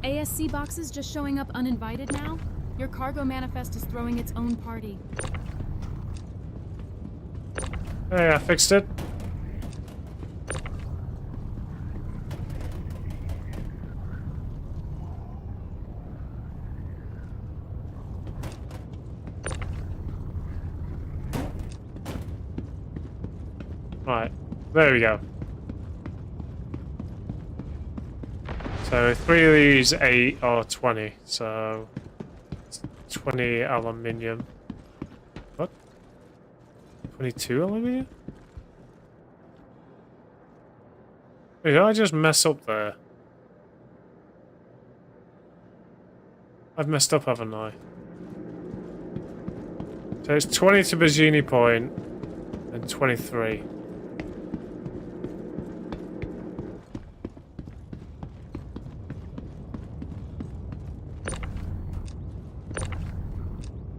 ASC boxes just showing up uninvited now? Your cargo manifest is throwing its own party. Hey, I fixed it. Right, there we go. So 3 of these 8 are 20, so 20 aluminium. What? 22 aluminium? Wait, did I just mess up there? I've messed up, haven't I? So it's 20 to Bajini Point and 23.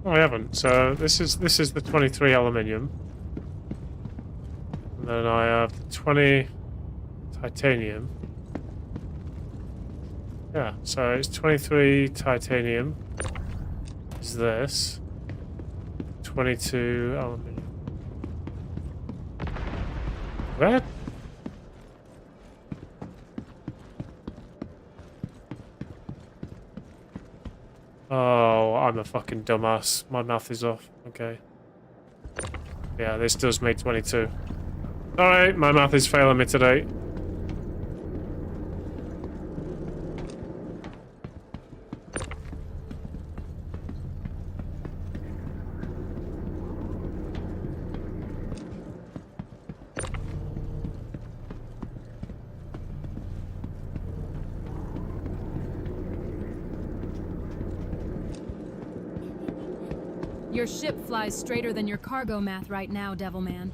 Oh, I haven't. So this is the 23 aluminium. And then I have the 20 titanium. Yeah, so it's 23 titanium. Is this 22 aluminium? Where? Oh, I'm a fucking dumbass. My math is off. Okay. Yeah, this does make 22. Alright, my math is failing me today. Your ship flies straighter than your cargo math right now, Devilman.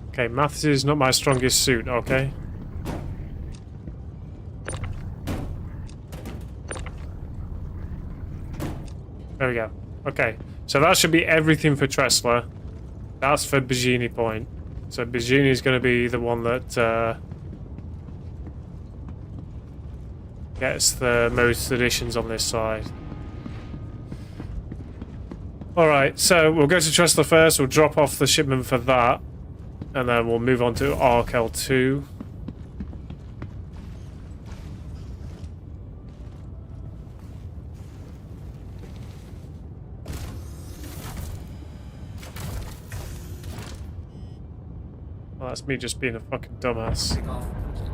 Okay, maths is not my strongest suit, okay? There we go. Okay, so that should be everything for Tressler. That's for Bajini Point. So Bajini is going to be the one that gets the most additions on this side. Alright, so we'll go to Tressler first. We'll drop off the shipment for that. And then we'll move on to Arc L2. Well, that's me just being a fucking dumbass. Takeoff complete.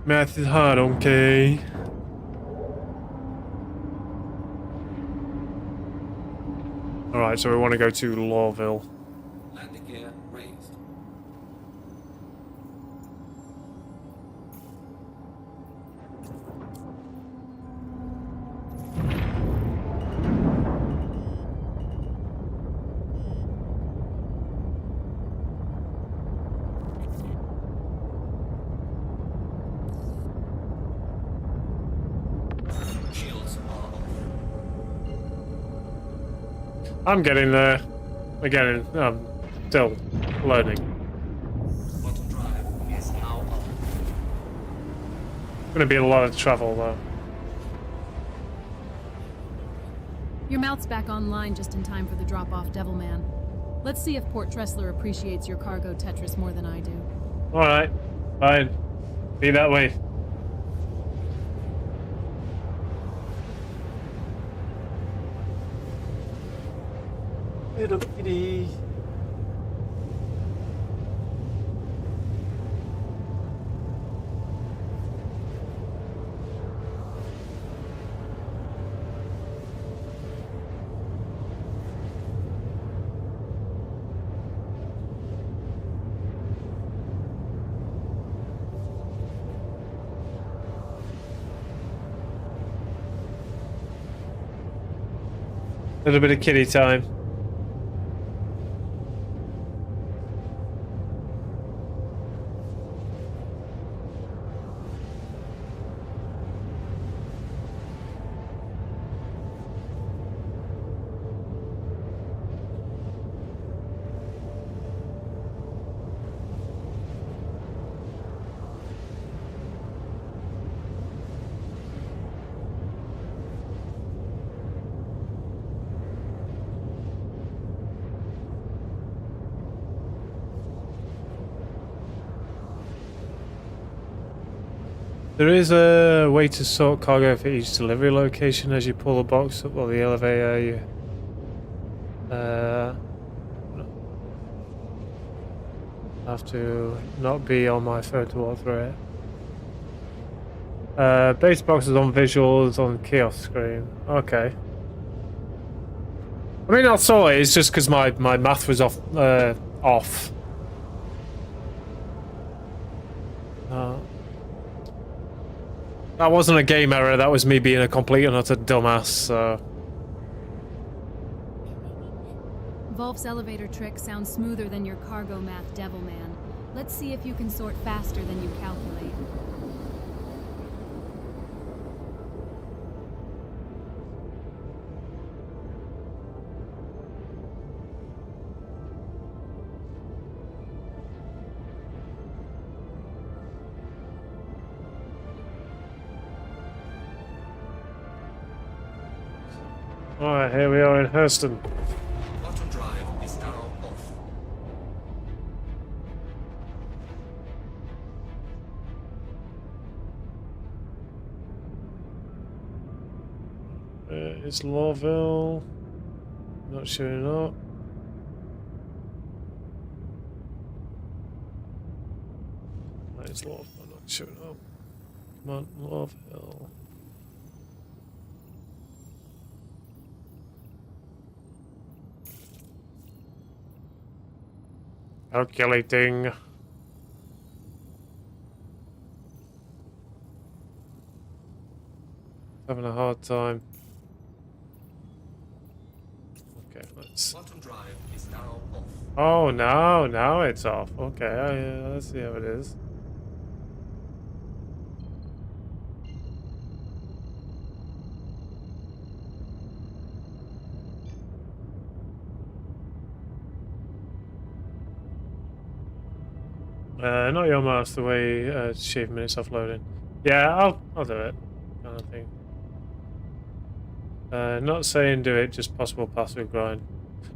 Math is hard, okay? Alright, so we want to go to Lawville. Landing gear raised. Shields are off. I'm getting there. Again, I'm still learning. Bottom drive is now up. Gonna be a lot of travel though. Your mouth's back online just in time for the drop-off, Devilman. Let's see if Port Tressler appreciates your cargo Tetris more than I do. Alright, fine. Be that way. Little kitty. Little bit of kitty time. There is a way to sort cargo for each delivery location as you pull the box up or the elevator. You, have to not be on my phone to walk through it. Base boxes on visuals on kiosk screen. Okay. I mean, I'll sort it. It's just because my math was off. That wasn't a game error. That was me being a complete and utter dumbass. So. Volf's elevator trick sounds smoother than your cargo math, Devilman. Let's see if you can sort faster than you calculate. Alright, here we are in Hurston. Auto drive is now off. It's Lawville. Not showing up. It's Lawville, not showing up. Come on, Lawville. Calculating. Having a hard time. Okay, let's. Auto drive is now off. Oh no, now it's off. Okay, let's see how it is. Not your mouse, the way achievement is offloading. Yeah, I'll do it, kind of thing. Not saying do it, just possible passive grind.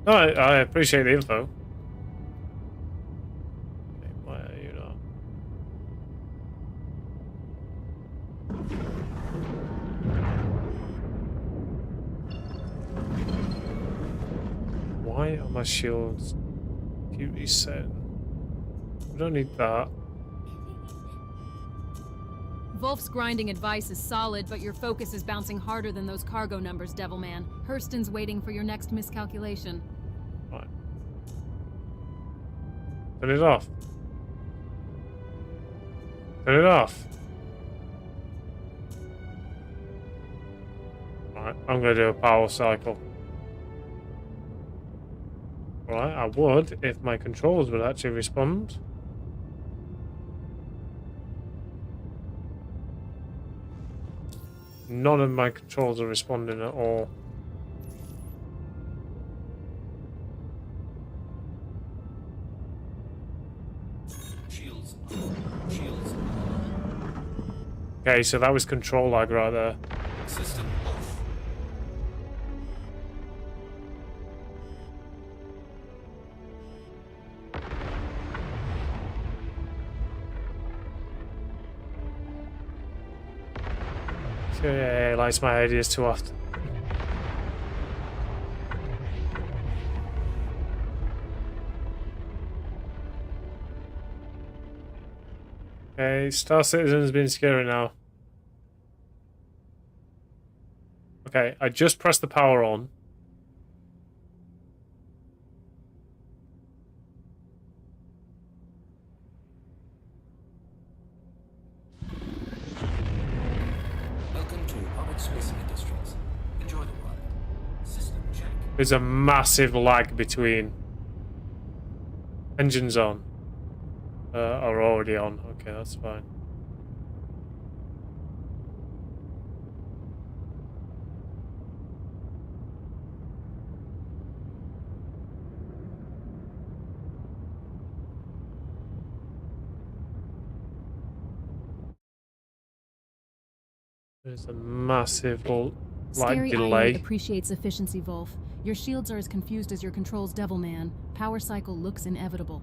No, I appreciate the info. Okay, why are you not? Why are my shields duty set? We don't need that. Volf's grinding advice is solid, but your focus is bouncing harder than those cargo numbers, Devilman. Hurston's waiting for your next miscalculation. Right. Turn it off. Turn it off. Right, I'm gonna do a power cycle. Right, I would if my controls would actually respond. None of my controls are responding at all. Shields on. Shields on. Okay, so that was control lag right there. System off. Okay, likes my ideas too often. Okay, Star Citizen's been scary now. Okay, I just pressed the power on. Welcome to Hobbit Space Industries. Enjoy the ride. System check. There's a massive lag between engines on. Are already on. Okay, that's fine. There's a massive light Scary delay. IA appreciates efficiency, Volf. Your shields are as confused as your controls, Devilman. Power cycle looks inevitable.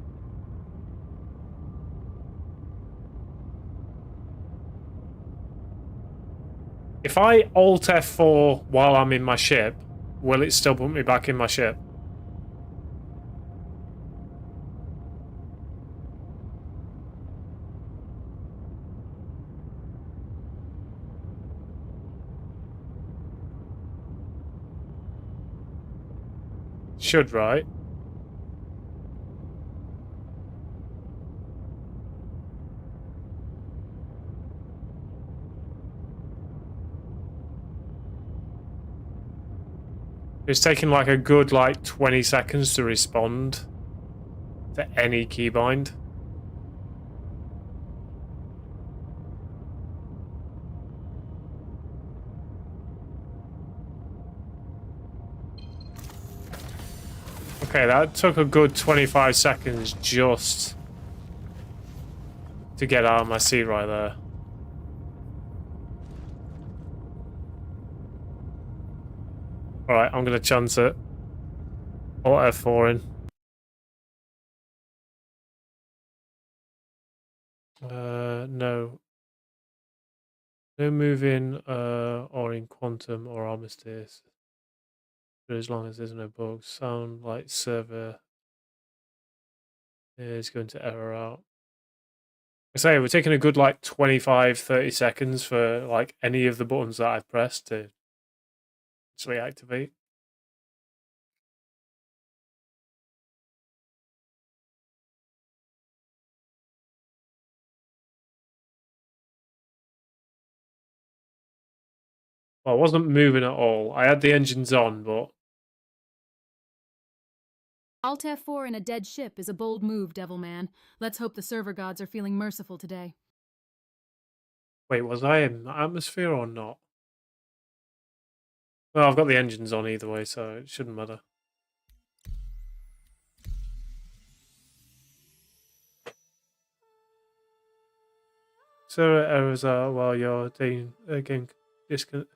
If I Alt F4 while I'm in my ship, will it still put me back in my ship? Should, right? It's taking like a good 20 seconds to respond to any keybind. Okay, that took a good 25 seconds just to get out of my seat right there. Alright, I'm gonna chance it. Alt F4 in. No. No moving or in quantum or armistice. But as long as there's no bugs. Sound like server is going to error out. I say we're taking a good 25-30 seconds for any of the buttons that I've pressed to actually activate. Well, I wasn't moving at all. I had the engines on, but Alt F4 in a dead ship is a bold move, Devilman. Let's hope the server gods are feeling merciful today. wait, was I in the atmosphere or not? Well, I've got the engines on either way, so it shouldn't matter. Server errors are while you're game disconnect.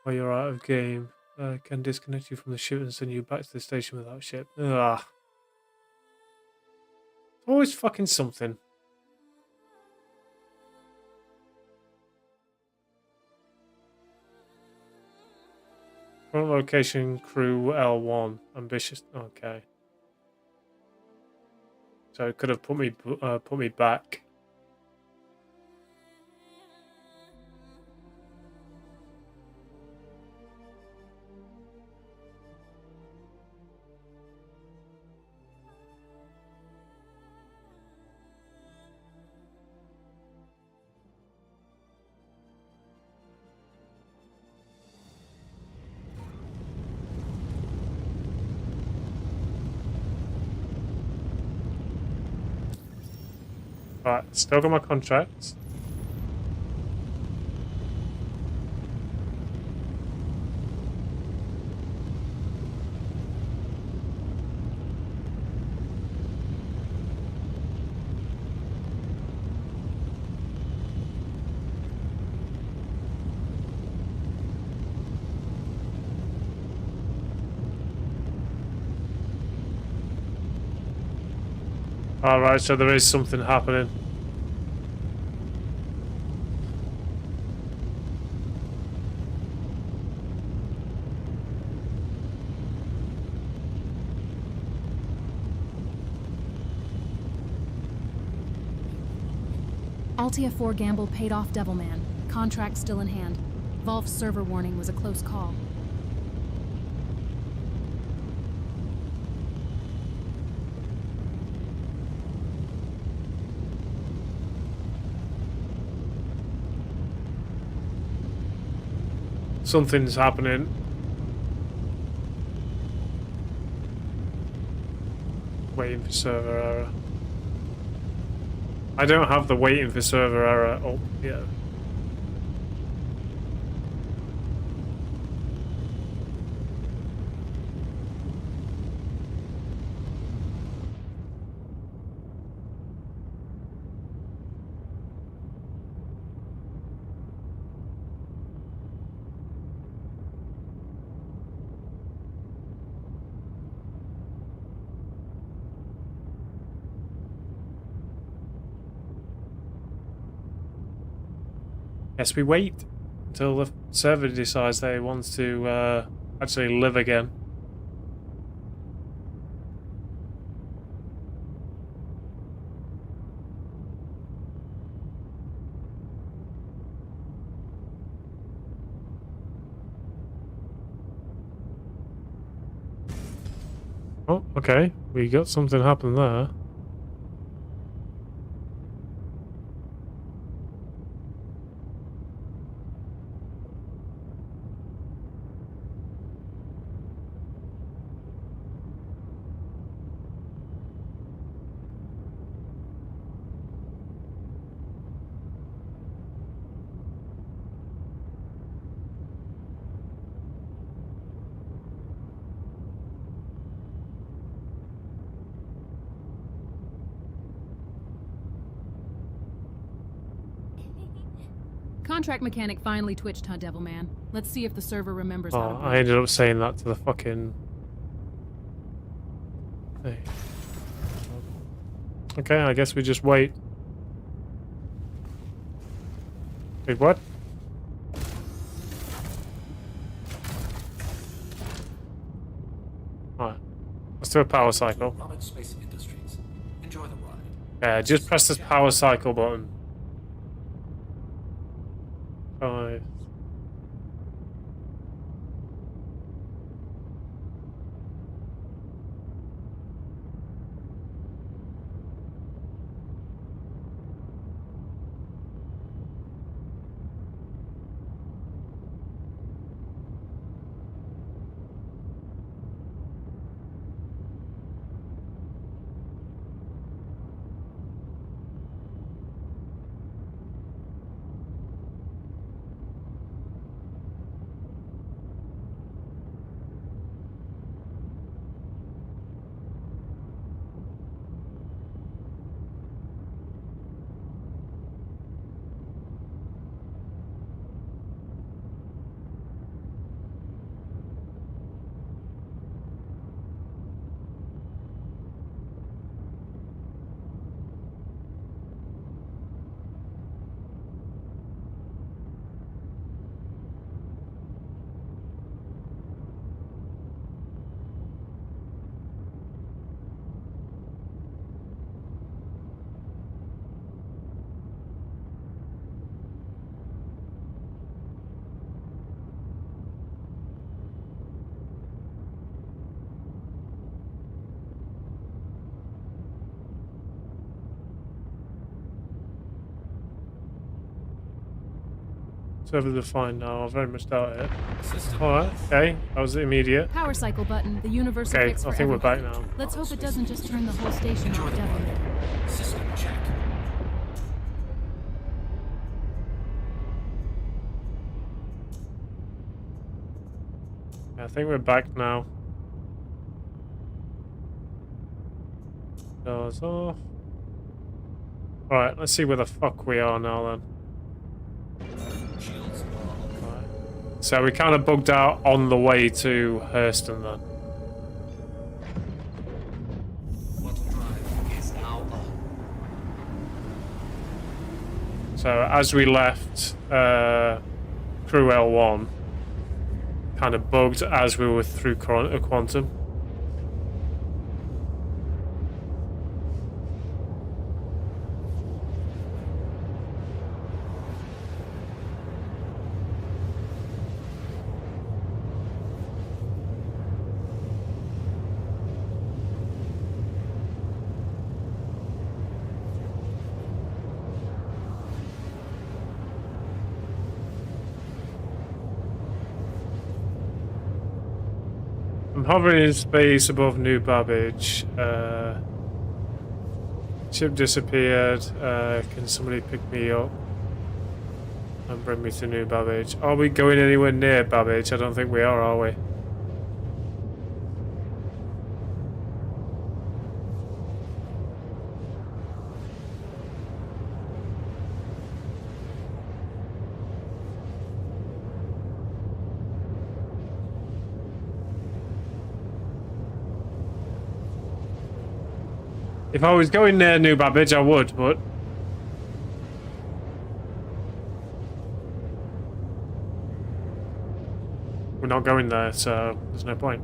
While you're out of game, can disconnect you from the ship and send you back to the station without ship. Ugh. Always fucking something. Current location, crew L1. Ambitious. Okay. So it could have put me back. Alright, still got my contracts. Alright, so there is something happening. Altia 4 gamble paid off, Devilman. Contract still in hand. Volf's server warning was a close call. Something's happening. Waiting for server error. I don't have the waiting for server error up yet. Guess we wait until the server decides they want to actually live again. Oh, okay. We got something happen there. Contract mechanic finally twitched, huh, Devilman? Let's see if the server remembers how to Oh, breathe. I ended up saying that to the fucking... Hey. Okay, I guess we just wait. Wait, what? Alright. Let's do a power cycle. Robert Space Industries. Enjoy the ride. Yeah, just press this power cycle button. 5. Server defined now, I very much doubt it. System Alright, okay, that was immediate. Power cycle button, the universal Okay, fix I for think we're back everything. now. Let's hope it doesn't just turn the whole station Enjoy off, the Devilman. ride. System check. I think we're back now. Doors off. Alright, let's see where the fuck we are now then. Shields on. Right. So we kind of bugged out on the way to Hurston then. Quantum drive is now on. So as we left Crew L1, kind of bugged as we were through Quantum. I'm hovering in space above New Babbage. Ship disappeared. Can somebody pick me up and bring me to New Babbage? Are we going anywhere near Babbage? I don't think we are we? If I was going near New Babbage, I would, but... we're not going there, so there's no point.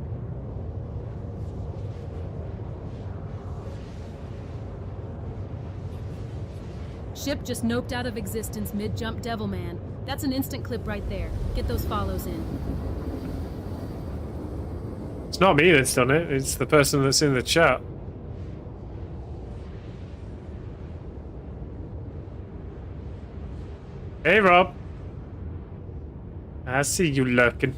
Ship just noped out of existence mid-jump, Devilman. That's an instant clip right there. Get those follows in. It's not me that's done it, it's the person that's in the chat. Hey Rob. I see you lurking.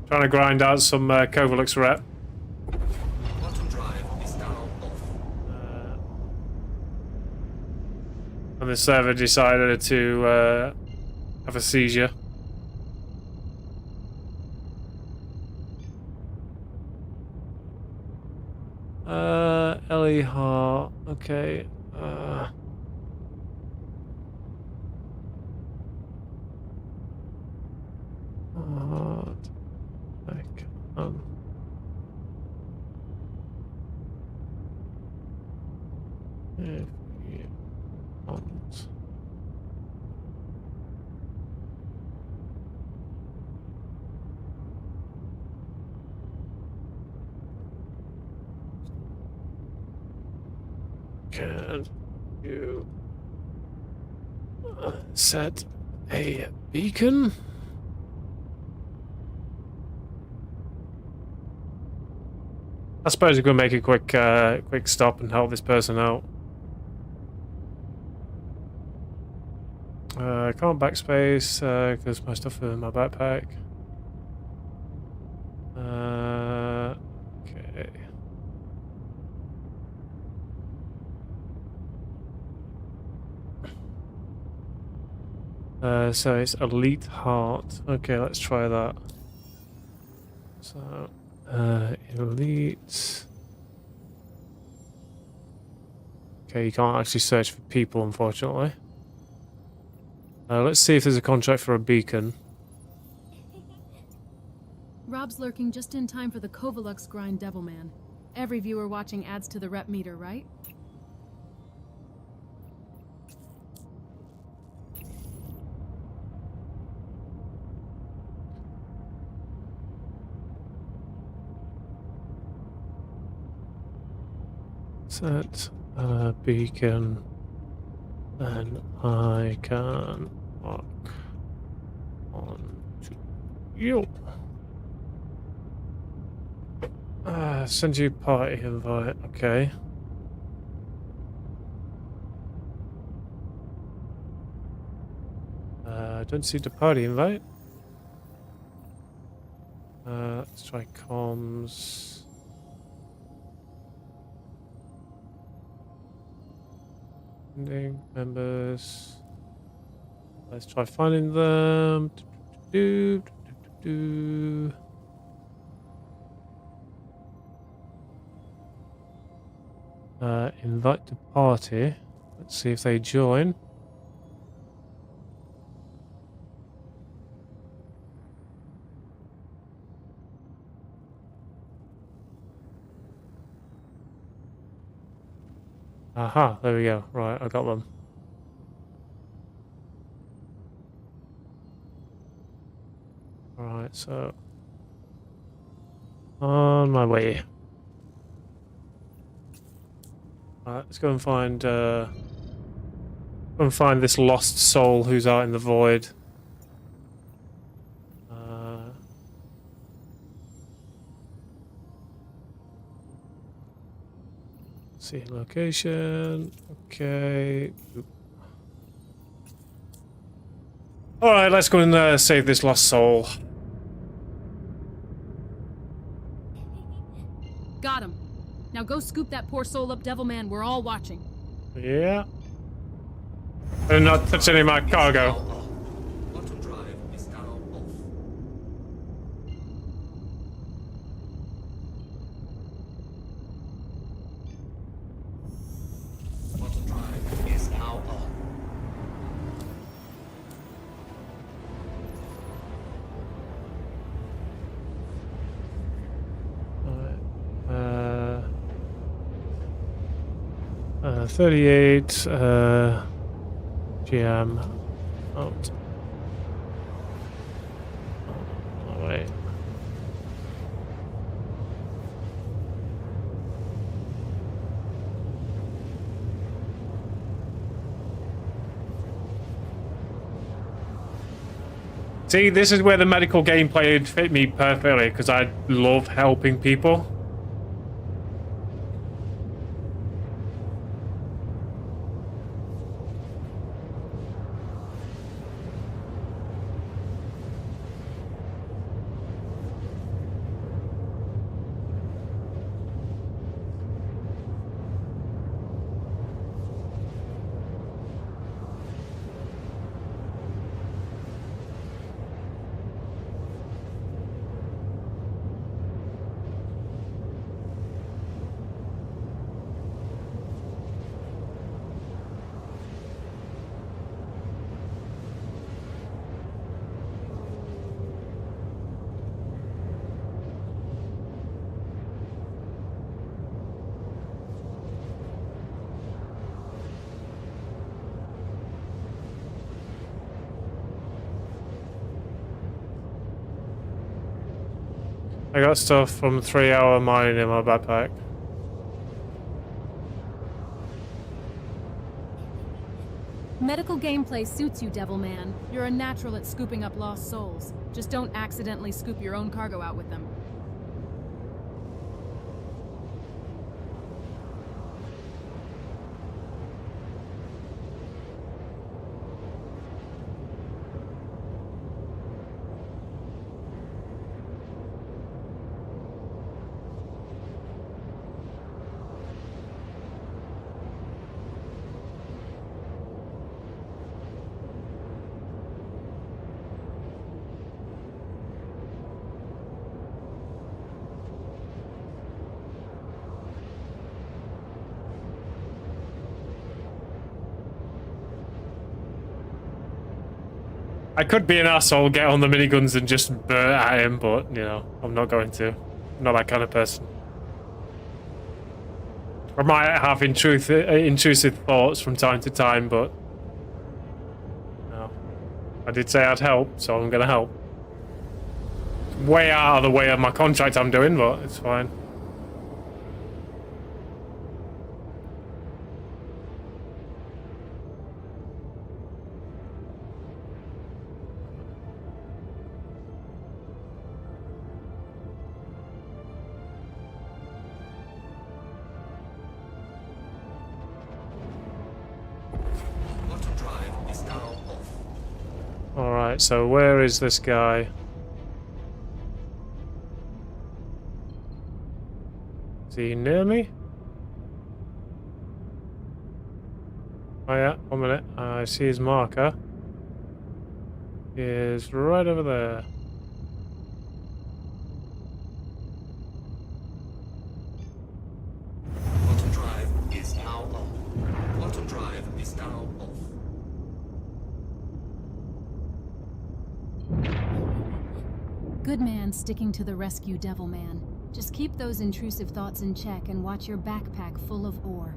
Trying to grind out some Covalux rep. Quantum drive is now off. And the server decided to have a seizure. Ellie Hart. Okay. Hart. Back on. If you want. Can you set a beacon? I suppose we could make a quick stop and help this person out. I can't backspace because my stuff is in my backpack. Okay. So it's Elite Heart. Okay, let's try that. So, Elite. Okay, you can't actually search for people, unfortunately. Let's see if there's a contract for a beacon. Rob's lurking just in time for the Covalux grind, Devilman. Every viewer watching adds to the rep meter, right? Set a beacon, and I can walk on to you. Send you party invite. Okay. Don't see the party invite. Let's try comms. Members. Let's try finding them. Invite to party. Let's see if they join. Aha, there we go. Right, I got them. Alright, so on my way. Alright, let's go and find this lost soul who's out in the void. See location. Okay. Alright, let's go and save this lost soul. Got him. Now go scoop that poor soul up, Devilman. We're all watching. Yeah. Do not touch any of my cargo. Quantum drive is now off. Quantum drive is now on. Alright. 38 GM Out. Oh, wait. See, this is where the medical gameplay would fit me perfectly, because I love helping people. I got stuff from 3-hour mining in my backpack. Medical gameplay suits you, Devilman. You're a natural at scooping up lost souls. Just don't accidentally scoop your own cargo out with them. I could be an asshole, get on the miniguns and just burn at him, but, you know, I'm not going to. I'm not that kind of person. I might have intrusive thoughts from time to time, but... no. I did say I'd help, so I'm going to help. Way out of the way of my contract I'm doing, but it's fine. Alright, so where is this guy? Is he near me? Oh yeah, 1 minute. I see his marker. He is right over there. Quantum drive is now on. Quantum drive is now off. Good man sticking to the rescue, Devilman. Just keep those intrusive thoughts in check and watch your backpack full of ore.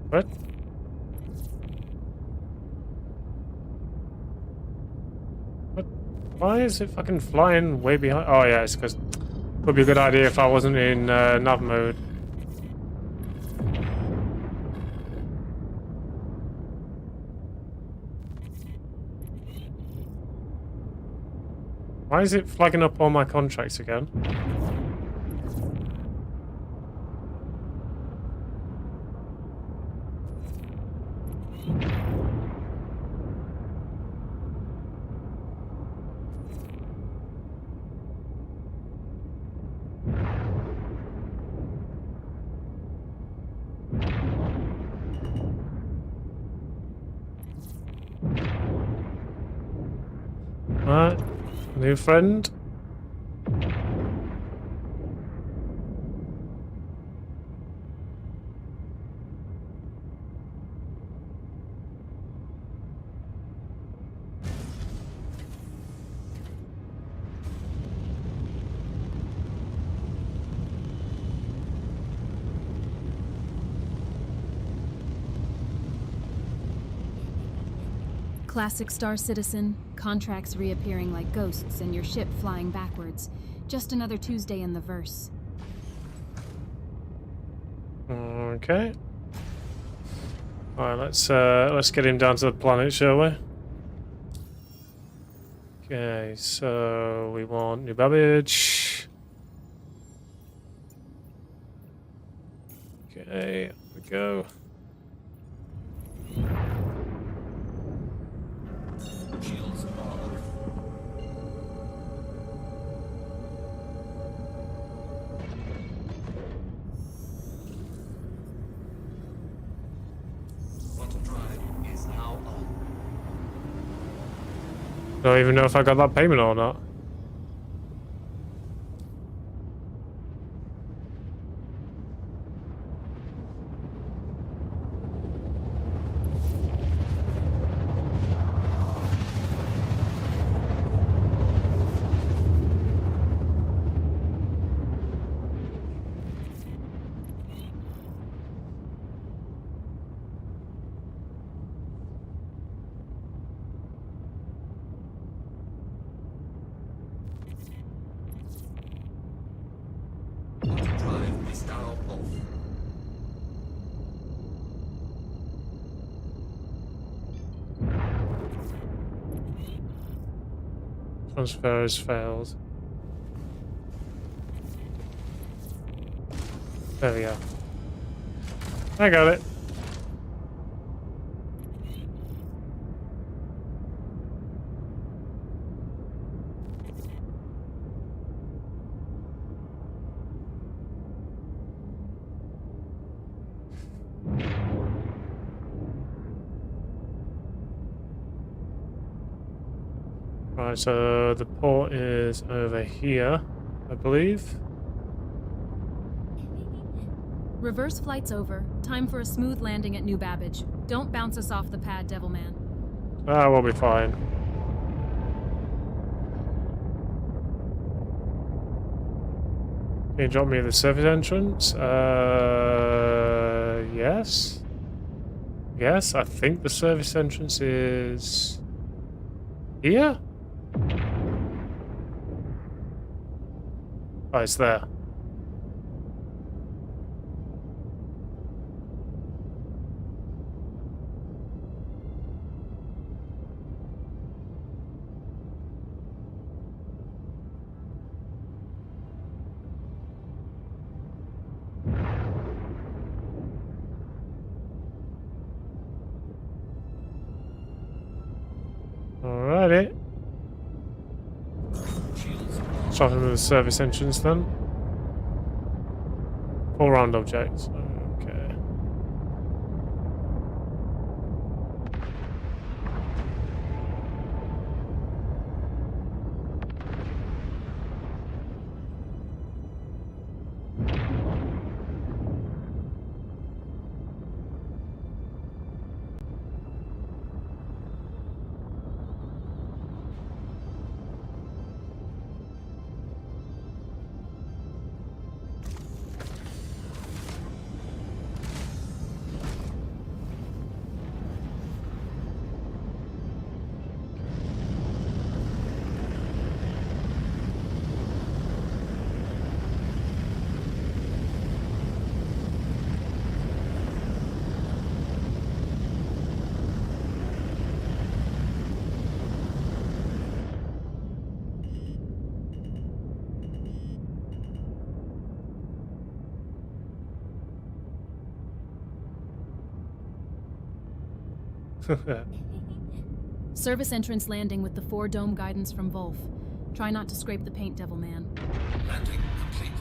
What? What? Why is it fucking flying way behind? Oh yeah, it's because would be a good idea if I wasn't in nav mode. Why is it flagging up all my contracts again? Alright, new friend. Classic Star Citizen, contracts reappearing like ghosts and your ship flying backwards. Just another Tuesday in the verse. Okay. Alright, let's get him down to the planet, shall we? Okay, so we want New Babbage. Okay, there we go. Shields on. Quantum drive is now on. Don't even know if I got that payment or not. Quantum drive is now off. Transfer has failed. There we go. I got it. Right, so the port is over here, I believe. Reverse flight's over. Time for a smooth landing at New Babbage. Don't bounce us off the pad, Devilman. Ah, we'll be fine. Can you drop me at the service entrance? Yes. Yes, I think the service entrance is here. Oh, it's there. Alrighty. Start with the service entrance then. All round objects. Okay. Service entrance landing with the 4-dome guidance from Wolf. Try not to scrape the paint, Devilman. Landing complete.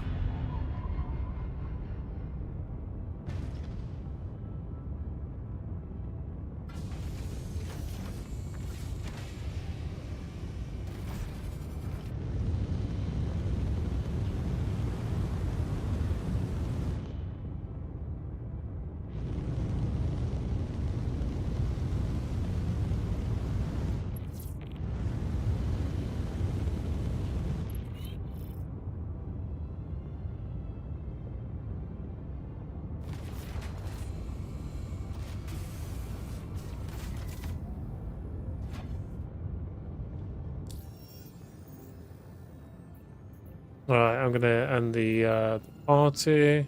Alright, I'm gonna end the party.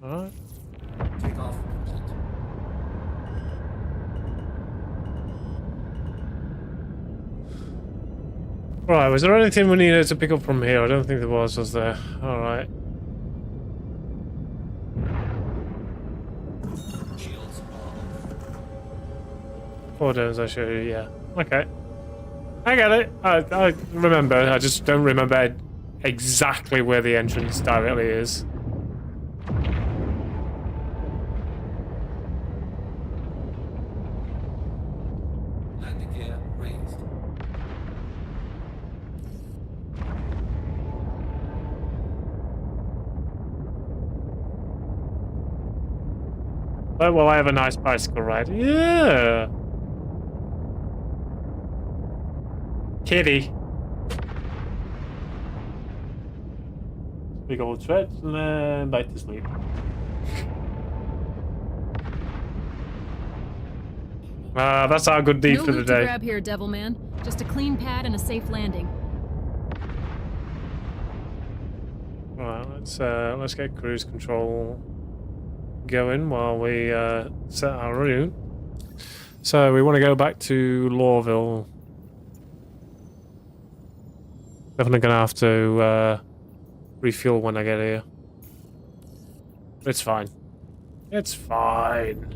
Alright. Takeoff complete. Right, was there anything we needed to pick up from here? I don't think there was there? Alright. Shields are off. Four domes, I show you, yeah. Okay. I get it. I remember. I just don't remember exactly where the entrance directly is. Landing gear raised. But will I have a nice bicycle ride? Yeah. Kitty. Big old stretch and then back to sleep. That's our good deed No for the loot to day. grab here, Devilman. Just a clean pad and a safe landing. Right, let's get cruise control going while we set our route. So we want to go back to Lawville. Definitely gonna have to refuel when I get here. It's fine. It's fine.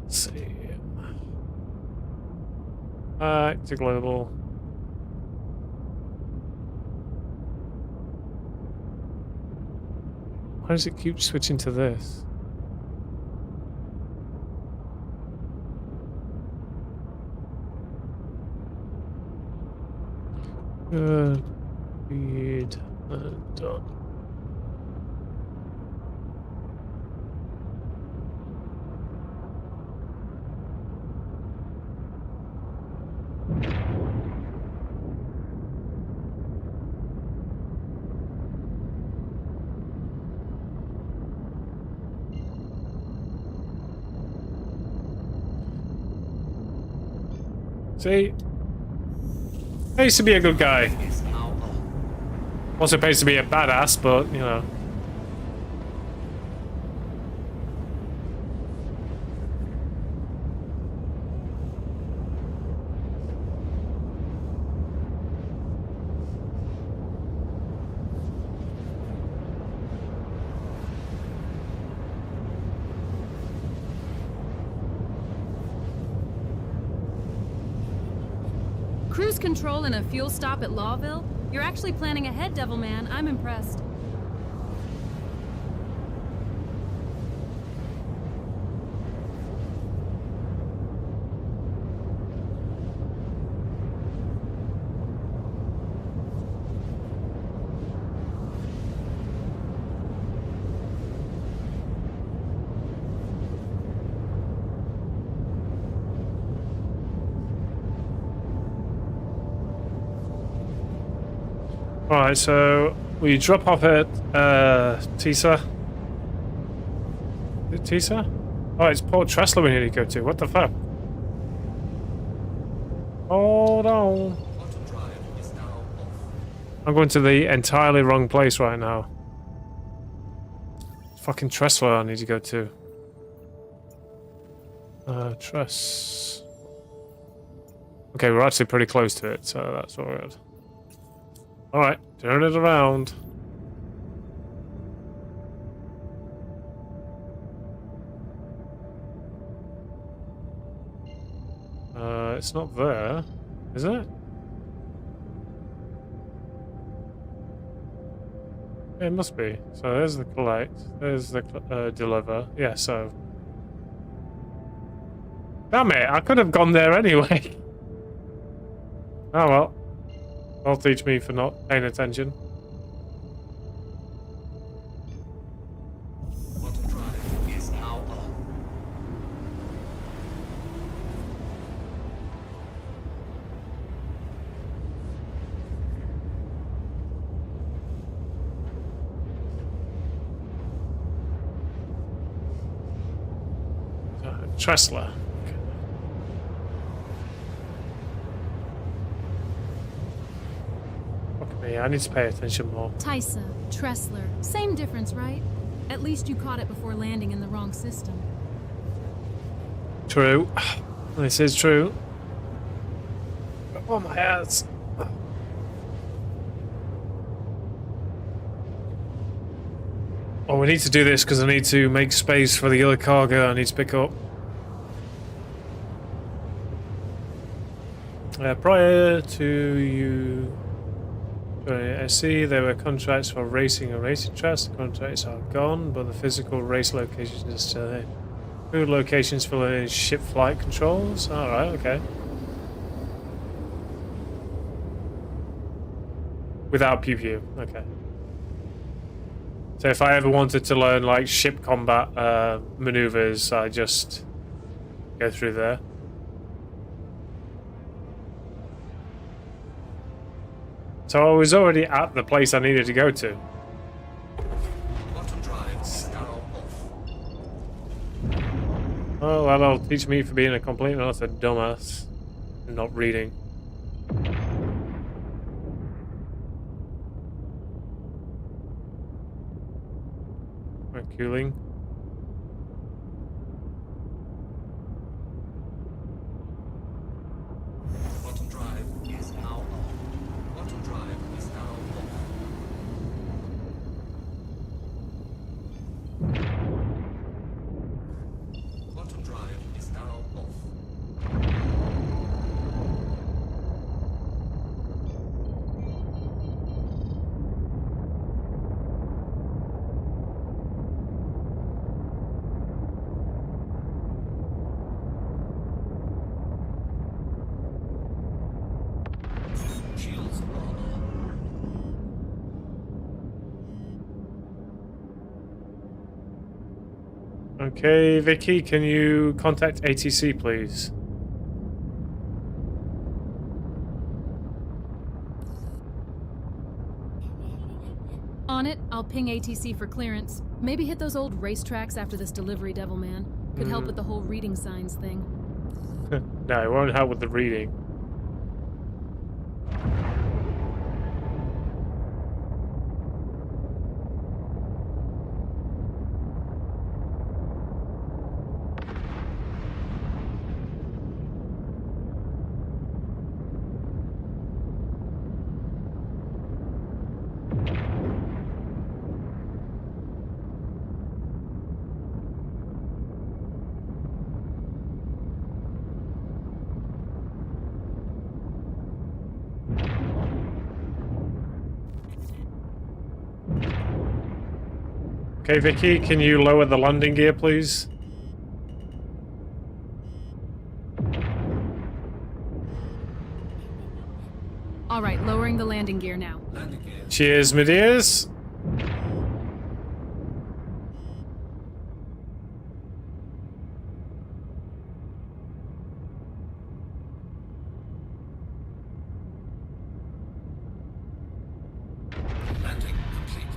Let's see. To global. Why does it keep switching to this? Good. Feed. Done. See? I used to be a good guy. Is now on. Also pays to be a badass, but, you know. Cruise control and a fuel stop at Lawville? You're actually planning ahead, Devilman. I'm impressed. Alright, so we drop off at Tisa. Is it Tisa? Oh, it's Port Tressler we need to go to. What the fuck? Hold on. Quantum drive is now off. I'm going to the entirely wrong place right now. Fucking Tressler I need to go to. Tress. Okay, we're actually pretty close to it, so that's all right. Alright, turn it around. It's not there, is it? Yeah, it must be. So there's the collect, there's the deliver. Yeah, so. Damn it, I could have gone there anyway. Oh well. I'll teach me for not paying attention. Tressler. Fuck me, I need to pay attention more. Tysa, Tressler, same difference, right? At least you caught it before landing in the wrong system. True. This is true. Oh, my ass. Oh, we need to do this because I need to make space for the other cargo I need to pick up. Prior to you joining SC, there were contracts for racing and racing tracks. The contracts are gone, but the physical race locations are still there. Food locations for ship flight controls. Alright, okay. Without pew pew, okay. So if I ever wanted to learn like ship combat maneuvers, I just go through there. So I was already at the place I needed to go to. Bottom drive is now off. Oh, well, that'll teach me for being a complete and utter dumbass and not reading. Cooling. Bottom drive is now off. Bottom drive is now off. Bottom drive is now off. Shields are on. Okay, Vicky, can you contact ATC, please? On it, I'll ping ATC for clearance. Maybe hit those old racetracks after this delivery devil man. Could help with the whole reading signs thing. No, it won't help with the reading. Okay, Vicky, can you lower the landing gear, please? All right, lowering the landing gear now. Landing gear. Cheers, my dears. Landing complete.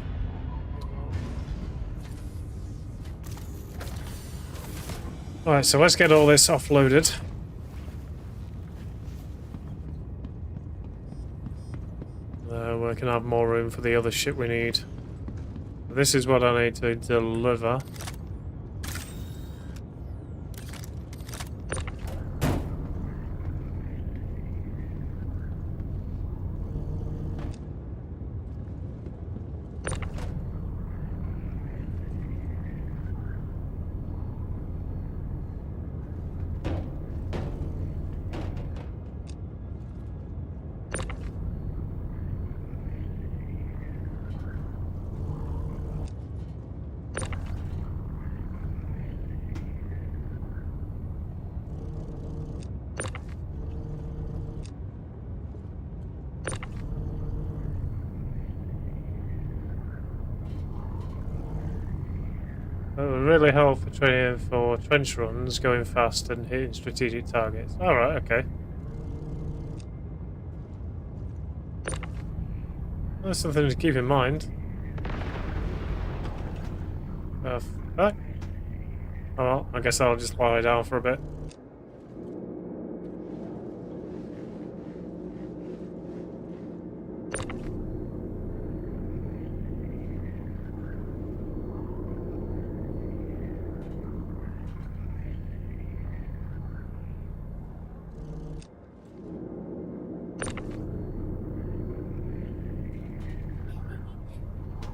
Alright, so let's get all this offloaded. We can have more room for the other shit we need. This is what I need to deliver. It would really help for training for trench runs, going fast and hitting strategic targets. Alright, okay. That's something to keep in mind. Fuck. Oh well, I guess I'll just lie down for a bit.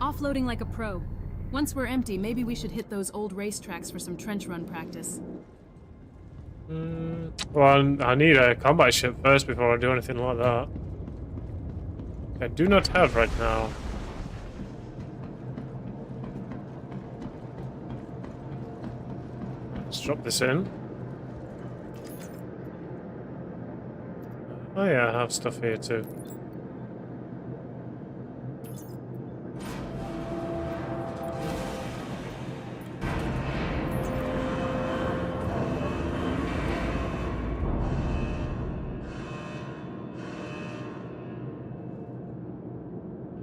Offloading like a pro. Once we're empty, maybe we should hit those old racetracks for some trench run practice. Well, I need a combat ship first before I do anything like that. I do not have right now. Let's drop this in. Oh yeah, I have stuff here too.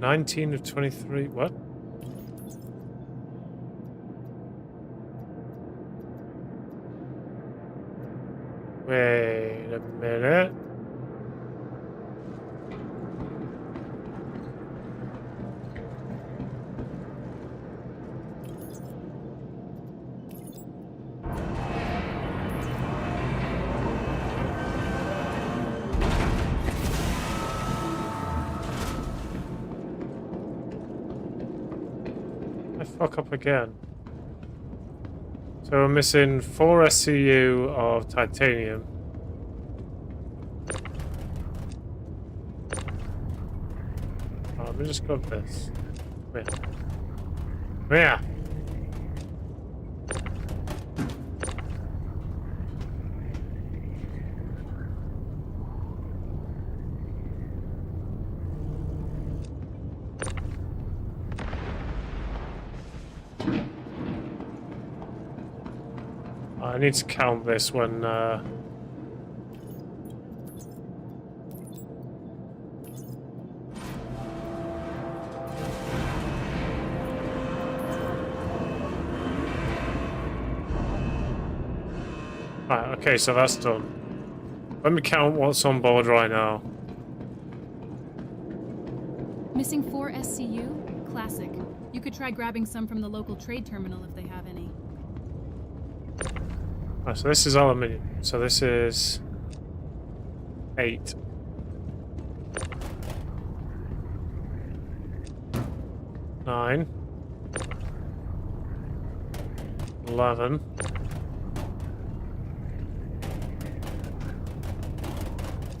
"19 of 23, what? Wait a minute. I fuck up again. So we're missing 4 SCU of titanium. Oh, let me just grab this. Where? Where? I need to count this when right, okay, so that's done. Let me count what's on board right now. Missing 4 SCU? Classic. You could try grabbing some from the local trade terminal if they have any. Right, so this is aluminium. So this is 8. Nine. 11.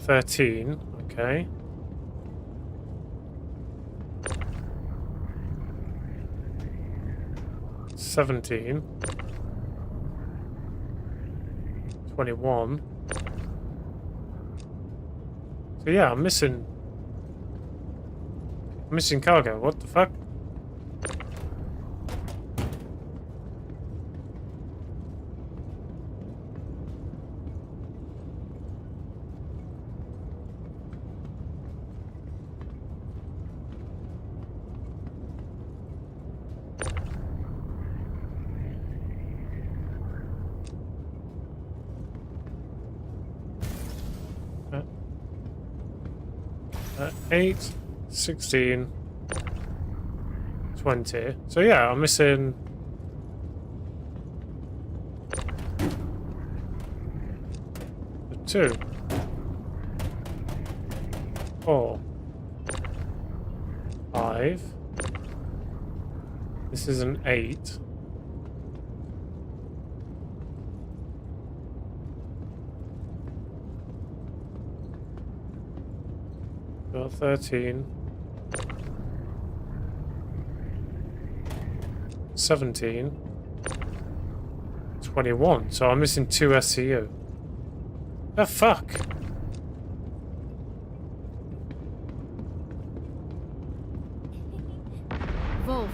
13. Okay. 17. 21. So yeah, I'm missing cargo. What the fuck? Uh, 8, 16, 20. So yeah, I'm missing 2, 4, 5. This is an 8. Got 13. 17. 21. So I'm missing 2 SCU. The fuck? Wolf,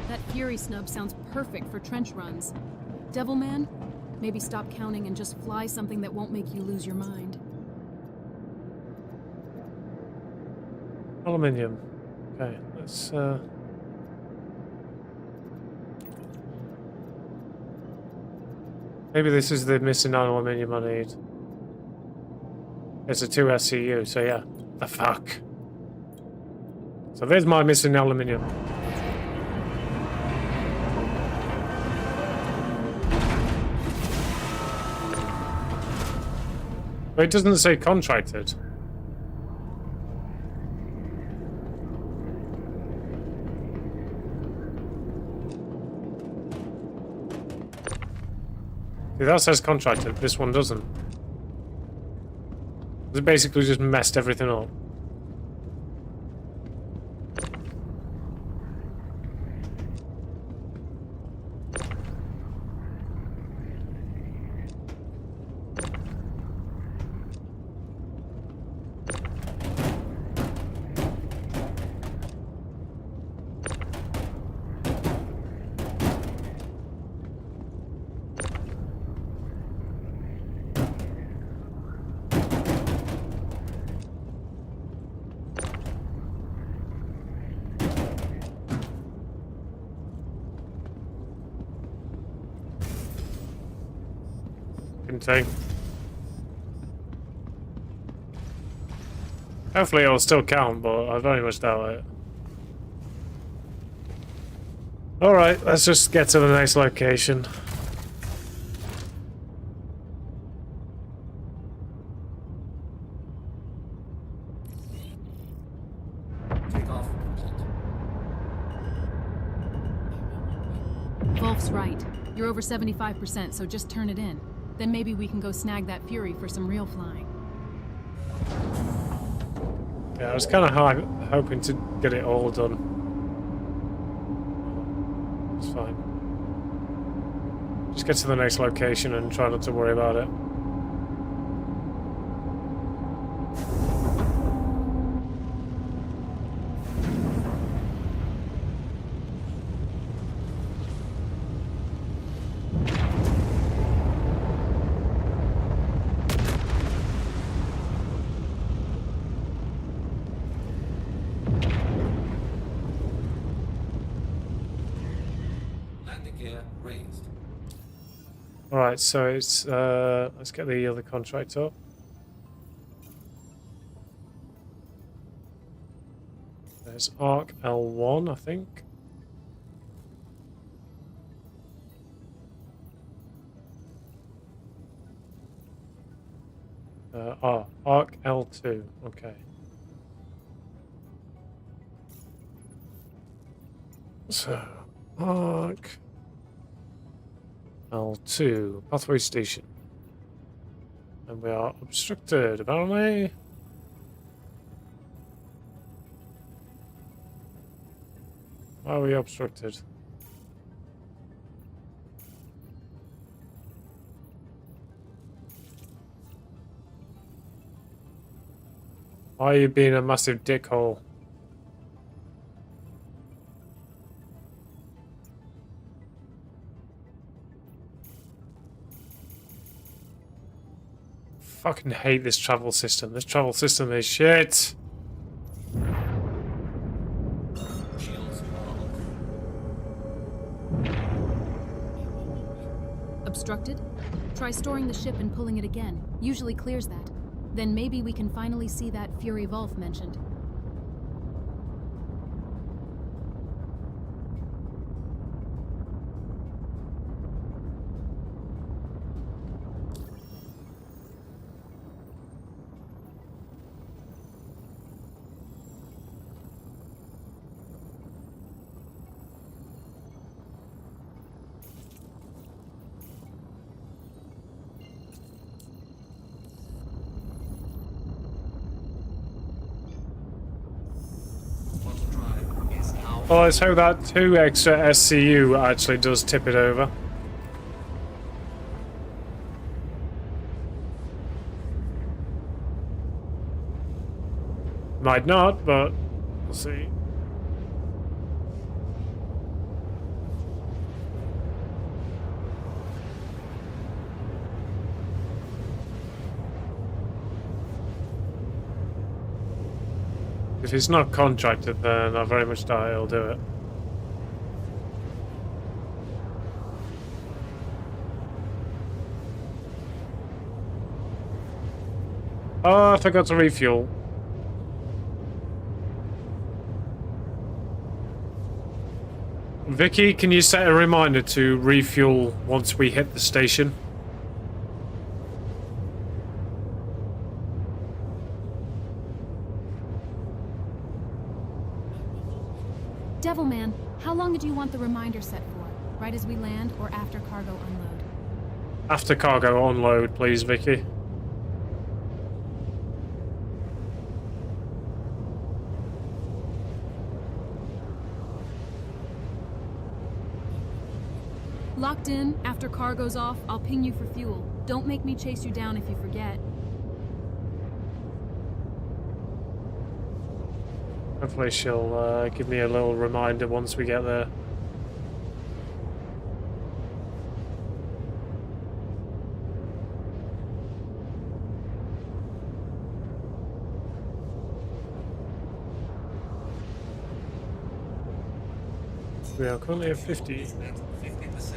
that Fury snub sounds perfect for trench runs. Devilman, maybe stop counting and just fly something that won't make you lose your mind. Aluminium. Okay, let's Maybe this is the missing aluminium I need. It's a 2 SCU, so yeah. The fuck. So there's my missing aluminium. But it doesn't say contracted. See, that says contracted, this one doesn't. It basically just messed everything up. Thing. Hopefully it'll still count, but I very much doubt it. Alright, let's just get to the next location. Takeoff complete. Wolf's right. You're over 75%, so just turn it in. Then maybe we can go snag that Fury for some real flying. Yeah, I was kind of hoping to get it all done. It's fine. Just get to the next location and try not to worry about it. Landing gear raised. Alright, so it's let's get the other contract up. There's Arc L1, I think. Arc L2, okay. So, Arc L2, pathway station. And we are obstructed, apparently. Why are we obstructed? Why are you being a massive dickhole? Fucking hate this travel system. This travel system is shit. Shields on. Obstructed? Try storing the ship and pulling it again. Usually clears that. Then maybe we can finally see that Fury Wolf mentioned. Quantum drive is now. Well, let's hope that 2 extra SCU actually does tip it over. Might not, but we'll see. If it's not contracted, then I very much doubt it'll do it. Oh, I forgot to refuel. Vicky, can you set a reminder to refuel once we hit the station? Devilman, how long do you want the reminder set for? Right as we land or after cargo unload? After cargo unload, please, Vicky. Locked in, after cargo's off, I'll ping you for fuel. Don't make me chase you down if you forget. Hopefully she'll give me a little reminder once we get there. We are currently at 50. Is at 50%.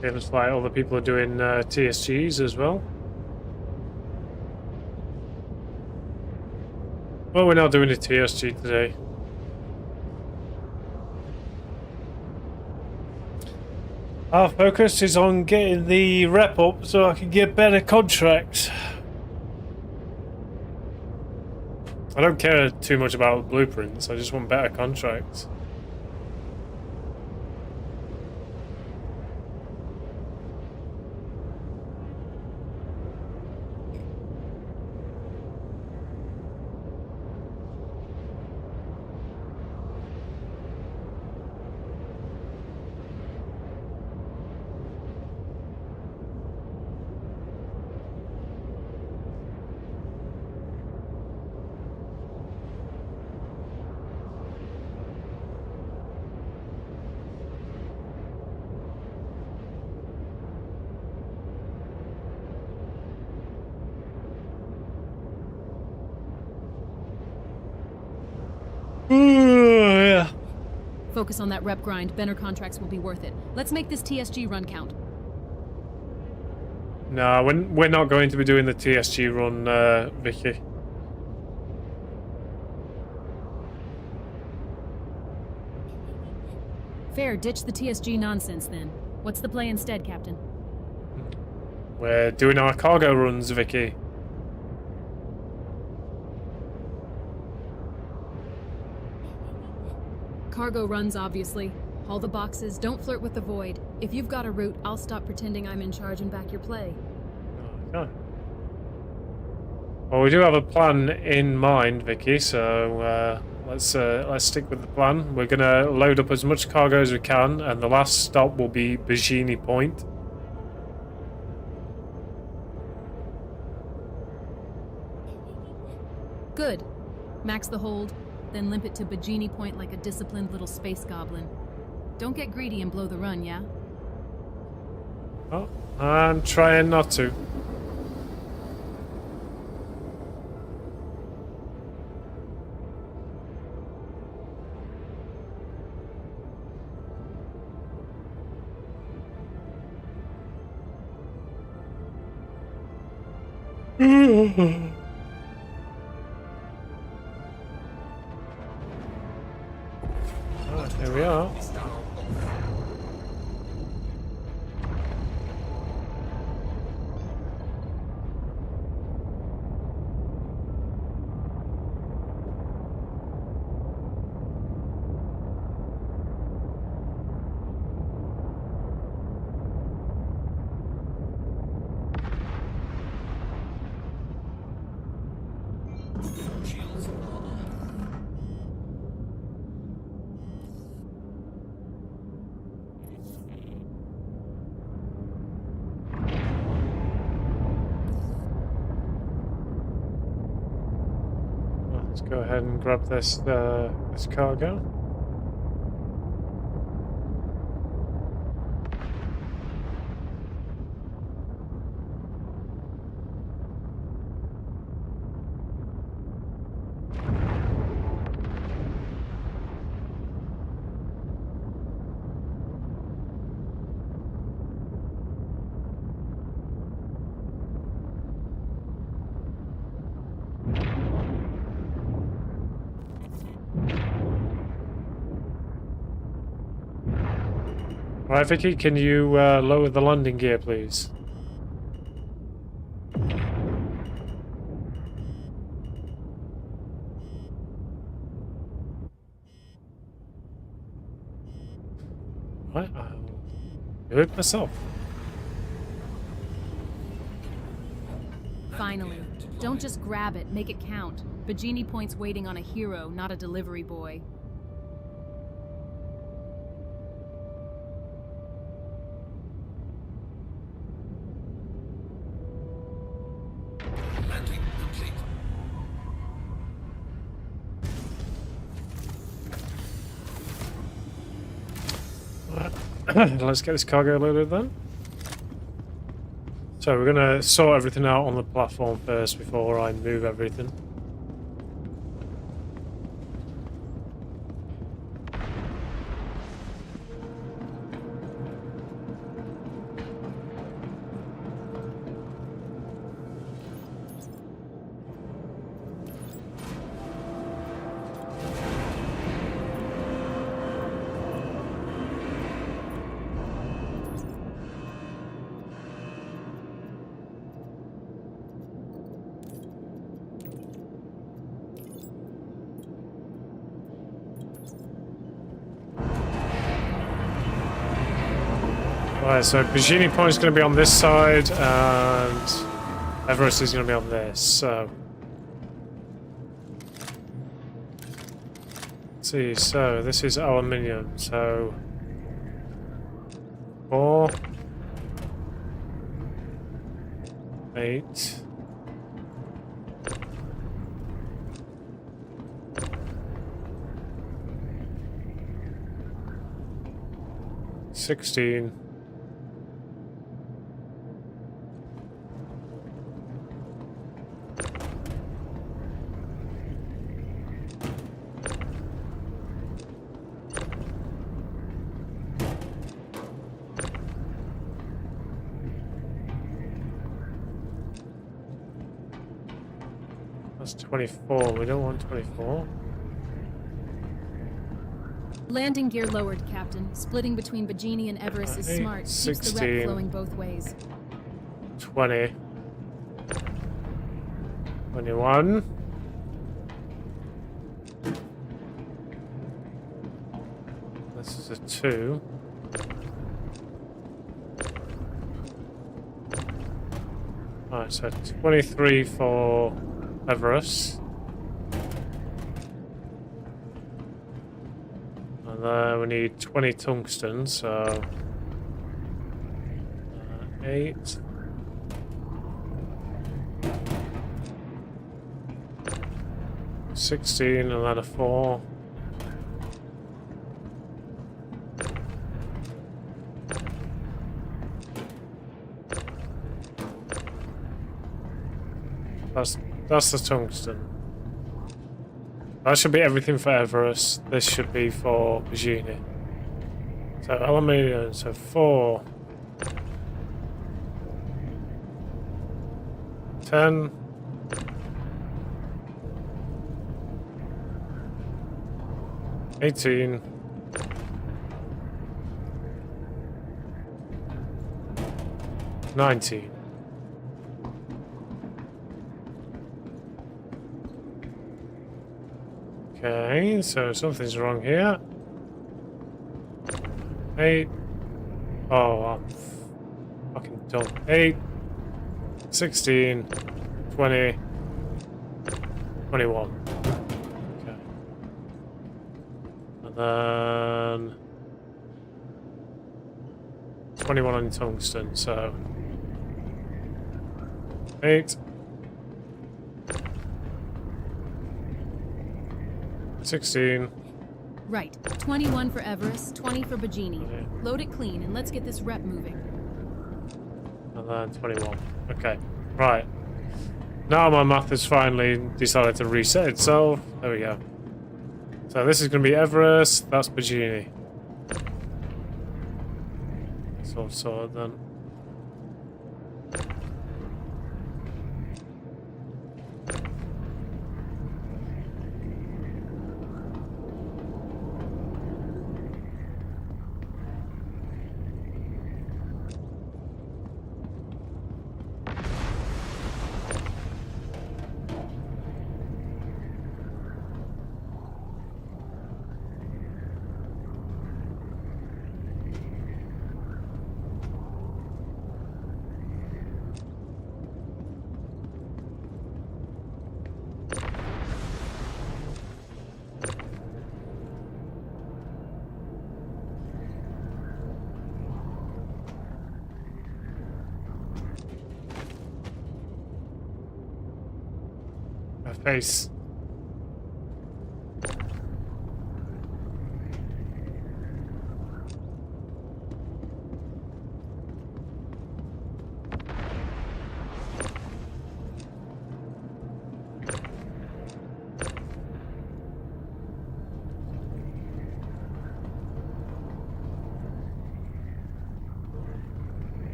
It looks like other people are doing TSGs as well. Well, we're not doing a TSG today. Our focus is on getting the rep up so I can get better contracts. I don't care too much about blueprints, I just want better contracts. Yeah. Focus on that rep grind. Benner contracts will be worth it. Let's make this TSG run count. No, we're not going to be doing the TSG run, Vicky. Fair, ditch the TSG nonsense then. What's the play instead, Captain? We're doing our cargo runs, Vicky. Cargo runs, obviously. Haul the boxes, don't flirt with the void. If you've got a route, I'll stop pretending I'm in charge and back your play. Okay. Well, we do have a plan in mind, Vicky, so let's stick with the plan. We're gonna load up as much cargo as we can, and the last stop will be Bajini Point. Good. Max the hold, then limp it to Bajini Point like a disciplined little space goblin. Don't get greedy and blow the run, yeah? Oh, I'm trying not to. There we are. Is now on. Shields are on. Let's go ahead and grab this this cargo. Right, Vicky, can you lower the landing gear, please? Right, I'll do it myself. Finally. Don't just grab it, make it count. Bajini Point's waiting on a hero, not a delivery boy. Landing complete. Let's get this cargo loaded then. So we're gonna sort everything out on the platform first before I move everything. Right, so Bajini Point is going to be on this side, and Everest is going to be on this, so... Let's see, so this is aluminium, so... 4... 8... 16... That's 24. We don't want 24. Landing gear lowered, Captain. Splitting between Bajini and Everest is smart. Keeps the 16. wreck flowing both ways. 20. 21. This is a 2. Alright, so 23 for Everest. And then we need 20 tungsten, so 8. 16 and then a 4. That's the tungsten. That should be everything for Everest. This should be for Bajini. So aluminium, so 4. 10. 18. 19. Okay, so something's wrong here. 8. Oh, I'm fucking dumb. 8. 16. 20. 21. Okay. And then 21 on tungsten, so 8. 16. Right. 21 for Everest, 20 for Bagini. Okay. Load it clean and let's get this rep moving. And then 21. Okay. Right. Now my math has finally decided to reset, so there we go. So this is going to be Everest, that's Bagini. It's all sorted then. Her face.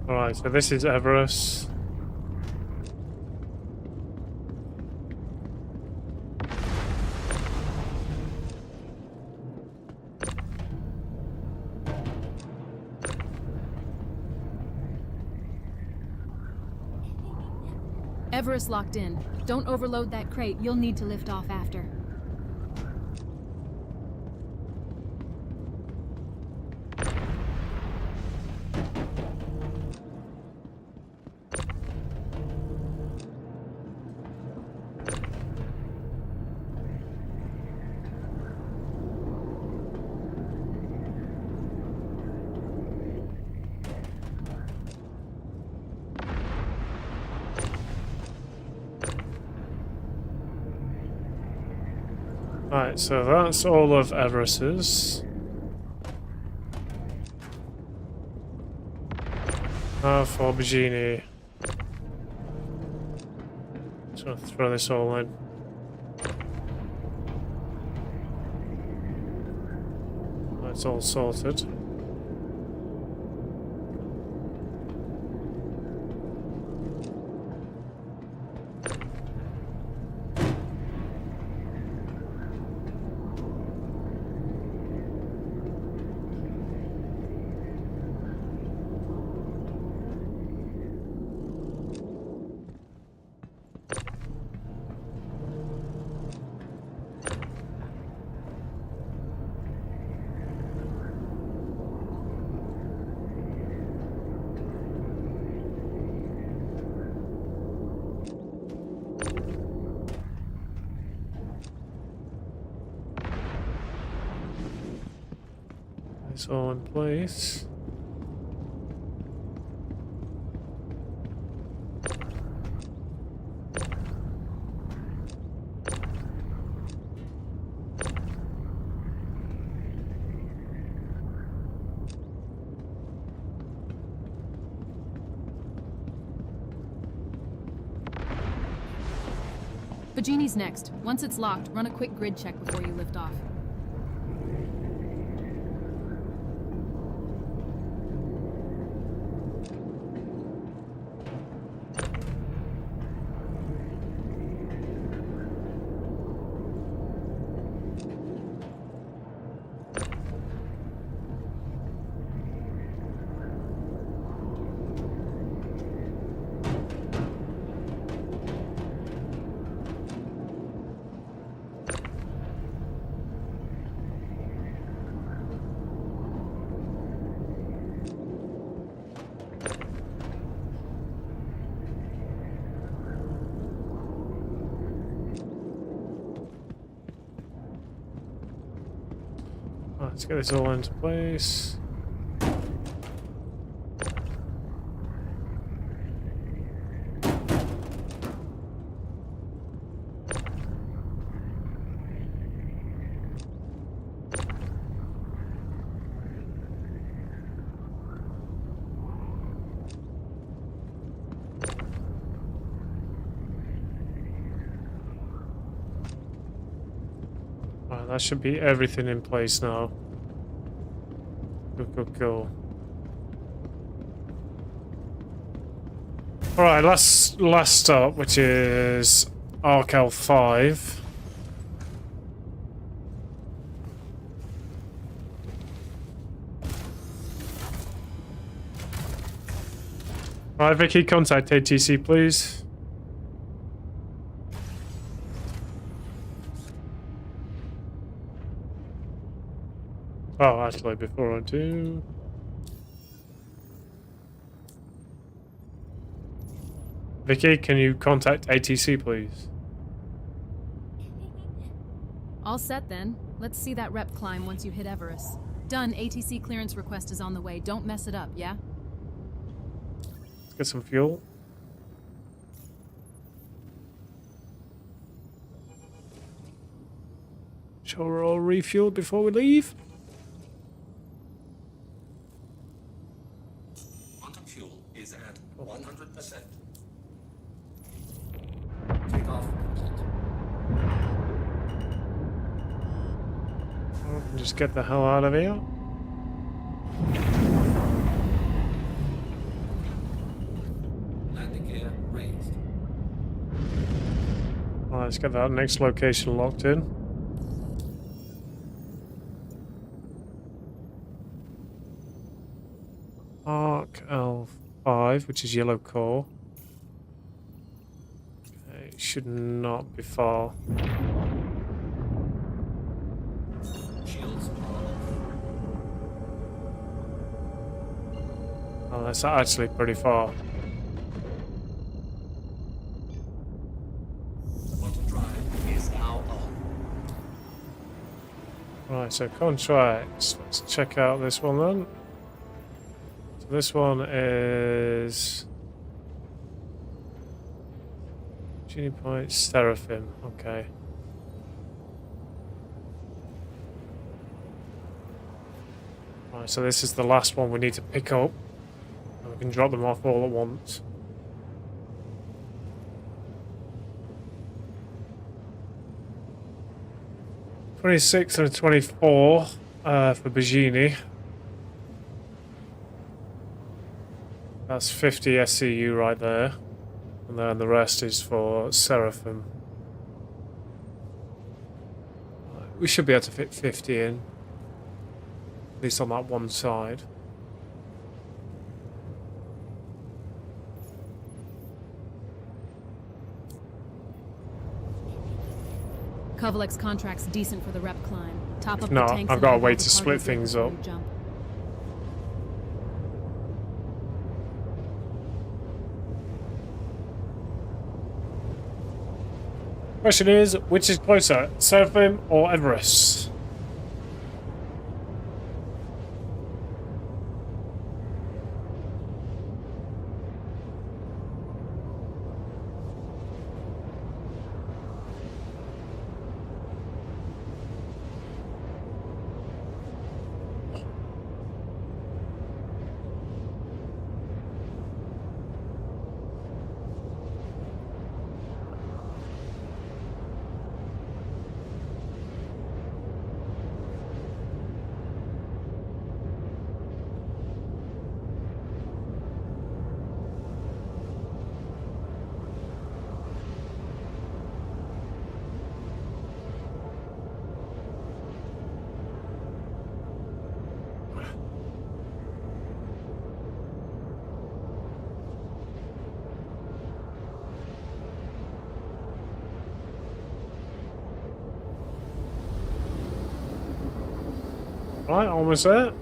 Alright, so this is Everest. Everest locked in. Don't overload that crate. You'll need to lift off after. Right, so that's all of Everest's. For Bagini. Just gonna throw this all in. That's all sorted. It's all in place. Bagini's next. Once it's locked, run a quick grid check before you lift off. Let's get this all into place. Right, that should be everything in place now. Cool. Alright, last stop, which is Arcal 5. Alright, Vicky, contact ATC, please. Oh, actually, before I do... Vicky, can you contact ATC, please? All set then. Let's see that rep climb once you hit Everest. Done. ATC clearance request is on the way. Don't mess it up, yeah? Let's get some fuel. Sure we're all refueled before we leave? Quantum fuel is at 100%. Takeoff complete. Well, we can just get the hell out of here. Landing gear raised. Well, let's get that next location locked in. Arc L5, which is yellow core. Okay, it should not be far. Shields on. Oh, that's actually pretty far. Quantum drive is now on. Right, so contracts. Let's check out this one then. So this one is Genie Point Seraphim. Okay. Right, so this is the last one we need to pick up. And we can drop them off all at once. '26 and a 24 for Bajini. That's 50 SCU right there. And then the rest is for Seraphim. We should be able to fit 50 in. At least on that one side. Kovalek's contract's decent for the rep climb. Top up No, the tanks I've and got a have way all the to cargo split gear things before up. you jump. Question is, which is closer, Seraphim or Everest? Right, almost there.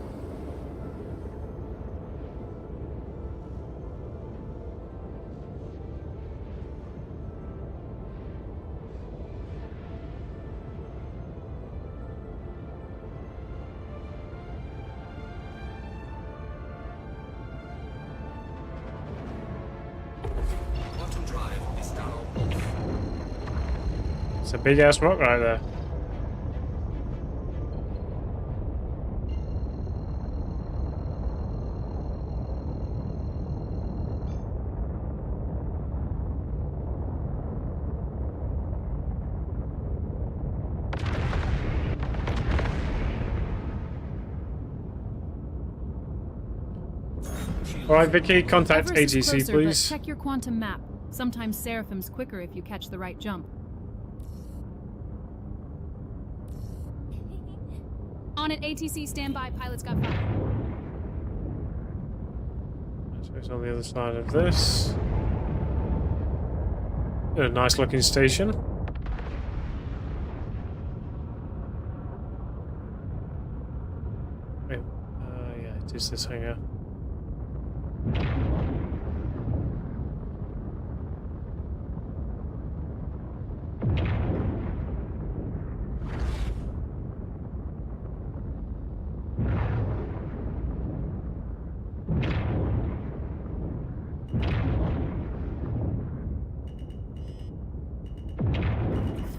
drive is now off. It's a big ass rock right there. Alright, Vicky, contact Everest is ATC, closer, please. But check your quantum map. Sometimes Seraphim's quicker if you catch the right jump. On at ATC, standby. Pilot's got fire. So it's on the other side of this. A nice looking station. Wait, yeah, it is this hangar.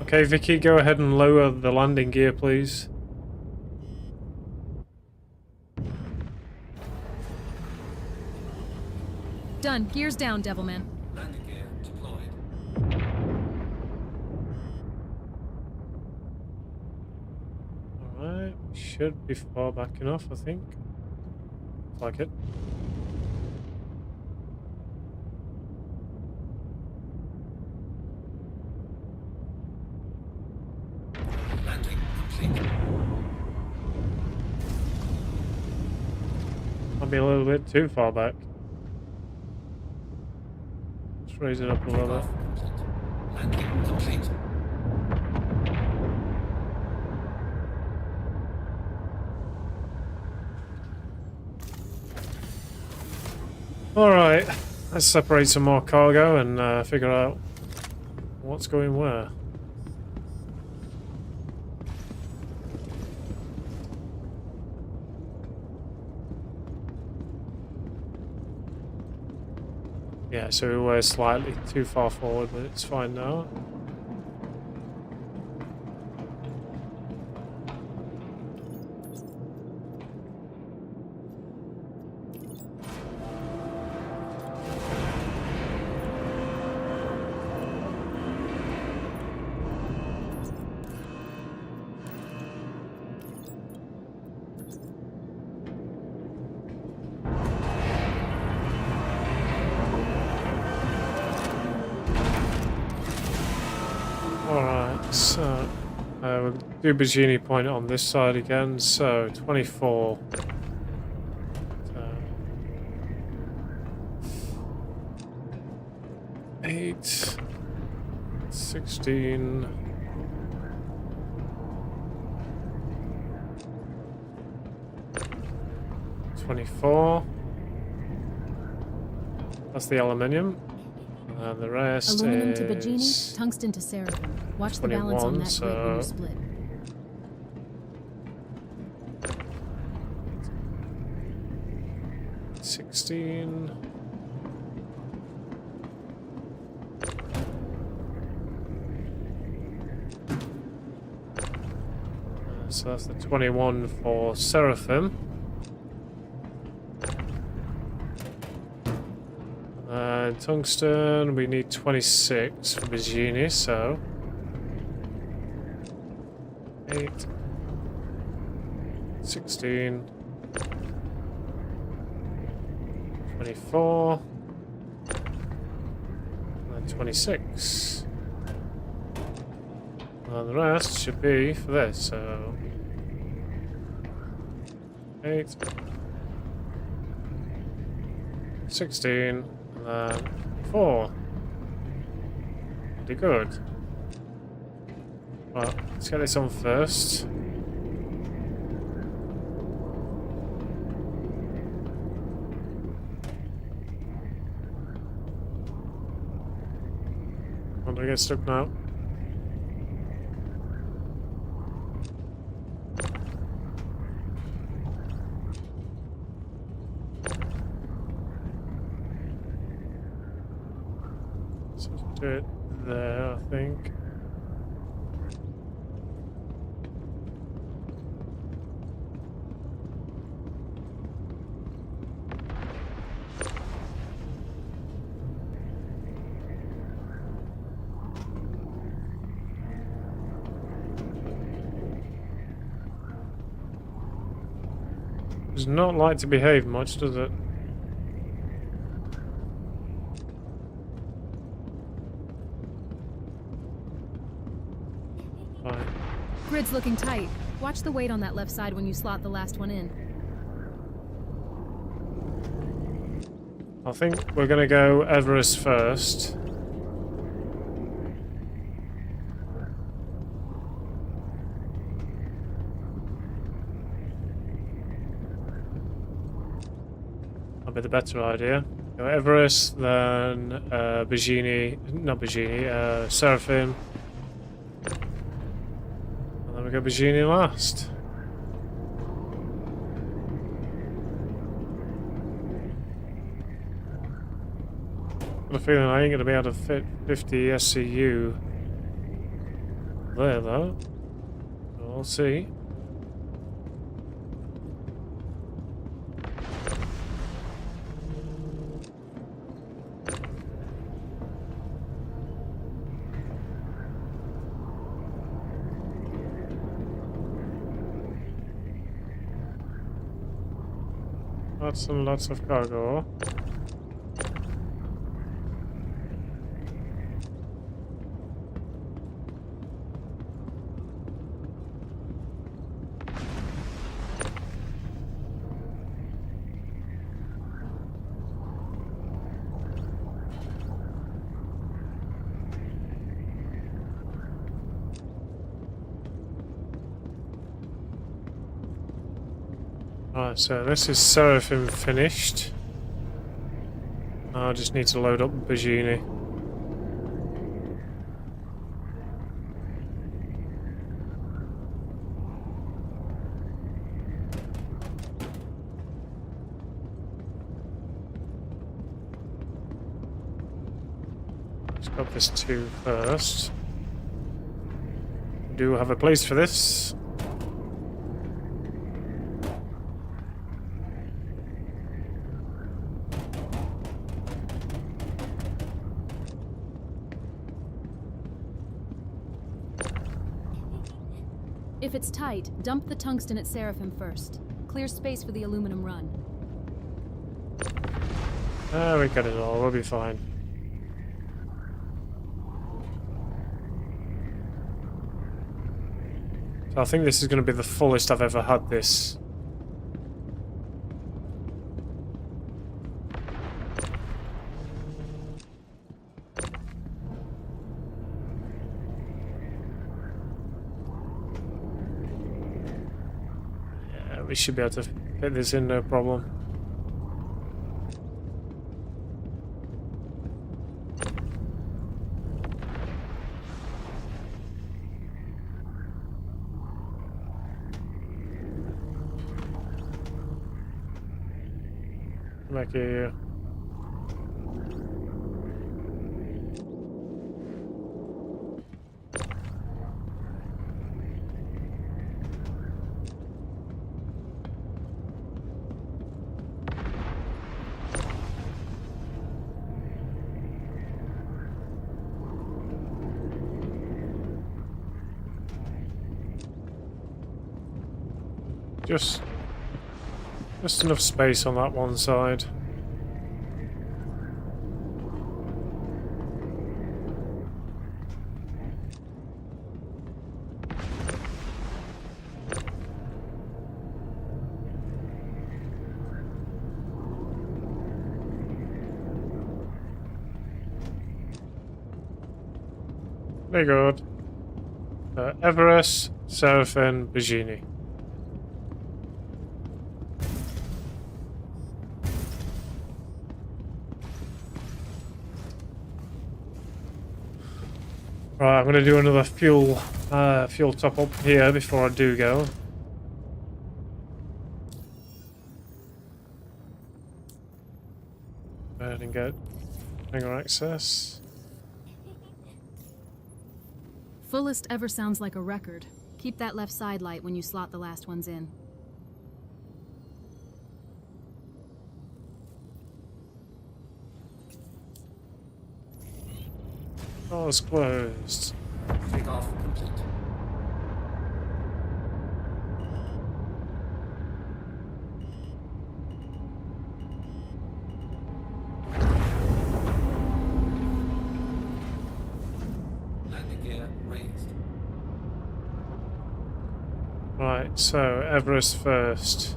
Okay, Vicky, go ahead and lower the landing gear, please. Done. Gears down, Devilman. Landing gear deployed. Alright, should be far back enough, I think. Looks like it. Landing complete. Might be a little bit too far back. Let's raise it up a little bit. Takeoff complete. Landing complete. Alright, let's separate some more cargo and figure out what's going where. Yeah, so we're slightly too far forward, but it's fine now. Alright, so we'll do Bajini Point on this side again, so 24. 8, 16, 24. That's the aluminium. And the rest Aluminum to is Bajini, tungsten to Seraphim. Watch the balance on 21, that grid when you so- split. $16. So that's the 21 for Seraphim. And tungsten, we need 26 for Bajini, so 8, 16, 24, and 26. And the rest should be for this, so 8, 16, and then 4. Pretty good. Well, let's get this on first. Do I get stuck now? So do it there, I think. Does not like to behave much, does it? Fine. Grid's looking tight. Watch the weight on that left side when you slot the last one in. I think we're going to go Everest first. That'll be the better idea. Go Everest, then Seraphim. And then we go Bajini last. Got a feeling I ain't going to be able to fit 50 SCU there though. We'll see. Lots and lots of cargo. Right, so this is Seraphim finished. I just need to load up Bajini. Let's grab this 2 first. Do have a place for this. If it's tight, dump the tungsten at Seraphim first. Clear space for the aluminum run. We got it all, we'll be fine. So I think this is going to be the fullest I've ever had this. We should be able to fit this in, no problem. Back here. Just enough space on that one side. Very good. Everest, Seraphim, Bajini. Right, I'm going to do another fuel top up here before I do go. Go ahead and get hangar access. Fullest ever sounds like a record. Keep that left side light when you slot the last ones in. Doors closed. Takeoff complete. Landing gear raised. Right, so Everest first.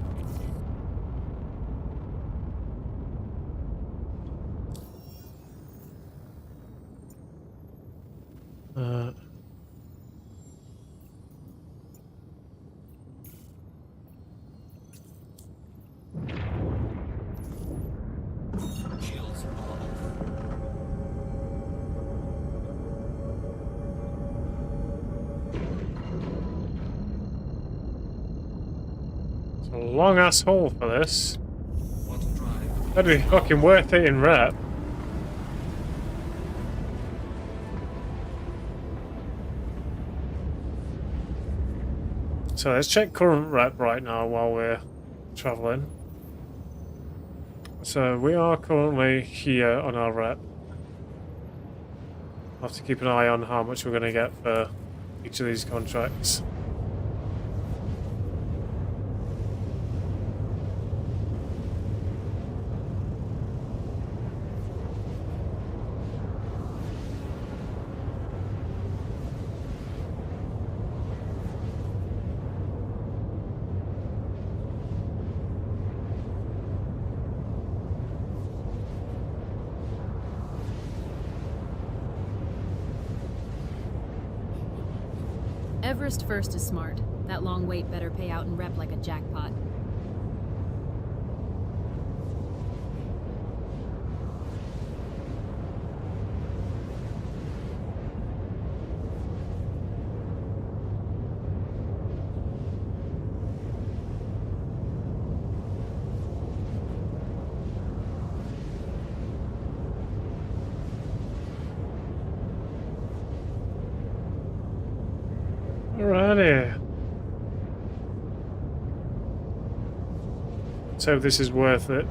Uh, Shields are off. it's a long ass haul for this. Quantum drive. That'd be fucking worth it in rep. So let's check current rep right now while we're traveling. So we are currently here on our rep. I'll have to keep an eye on how much we're going to get for each of these contracts. Everest first is smart. That long wait better pay out in rep like a jackpot. Alrighty. So this is worth it.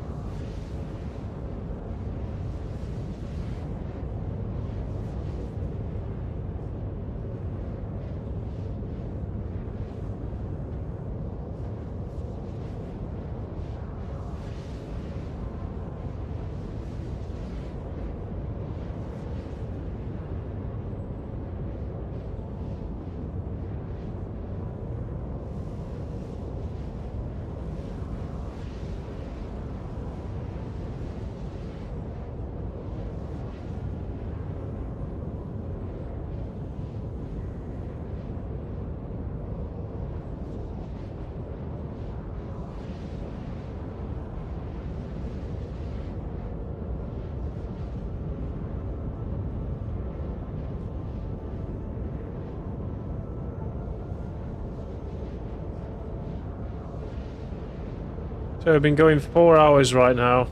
So I've been going 4 hours right now.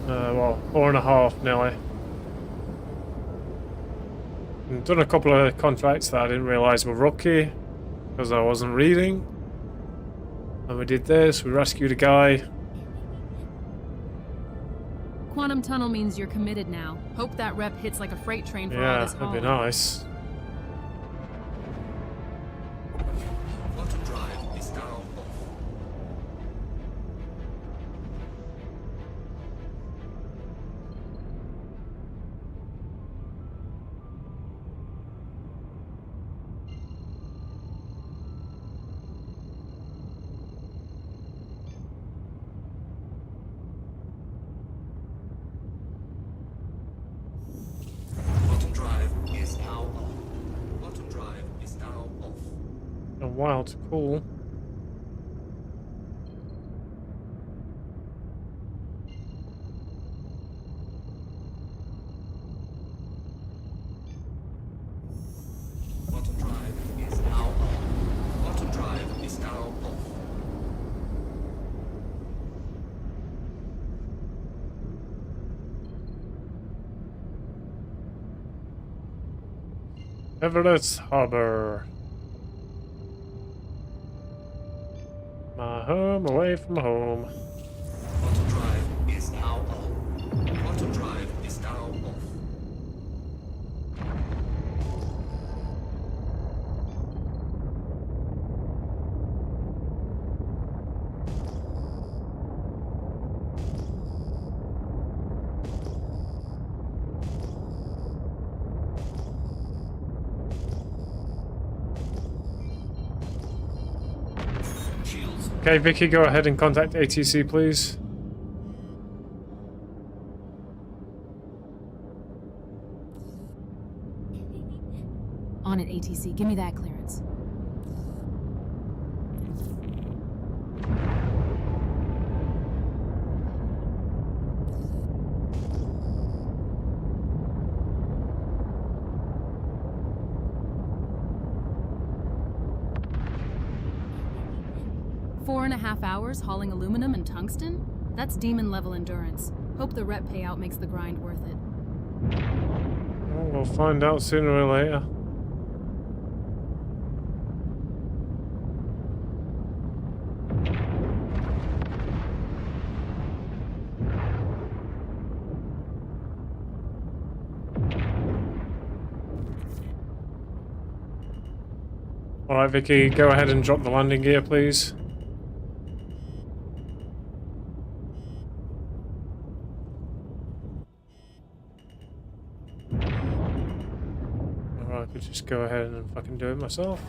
Well, 4.5 nearly. And done a couple of contracts that I didn't realise were rookie because I wasn't reading. And we did this, we rescued a guy. Quantum tunnel means you're committed now. Hope that rep hits like a freight train for all Yeah, this that'd haul. be nice. Quantum drive is now off. Quantum drive is now on. Quantum drive is now off. A wild cool. Quantum drive is now on. Quantum drive is now off. Everett Harbor. My home away from home. Auto drive is now on. Auto drive is now off. Shields. Okay, Vicky, go ahead and contact ATC, please. On it, ATC. Give me that clearance. Four and a half hours hauling aluminum and tungsten? That's demon-level endurance. Hope the rep payout makes the grind worth it. Well, we'll find out sooner or later. Alright, Vicky, go ahead and drop the landing gear, please. Or I could just go ahead and fucking do it myself.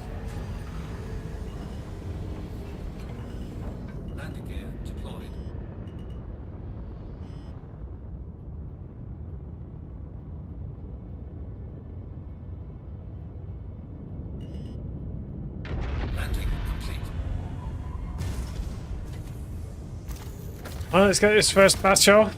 Landing gear deployed. Landing complete. Alright, let's get this first batch out.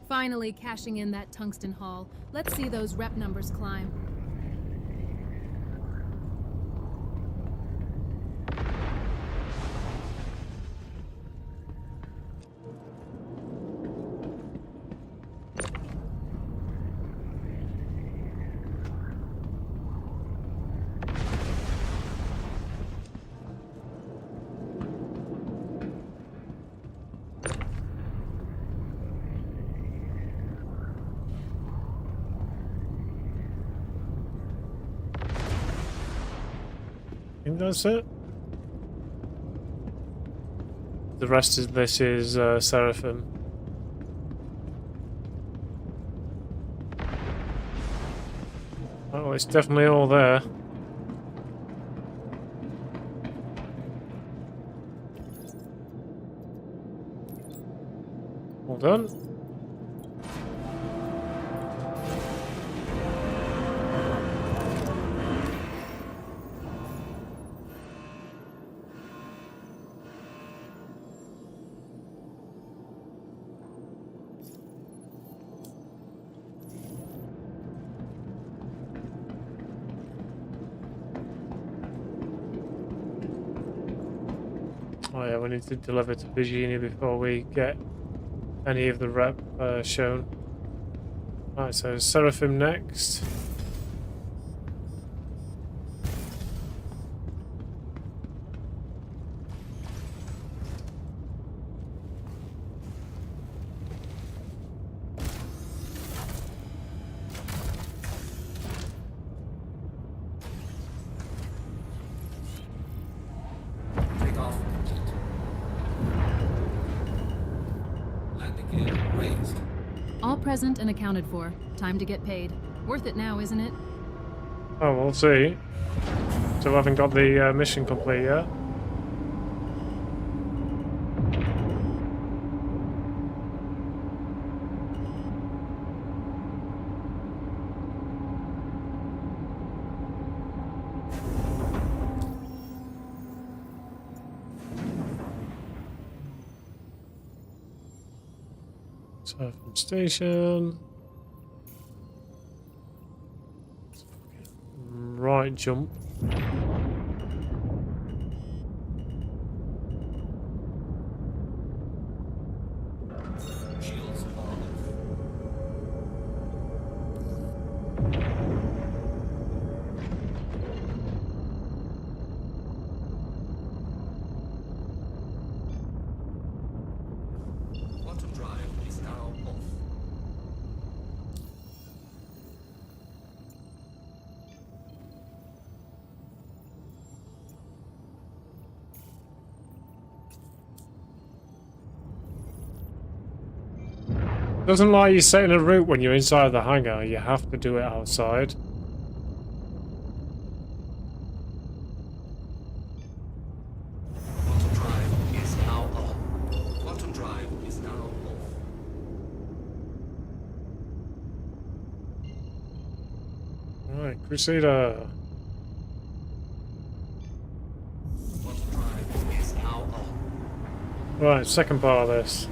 Finally cashing in that tungsten haul. Let's see those rep numbers climb. I think that's it. The rest of this is Seraphim. Oh, it's definitely all there. All done. Oh yeah, we need to deliver to Virginia before we get any of the rep shown. Right, so Seraphim next. present and accounted for. Time to get paid. Worth it now, isn't it? Oh, we'll see. Still haven't got the mission complete yet. So from station. Right jump. Shields on. Quantum drive is now off. Doesn't like you setting a route when you're inside the hangar. You have to do it outside. Quantum drive is now on. Quantum drive is now off. Right, Crusader. Quantum drive is now on. Right, second part of this.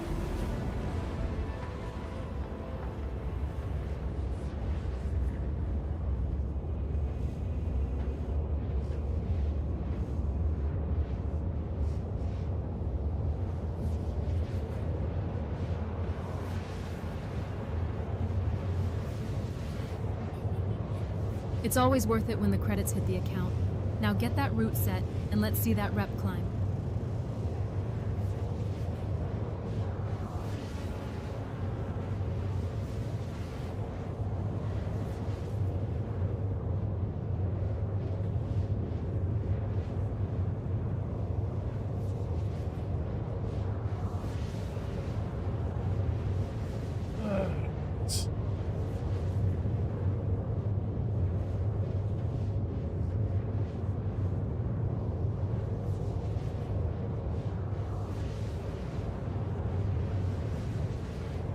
It's always worth it when the credits hit the account. Now get that route set, and let's see that rep climb.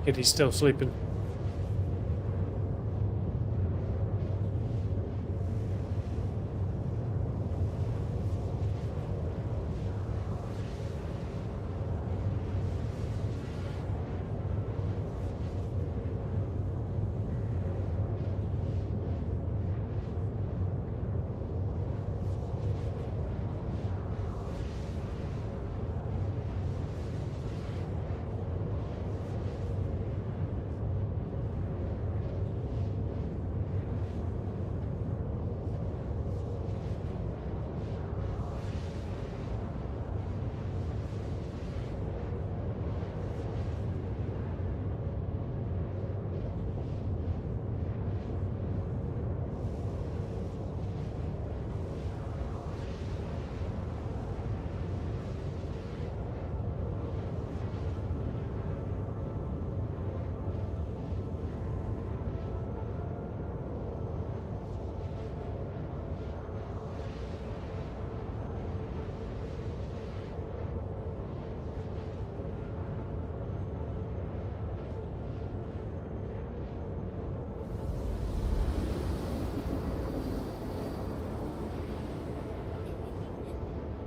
Kitty's still sleeping.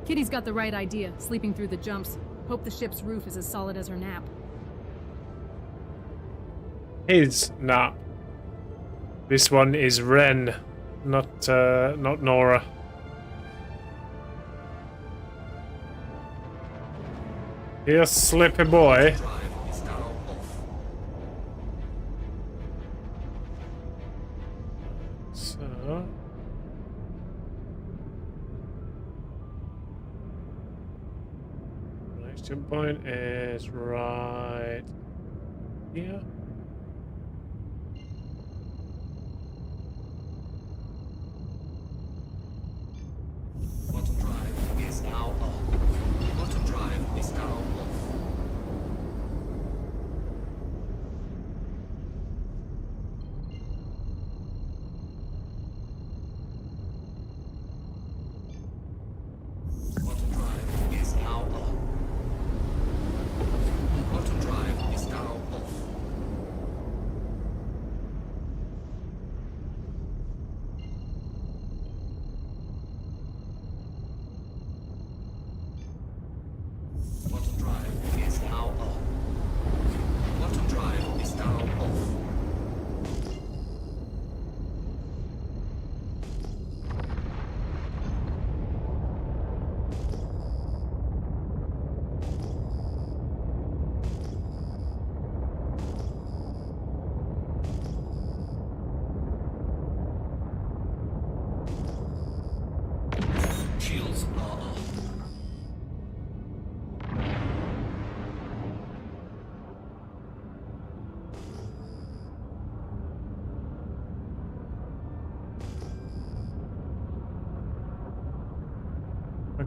Kitty's got the right idea, sleeping through the jumps. Hope the ship's roof is as solid as her nap. His nap. This one is Ren, not Nora. Here, slippy boy. Drive is now off. So. Next jump point is right here. Quantum drive is now on. Quantum drive is now off.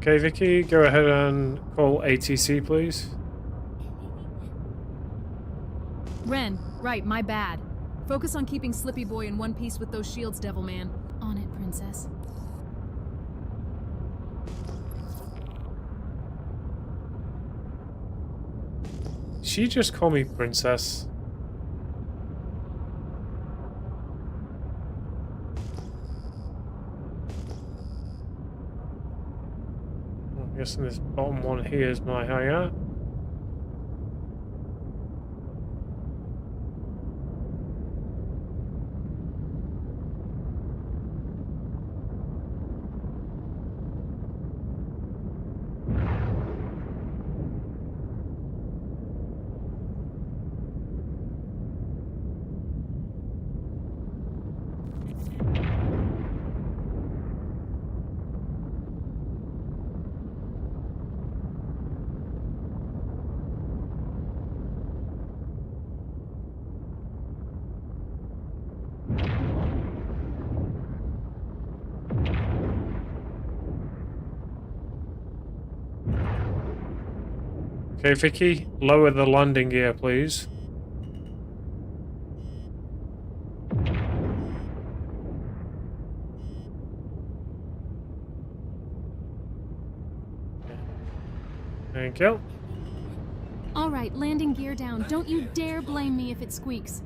Okay, Vicky, go ahead and call ATC, please. Ren, right, my bad. Focus on keeping Slippy Boy in one piece with those shields, Devil Man. On it, Princess. She just call me Princess. I'm guessing this bottom one here is my hangar. Okay, Vicky, lower the landing gear, please. Thank you. All right, landing gear down. Don't you dare blame me if it squeaks.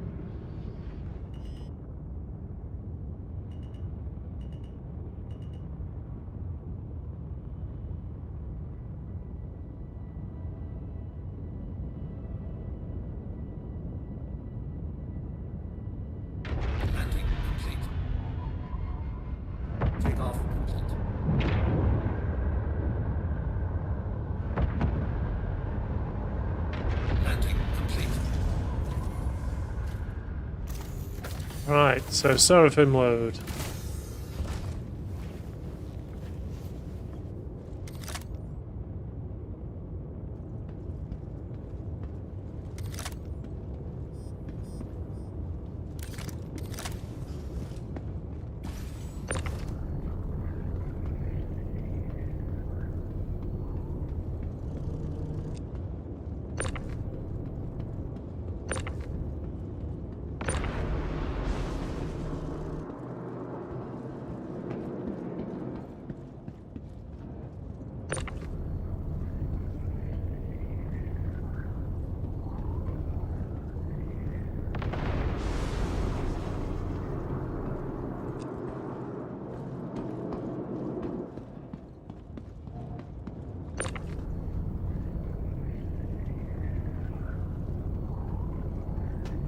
Landing complete. Takeoff complete. Landing complete. Right, so Seraphim load.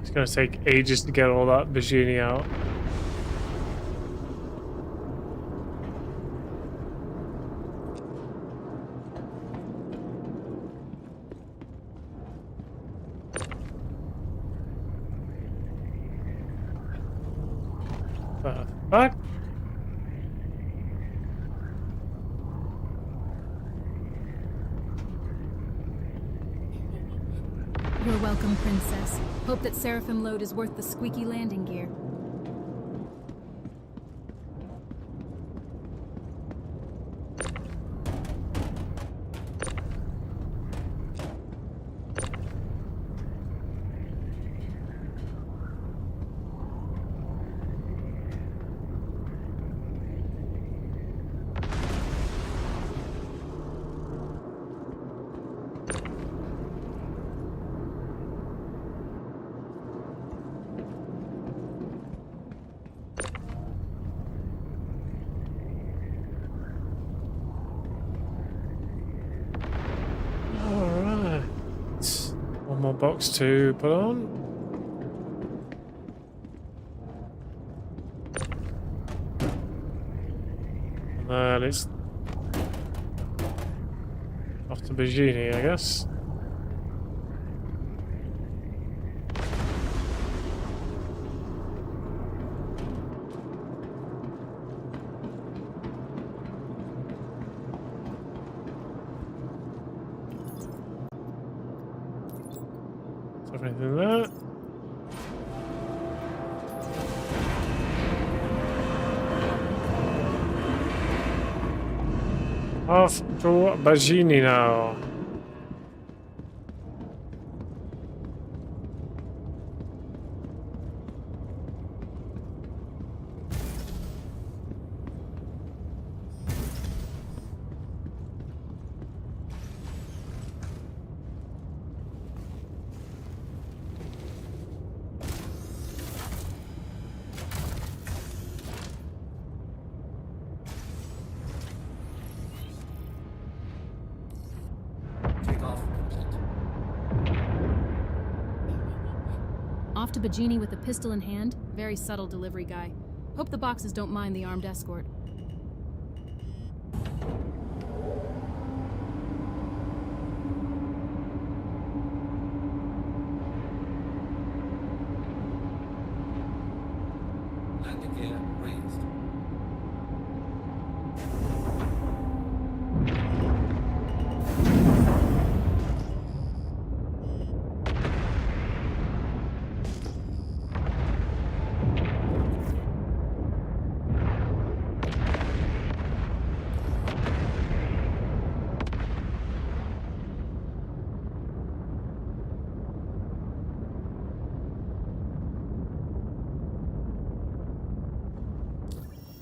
It's gonna take ages to get all that Virginie out. The fuck? You're welcome, Princess. Hope that Seraphim load is worth the squeaky landing gear. Alright. One more box to put on. And then it's off to Virginie, I guess. Everything there. Off to Bagini now. Takeoff complete. Off to Bagini with a pistol in hand. Very subtle delivery guy. Hope the boxes don't mind the armed escort. Landing gear raised.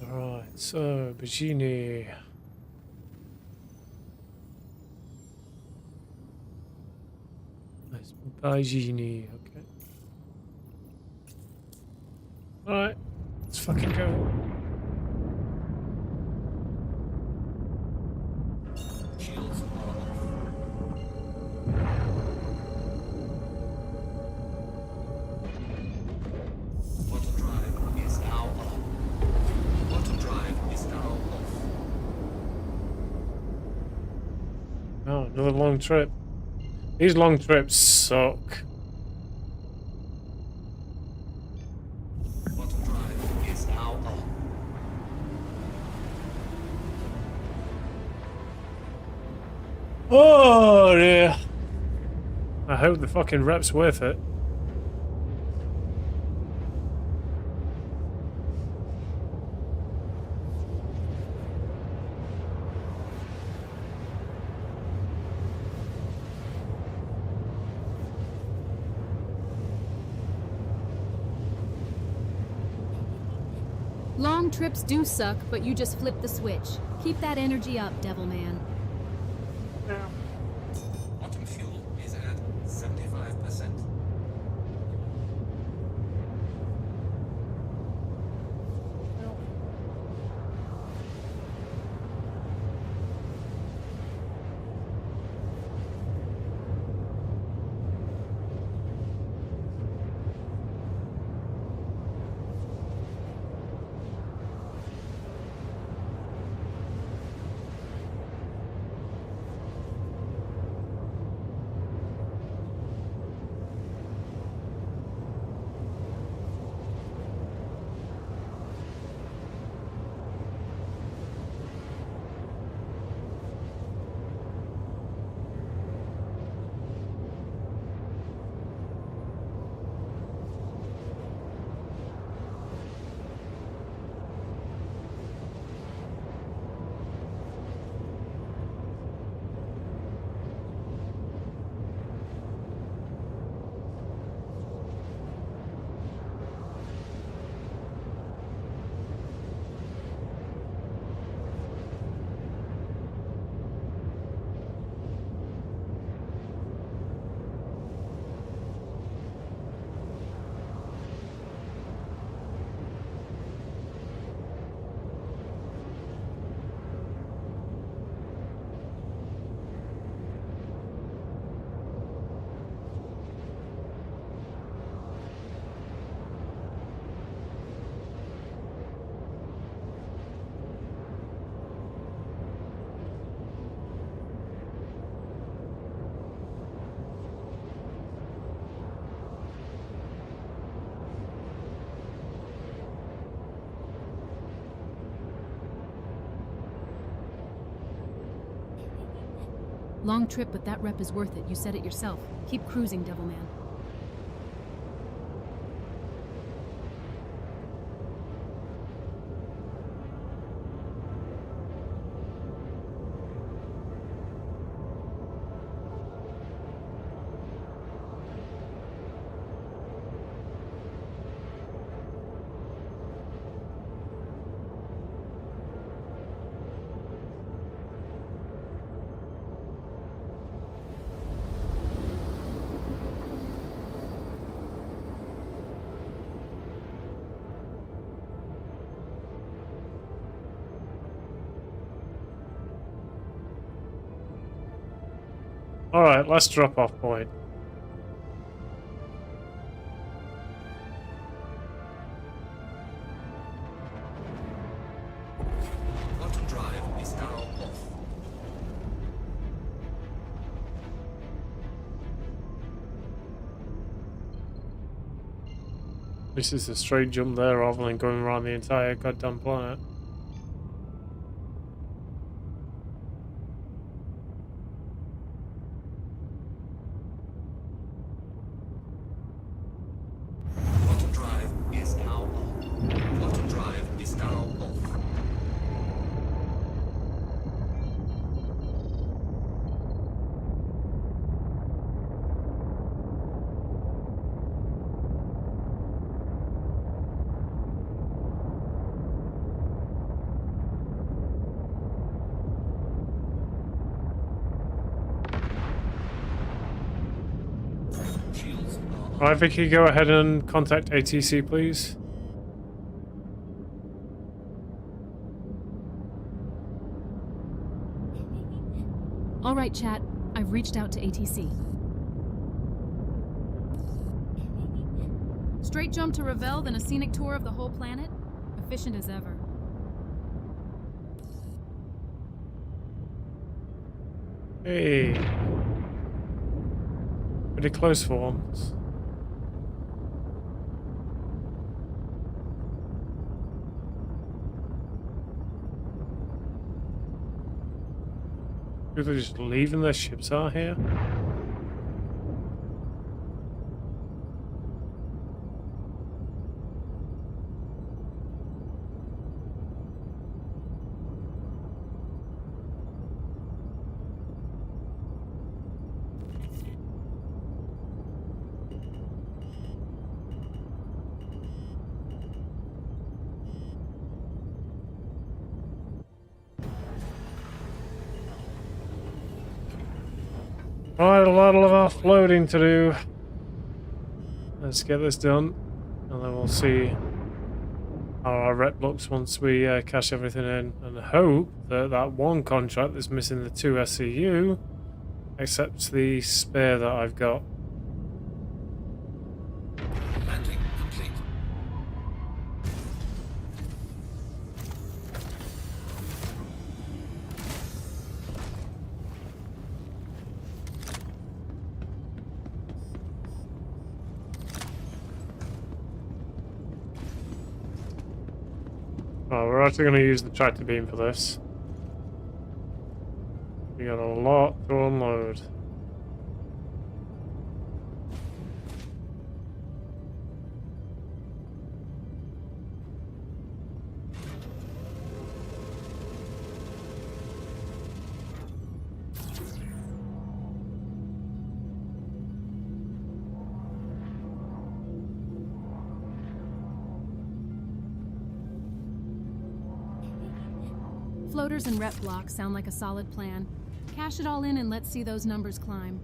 Alright, so Bagini. Nice. Bagini, okay. Alright, let's fucking go. Shields are off. Auto drive is now on. Auto drive is now off. Oh, another long trip. These long trips suck. Auto drive is now on. Oh dear. I hope the fucking rep's worth it. Long trips do suck, but you just flip the switch. Keep that energy up, Devil Man. Autumn fuel is at 75%. Long trip, but that rep is worth it. You said it yourself. Keep cruising, Devil Man. Alright, let's drop off point. Quantum drive is now off. This is a straight jump there rather than going around the entire goddamn planet. Quantum drive is now on. Quantum drive is now off. Shields are on. Alright, Vicky, go ahead and contact ATC, please. All right, chat. I've reached out to ATC. Straight jump to Ravel, then a scenic tour of the whole planet? Efficient as ever. Hey. Pretty close for once. People are just leaving their ships out here? Alright, a lot of offloading to do. Let's get this done, and then we'll see how our rep looks once we cash everything in, and hope that that one contract that's missing the 2 SCU accepts the spare that I've got. Landing complete. Oh, we're actually going to use the tractor beam for this. We got a lot to unload. Floaters and rep blocks sound like a solid plan. Cash it all in and let's see those numbers climb.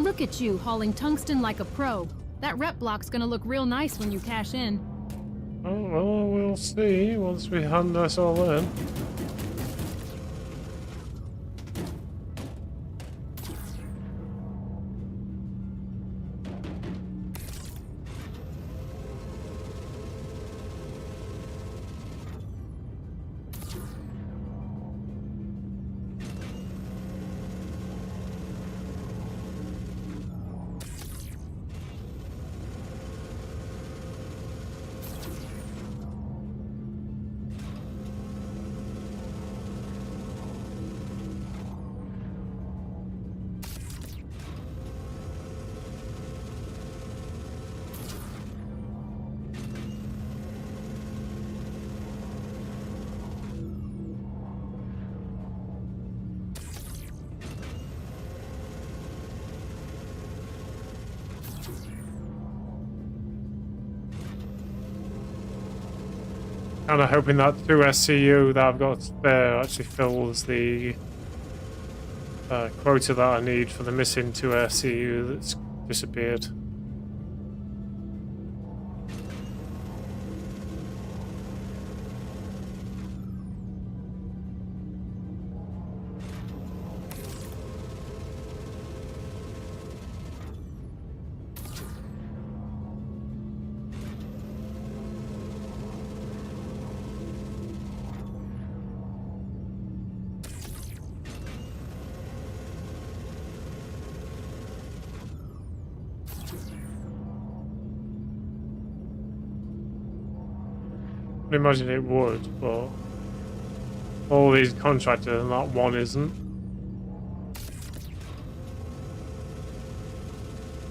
Look at you, hauling tungsten like a pro. That rep block's gonna look real nice when you cash in. Oh, well, we'll see once we hand this all in. Kind of hoping that 2 SCU that I've got spare actually fills the quota that I need for the missing 2 SCU that's disappeared. I imagine it would, but all these contractors and that one isn't.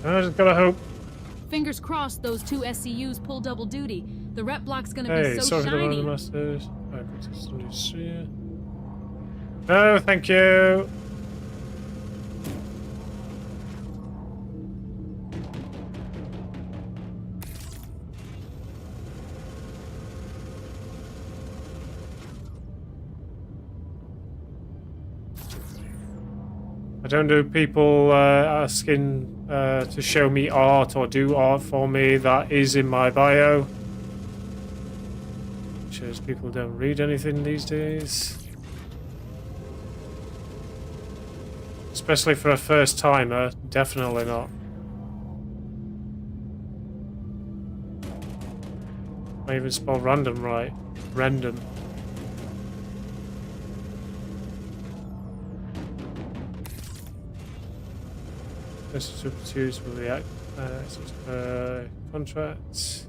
I just gotta hope. Fingers crossed those 2 SCUs pull double duty. The rep block's gonna Hey, be so sorry for the shiny. random message. No, thank you. I don't do people asking to show me art or do art for me. That is in my bio. Shows people don't read anything these days. Especially for a first timer, definitely not. I even spell random right. Random. Substitutes with the contracts.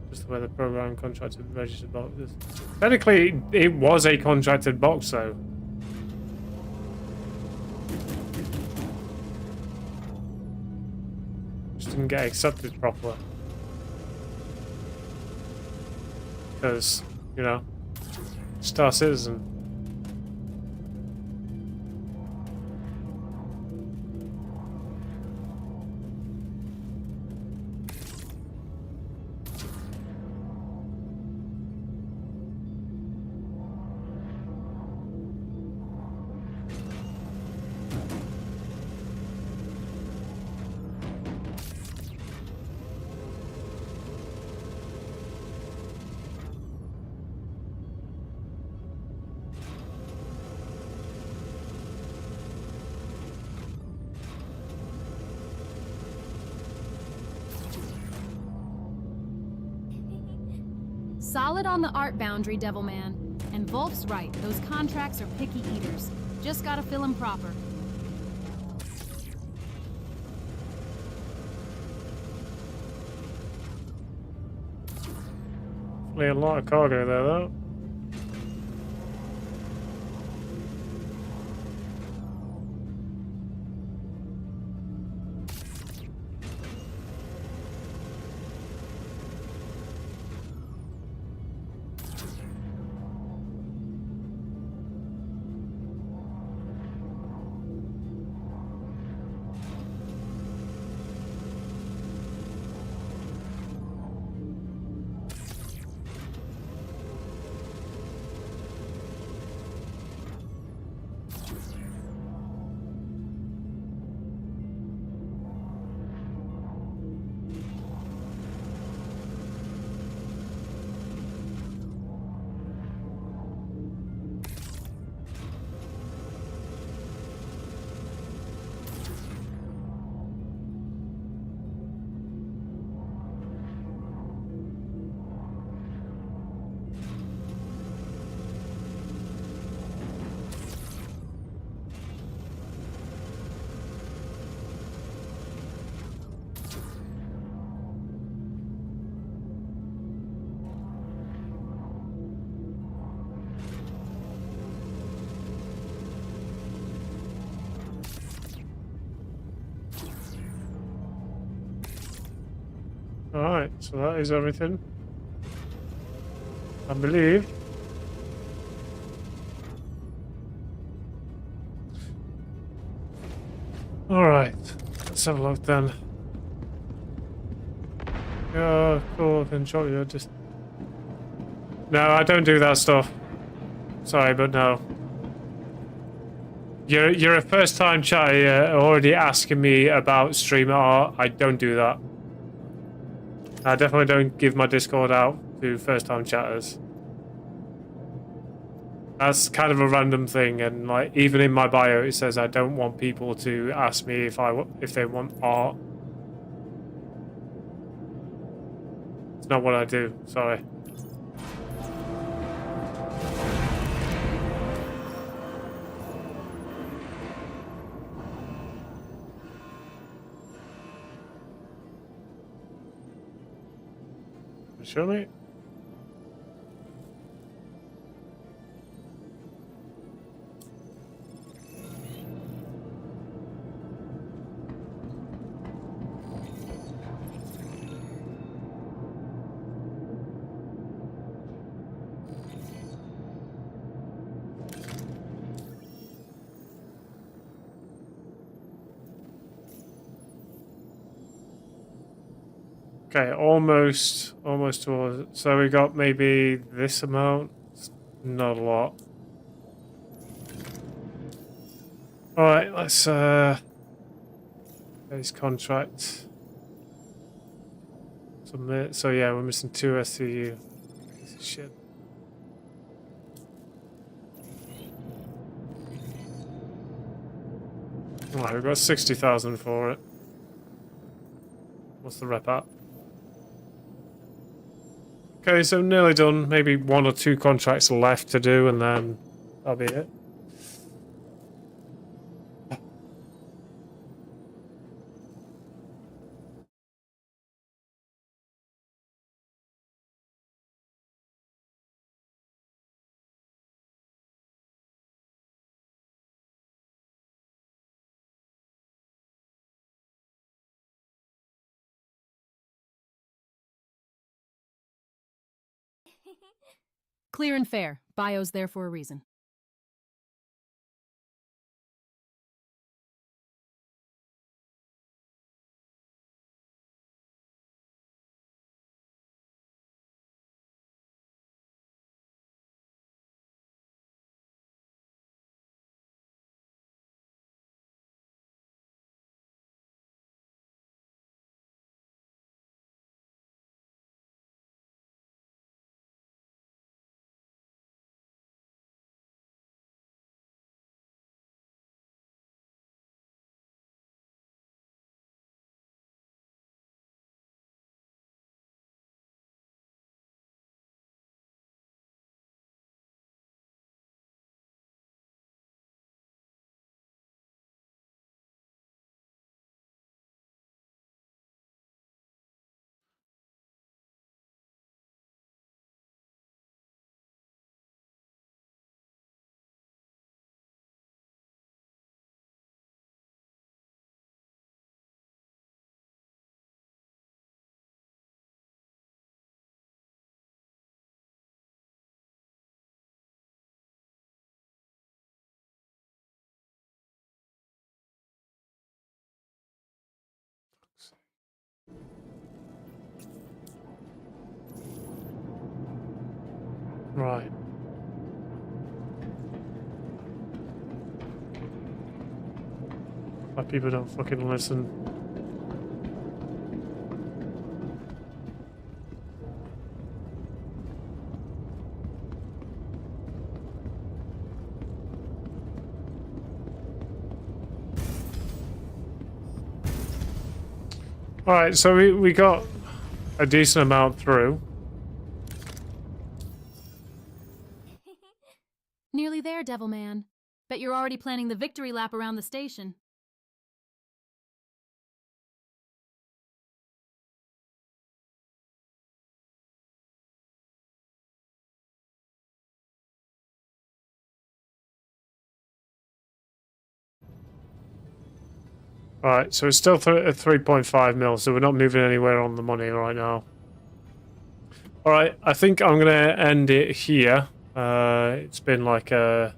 Just the way the program contracted registered boxes. Technically, it was a contracted box, though. Just didn't get accepted properly. Because, you know, Star Citizen. Solid on the art boundary, Devilman. And Volp's right, those contracts are picky eaters. Just gotta fill them proper. A lot of cargo there, though. Alright, so that is everything. I believe. Alright, let's have a look then. Oh, cool, enjoy you just... No, I don't do that stuff. Sorry, but no. You're a first time chatter already asking me about streamer art. I don't do that. I definitely don't give my Discord out to first time chatters. That's kind of a random thing, and like even in my bio it says I don't want people to ask me if they want art. It's not what I do. Sorry. Show me. Okay, almost towards it. So we got maybe this amount. It's not a lot. Alright, let's base contract. Submit. So yeah, we're missing 2 SCU. Piece of shit. Alright, we've got 60,000 for it. What's the rep at? Okay, so nearly done. Maybe 1 or 2 contracts left to do, and then that'll be it. Clear and fair. Bio's there for a reason. Right. Why people don't fucking listen. Alright, so we got a decent amount through. Nearly there, Devilman. Bet you're already planning the victory lap around the station. Alright, so it's still at 3.5 mil, so we're not moving anywhere on the money right now. Alright, I think I'm going to end it here. It's been like a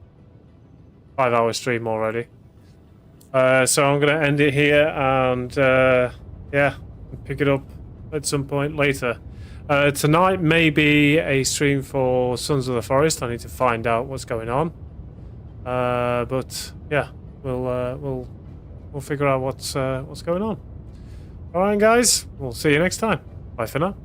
5-hour stream already. So I'm going to end it here and, yeah, pick it up at some point later. Tonight may be a stream for Sons of the Forest. I need to find out what's going on. But, yeah, we'll figure out what's going on. Alright, guys, we'll see you next time. Bye for now.